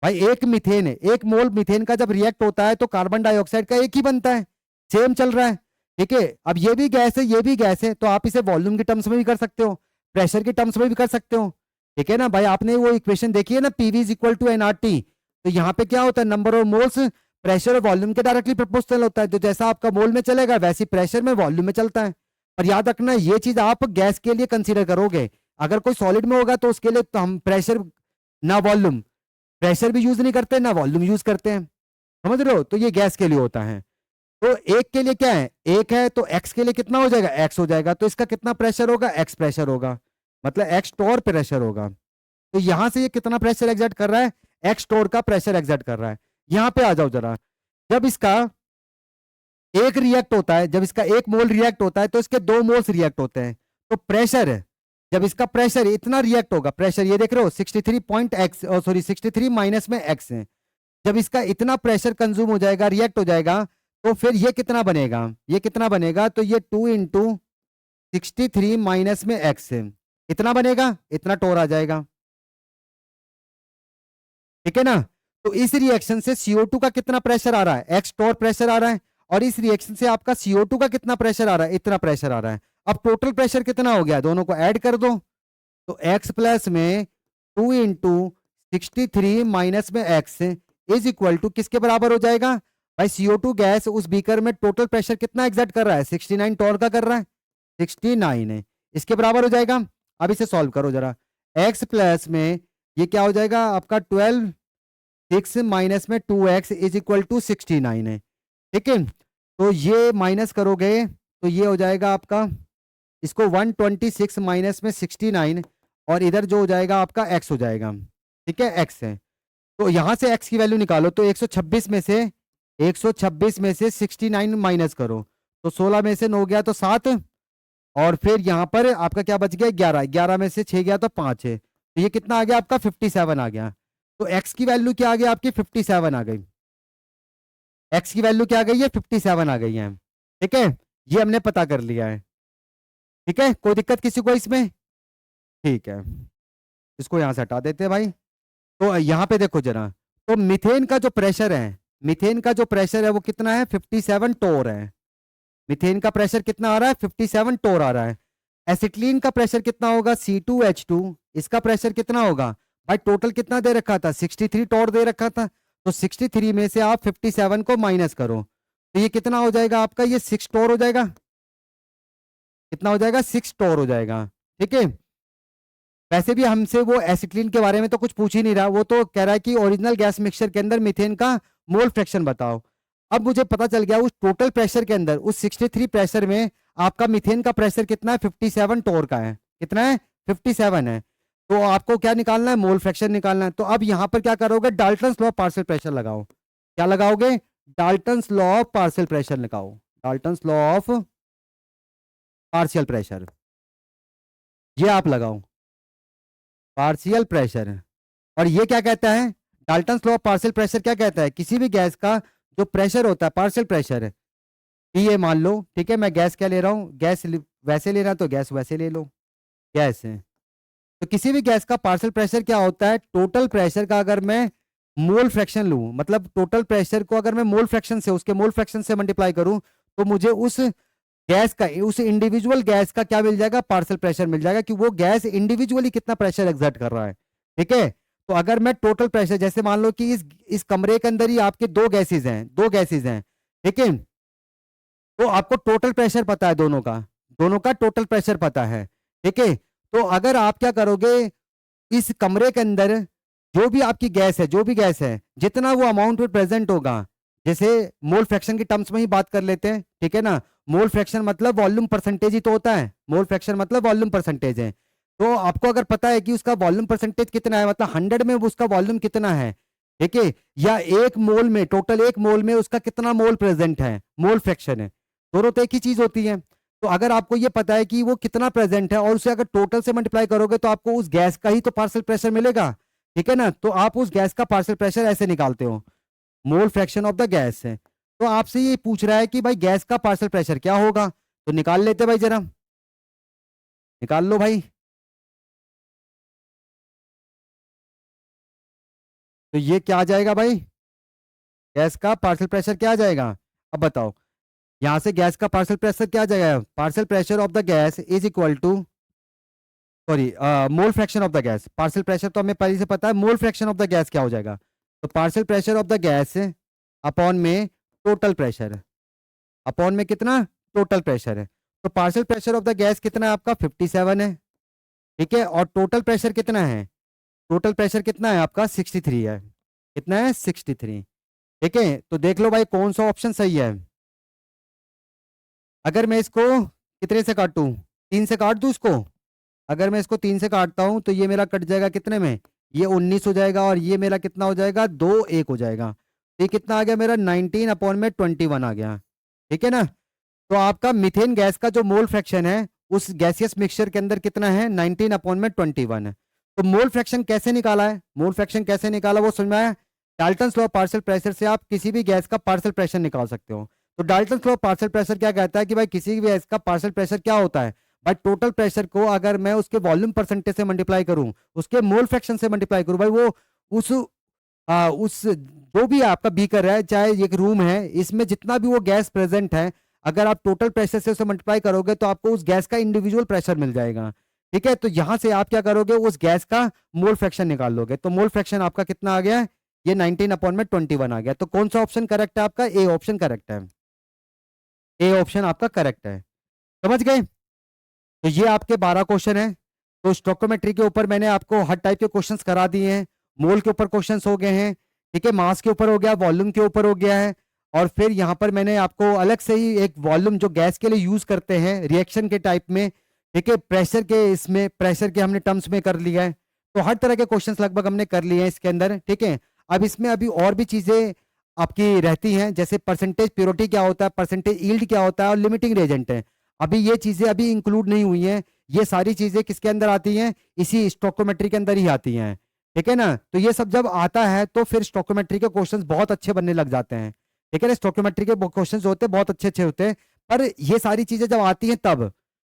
भाई, एक मीथेन है, एक मोल मीथेन का जब रिएक्ट होता है तो कार्बन डाइऑक्साइड का एक ही बनता है, सेम चल रहा है। ठीक है, अब ये भी गैस है, ये भी गैस है, तो आप इसे वॉल्यूम के टर्म्स में भी कर सकते हो, प्रेशर के टर्म्स में भी कर सकते हो। ठीक है ना भाई, आपने वो इक्वेशन देखी है ना, PV is equal to nRT। तो यहाँ पे क्या होता है, नंबर ऑफ मोल्स प्रेशर और वॉल्यूम के डायरेक्टली प्रोपोर्शनल होता है, तो जैसा आपका मोल में चलेगा वैसे प्रेशर में वॉल्यूम में चलता है। और याद रखना ये चीज आप गैस के लिए कंसीडर करोगे, अगर कोई सॉलिड में होगा तो उसके लिए तो हम प्रेशर ना वॉल्यूम, प्रेशर भी यूज नहीं करते ना वॉल्यूम यूज करते हैं, समझ रहे हो। तो ये गैस के लिए होता है। तो एक के लिए क्या है, एक है, तो एक्स के लिए कितना हो जाएगा, एक्स हो जाएगा, तो इसका कितना प्रेशर होगा, एक्स प्रेशर होगा, मतलब एक्स टोर प्रेशर होगा। तो यहां से ये कितना प्रेशर एग्जर्ट कर रहा है, एक्स टोर का प्रेशर एग्जर्ट कर रहा है। यहां पे आ जाओ जरा, जब इसका एक रिएक्ट होता है, जब इसका एक मोल रिएक्ट होता है तो इसके दो मोल्स रिएक्ट होते हैं। तो प्रेशर, जब इसका प्रेशर इतना रिएक्ट होगा, प्रेशर ये देख रहे हो 63 माइनस में एक्स है, जब इसका इतना प्रेशर कंज्यूम हो जाएगा, रिएक्ट हो जाएगा, तो फिर ये कितना बनेगा, ये कितना बनेगा, तो ये 2 इंटू 63 माइनस में एक्स है, इतना बनेगा, इतना टोर आ जाएगा। ठीक है ना, तो इस रिएक्शन से CO2 का कितना प्रेशर आ रहा है, एक्स टोर प्रेशर आ रहा है, और इस रिएक्शन से आपका CO2 का कितना प्रेशर आ रहा है, इतना प्रेशर आ रहा है। अब टोटल प्रेशर कितना हो गया, दोनों को ऐड कर दो, तो x प्लस में 2 इंटू 63 माइनस में x इज इक्वल टू किसके बराबर हो जाएगा भाई, CO2 गैस उस बीकर में टोटल प्रेशर कितना एग्जर्ट कर रहा है, 69 टोर का कर रहा है, 69 है, इसके बराबर हो जाएगा। अब इसे सॉल्व करो जरा, x प्लस में ये क्या हो जाएगा आपका 12, 6 माइनस में 2x इज इक्वल टू 69 है। ठीक है, तो ये माइनस करोगे तो ये हो जाएगा आपका, इसको 126 माइनस में 69, और इधर जो हो जाएगा आपका x हो जाएगा। ठीक है, x है, तो यहां से x की वैल्यू निकालो, तो 126 में से 69 माइनस करो, तो 16 में से 9 गया तो 7, और फिर यहाँ पर आपका क्या बच गया, 11, 11 में से 6 गया तो 5 है, तो ये कितना आ गया आपका 57 आ गया। तो x की वैल्यू क्या आ गई आपकी, 57 आ गई, x की वैल्यू क्या आ गई है, 57 आ गई है। ठीक है, ये हमने पता कर लिया है। ठीक है, कोई दिक्कत किसी को इसमें, ठीक है। इसको यहाँ से हटा देते हैं भाई। तो यहाँ पे देखो जरा, तो मीथेन का जो प्रेशर है, मीथेन का जो प्रेशर है वो कितना है, 57 टोर है। मीथेन का प्रेशर कितना आ रहा है, 57 टोर आ रहा है। एसिटिलीन का प्रेशर कितना होगा, C2H2, इसका प्रेशर कितना होगा भाई, टोटल कितना दे रखा था, 63 टोर दे रखा था। तो 63 में से आप 57 को माइनस करो, तो ये कितना हो जाएगा आपका, ये 6 टोर हो जाएगा। कितना हो जाएगा, 6 टोर हो जाएगा। ठीक है। वैसे भी हमसे वो एसिटिलीन के बारे में तो कुछ पूछ ही नहीं रहा, वो तो कह रहा है कि ओरिजिनल गैस मिक्सचर के अंदर मीथेन का मोल फ्रैक्शन बताओ। अब मुझे पता चल गया उस टोटल प्रेशर के अंदर, उस 63 प्रेशर में आपका मीथेन का प्रेशर कितना है, 57 टोर का है। कितना है, 57 है। तो आपको क्या निकालना है, मोल फ्रैक्शन निकालना है। तो अब यहां पर क्या करोगे, Dalton's law of partial pressure लगाओ। क्या लगाओगे, Dalton's law of partial pressure लगाओ। Dalton's law of partial pressure, ये आप लगाओ, पार्शियल प्रेशर। और ये क्या कहता है, Dalton's law of partial pressure क्या कहता है, किसी भी गैस का जो प्रेशर होता है, पार्शियल प्रेशर, ये मान लो, ठीक है, मैं गैस क्या ले रहा हूँ, वैसे लेना तो गैस वैसे ले लो, गैस है। तो किसी भी गैस का पार्शियल प्रेशर क्या होता है, टोटल प्रेशर का अगर मैं मोल फ्रैक्शन लूं, मतलब टोटल प्रेशर को अगर मैं मोल फ्रैक्शन से, उसके मोल फ्रैक्शन से मल्टीप्लाई करूं, तो मुझे उस गैस का, उस इंडिविजुअल गैस का क्या मिल जाएगा, पार्शियल प्रेशर मिल जाएगा, कि वो गैस इंडिविजुअली कितना प्रेशर एग्जर्ट कर रहा है। ठीक है। तो अगर मैं टोटल प्रेशर, जैसे मान लो कि इस कमरे के अंदर ही आपके दो गैसेज हैं, दो गैसेज हैं, ठीक है, तो आपको टोटल प्रेशर पता है दोनों का, दोनों का टोटल प्रेशर पता है। ठीक है। तो अगर आप क्या करोगे, इस कमरे के अंदर जो भी आपकी गैस है, जो भी गैस है, जितना वो अमाउंट में प्रेजेंट होगा, जैसे मोल फ्रैक्शन की टर्म्स में ही बात कर लेते हैं, ठीक है ना, मोल फ्रैक्शन मतलब वॉल्यूम परसेंटेज ही तो होता है, मोल फ्रैक्शन मतलब वॉल्यूम परसेंटेज है। तो आपको अगर पता है कि उसका वॉल्यूम परसेंटेज कितना है, मतलब 100 में उसका वॉल्यूम कितना है, ठीक है, या एक मोल में, टोटल एक मोल में उसका कितना मोल प्रेजेंट है, मोल फ्रैक्शन है, दोनों तो एक ही चीज होती है। तो अगर आपको ये पता है कि वो कितना प्रेजेंट है और उसे अगर टोटल से मल्टीप्लाई करोगे तो आपको उस गैस का ही तो पार्शियल प्रेशर मिलेगा। ठीक है ना, तो आप उस गैस का पार्शियल प्रेशर ऐसे निकालते हो, मोल फ्रैक्शन ऑफ द गैस है। तो आपसे ये पूछ रहा है कि भाई गैस का पार्शियल प्रेशर क्या होगा, तो निकाल लेते भाई, जरा निकाल लो भाई। तो ये क्या आ जाएगा भाई, गैस का पार्शियल प्रेशर क्या आ जाएगा, अब बताओ। यहां से गैस का पार्शियल प्रेशर क्या आ जाएगा, partial pressure of the gas is equal to, sorry, mole fraction of the gas, partial pressure तो हमें पहले से पता है, mole fraction of the gas क्या हो जाएगा, तो partial pressure of the gas upon में टोटल प्रेशर, अपॉन में कितना, टोटल प्रेशर है। तो partial pressure of the gas कितना है आपका, 57 है। ठीक है। और टोटल प्रेशर कितना है, टोटल प्रेशर कितना है आपका, 63 है। कितना है, 63। ठीक है। तो देख लो भाई कौन सा ऑप्शन सही है। अगर मैं इसको कितने से काटूं, 3 से काट दूं इसको, अगर मैं इसको 3 से काटता हूं तो ये मेरा कट जाएगा कितने में, ये 19 हो जाएगा, और ये मेरा कितना हो जाएगा, 2 1 हो जाएगा। तो ये कितना आ गया मेरा, 19 अपॉन में 21 आ गया। ठीक है ना। तो आपका मीथेन गैस का जो मोल फ्रैक्शन है उस गैसियस मिक्सचर के अंदर कितना है, 19 अपॉन में 21 है। तो मोल फ्रैक्शन कैसे निकाला है, मोल फ्रैक्शन कैसे निकाला वो समझ में आया। Dalton's law of partial pressure से आप किसी भी गैस का पार्शियल प्रेशर निकाल सकते हो। तो Dalton's law of partial pressure क्या कहता है कि भाई किसी भी गैस का पार्शियल प्रेशर क्या होता है, भाई टोटल प्रेशर को अगर मैं उसके वॉल्यूम परसेंटेज से मल्टीप्लाई करूं, उसके मोल फ्रैक्शन से मल्टीप्लाई करूं, भाई वो उस जो भी आपका बीकर है, चाहे एक रूम है, इसमें जितना भी वो गैस प्रेजेंट है, अगर आप टोटल प्रेशर से उसे मल्टीप्लाई करोगे तो आपको उस गैस का इंडिविजुअल प्रेशर मिल जाएगा। ठीक है। तो यहां से आप क्या करोगे, उस गैस का मोल फ्रैक्शन निकाल लोगे। तो मोल फ्रैक्शन आपका कितना आ गया, ये 19 अपॉन में 21 आ गया। तो कौन सा ऑप्शन करेक्ट है आपका, ए ऑप्शन करेक्ट है, ए ऑप्शन आपका करेक्ट है। समझ गए। तो ये आपके 12 क्वेश्चन है। तो स्टोइकोमेट्री के ऊपर मैंने आपको हर टाइप के क्वेश्चंस करा दिए हैं। मोल के ऊपर क्वेश्चंस हो गए हैं, ठीक है, मास के ऊपर हो गया, वॉल्यूम के ऊपर हो गया है, और फिर यहाँ पर मैंने आपको अलग से ही एक वॉल्यूम जो गैस के लिए यूज करते हैं रिएक्शन के टाइप में, ठीक है, प्रेशर के, इसमें प्रेशर के हमने टर्म्स में कर लिया है। तो हर तरह के क्वेश्चंस लगभग हमने कर लिए हैं इसके अंदर। ठीक है। अब इसमें अभी और भी चीजें आपकी रहती हैं, जैसे परसेंटेज प्योरिटी क्या होता है, परसेंटेज यील्ड क्या होता है, और लिमिटिंग रेजेंट है। अभी ये चीजें अभी इंक्लूड नहीं हुई हैं। ये सारी चीजें किसके अंदर आती हैं, इसी स्टोइकोमेट्री के अंदर ही आती हैं। ठीक है ना। तो ये सब जब आता है तो फिर स्टोइकोमेट्री के क्वेश्चंस बहुत अच्छे बनने लग जाते हैं। ठीक है ना। स्टोइकोमेट्री के क्वेश्चंस होते हैं बहुत अच्छे अच्छे होते हैं, पर ये सारी चीजें जब आती हैं तब,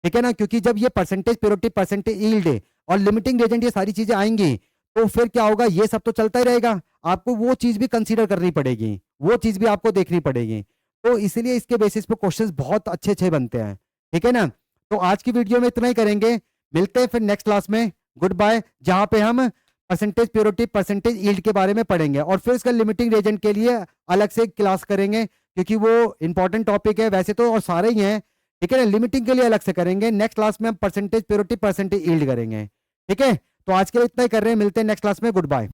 ठीक है ना, क्योंकि जब ये परसेंटेज प्योरिटी, परसेंटेज यील्ड और लिमिटिंग एजेंट ये सारी चीजें आएंगी, तो फिर क्या होगा, ये सब तो चलता ही रहेगा, आपको वो चीज भी कंसीडर करनी पड़ेगी, वो चीज भी आपको देखनी पड़ेगी। तो इसीलिए इसके बेसिस पे क्वेश्चंस बहुत अच्छे अच्छे बनते हैं। ठीक है ना। तो आज की वीडियो में इतना ही करेंगे, मिलते हैं फिर नेक्स्ट क्लास में। गुड बाय, जहां पे हम परसेंटेज प्योरिटी, परसेंटेज यील्ड के बारे में पढ़ेंगे, और फिर उसका लिमिटिंग एजेंट के लिए अलग से क्लास करेंगे, क्योंकि वो इंपॉर्टेंट टॉपिक है वैसे तो, और सारे ही हैं। ठीक है ना, लिमिटिंग के लिए अलग से करेंगे। नेक्स्ट क्लास में हम परसेंटेज प्योरिटी, परसेंटेज यील्ड करेंगे। ठीक है, तो आज के लिए इतना ही कर रहे हैं, मिलते हैं नेक्स्ट क्लास में। Good bye.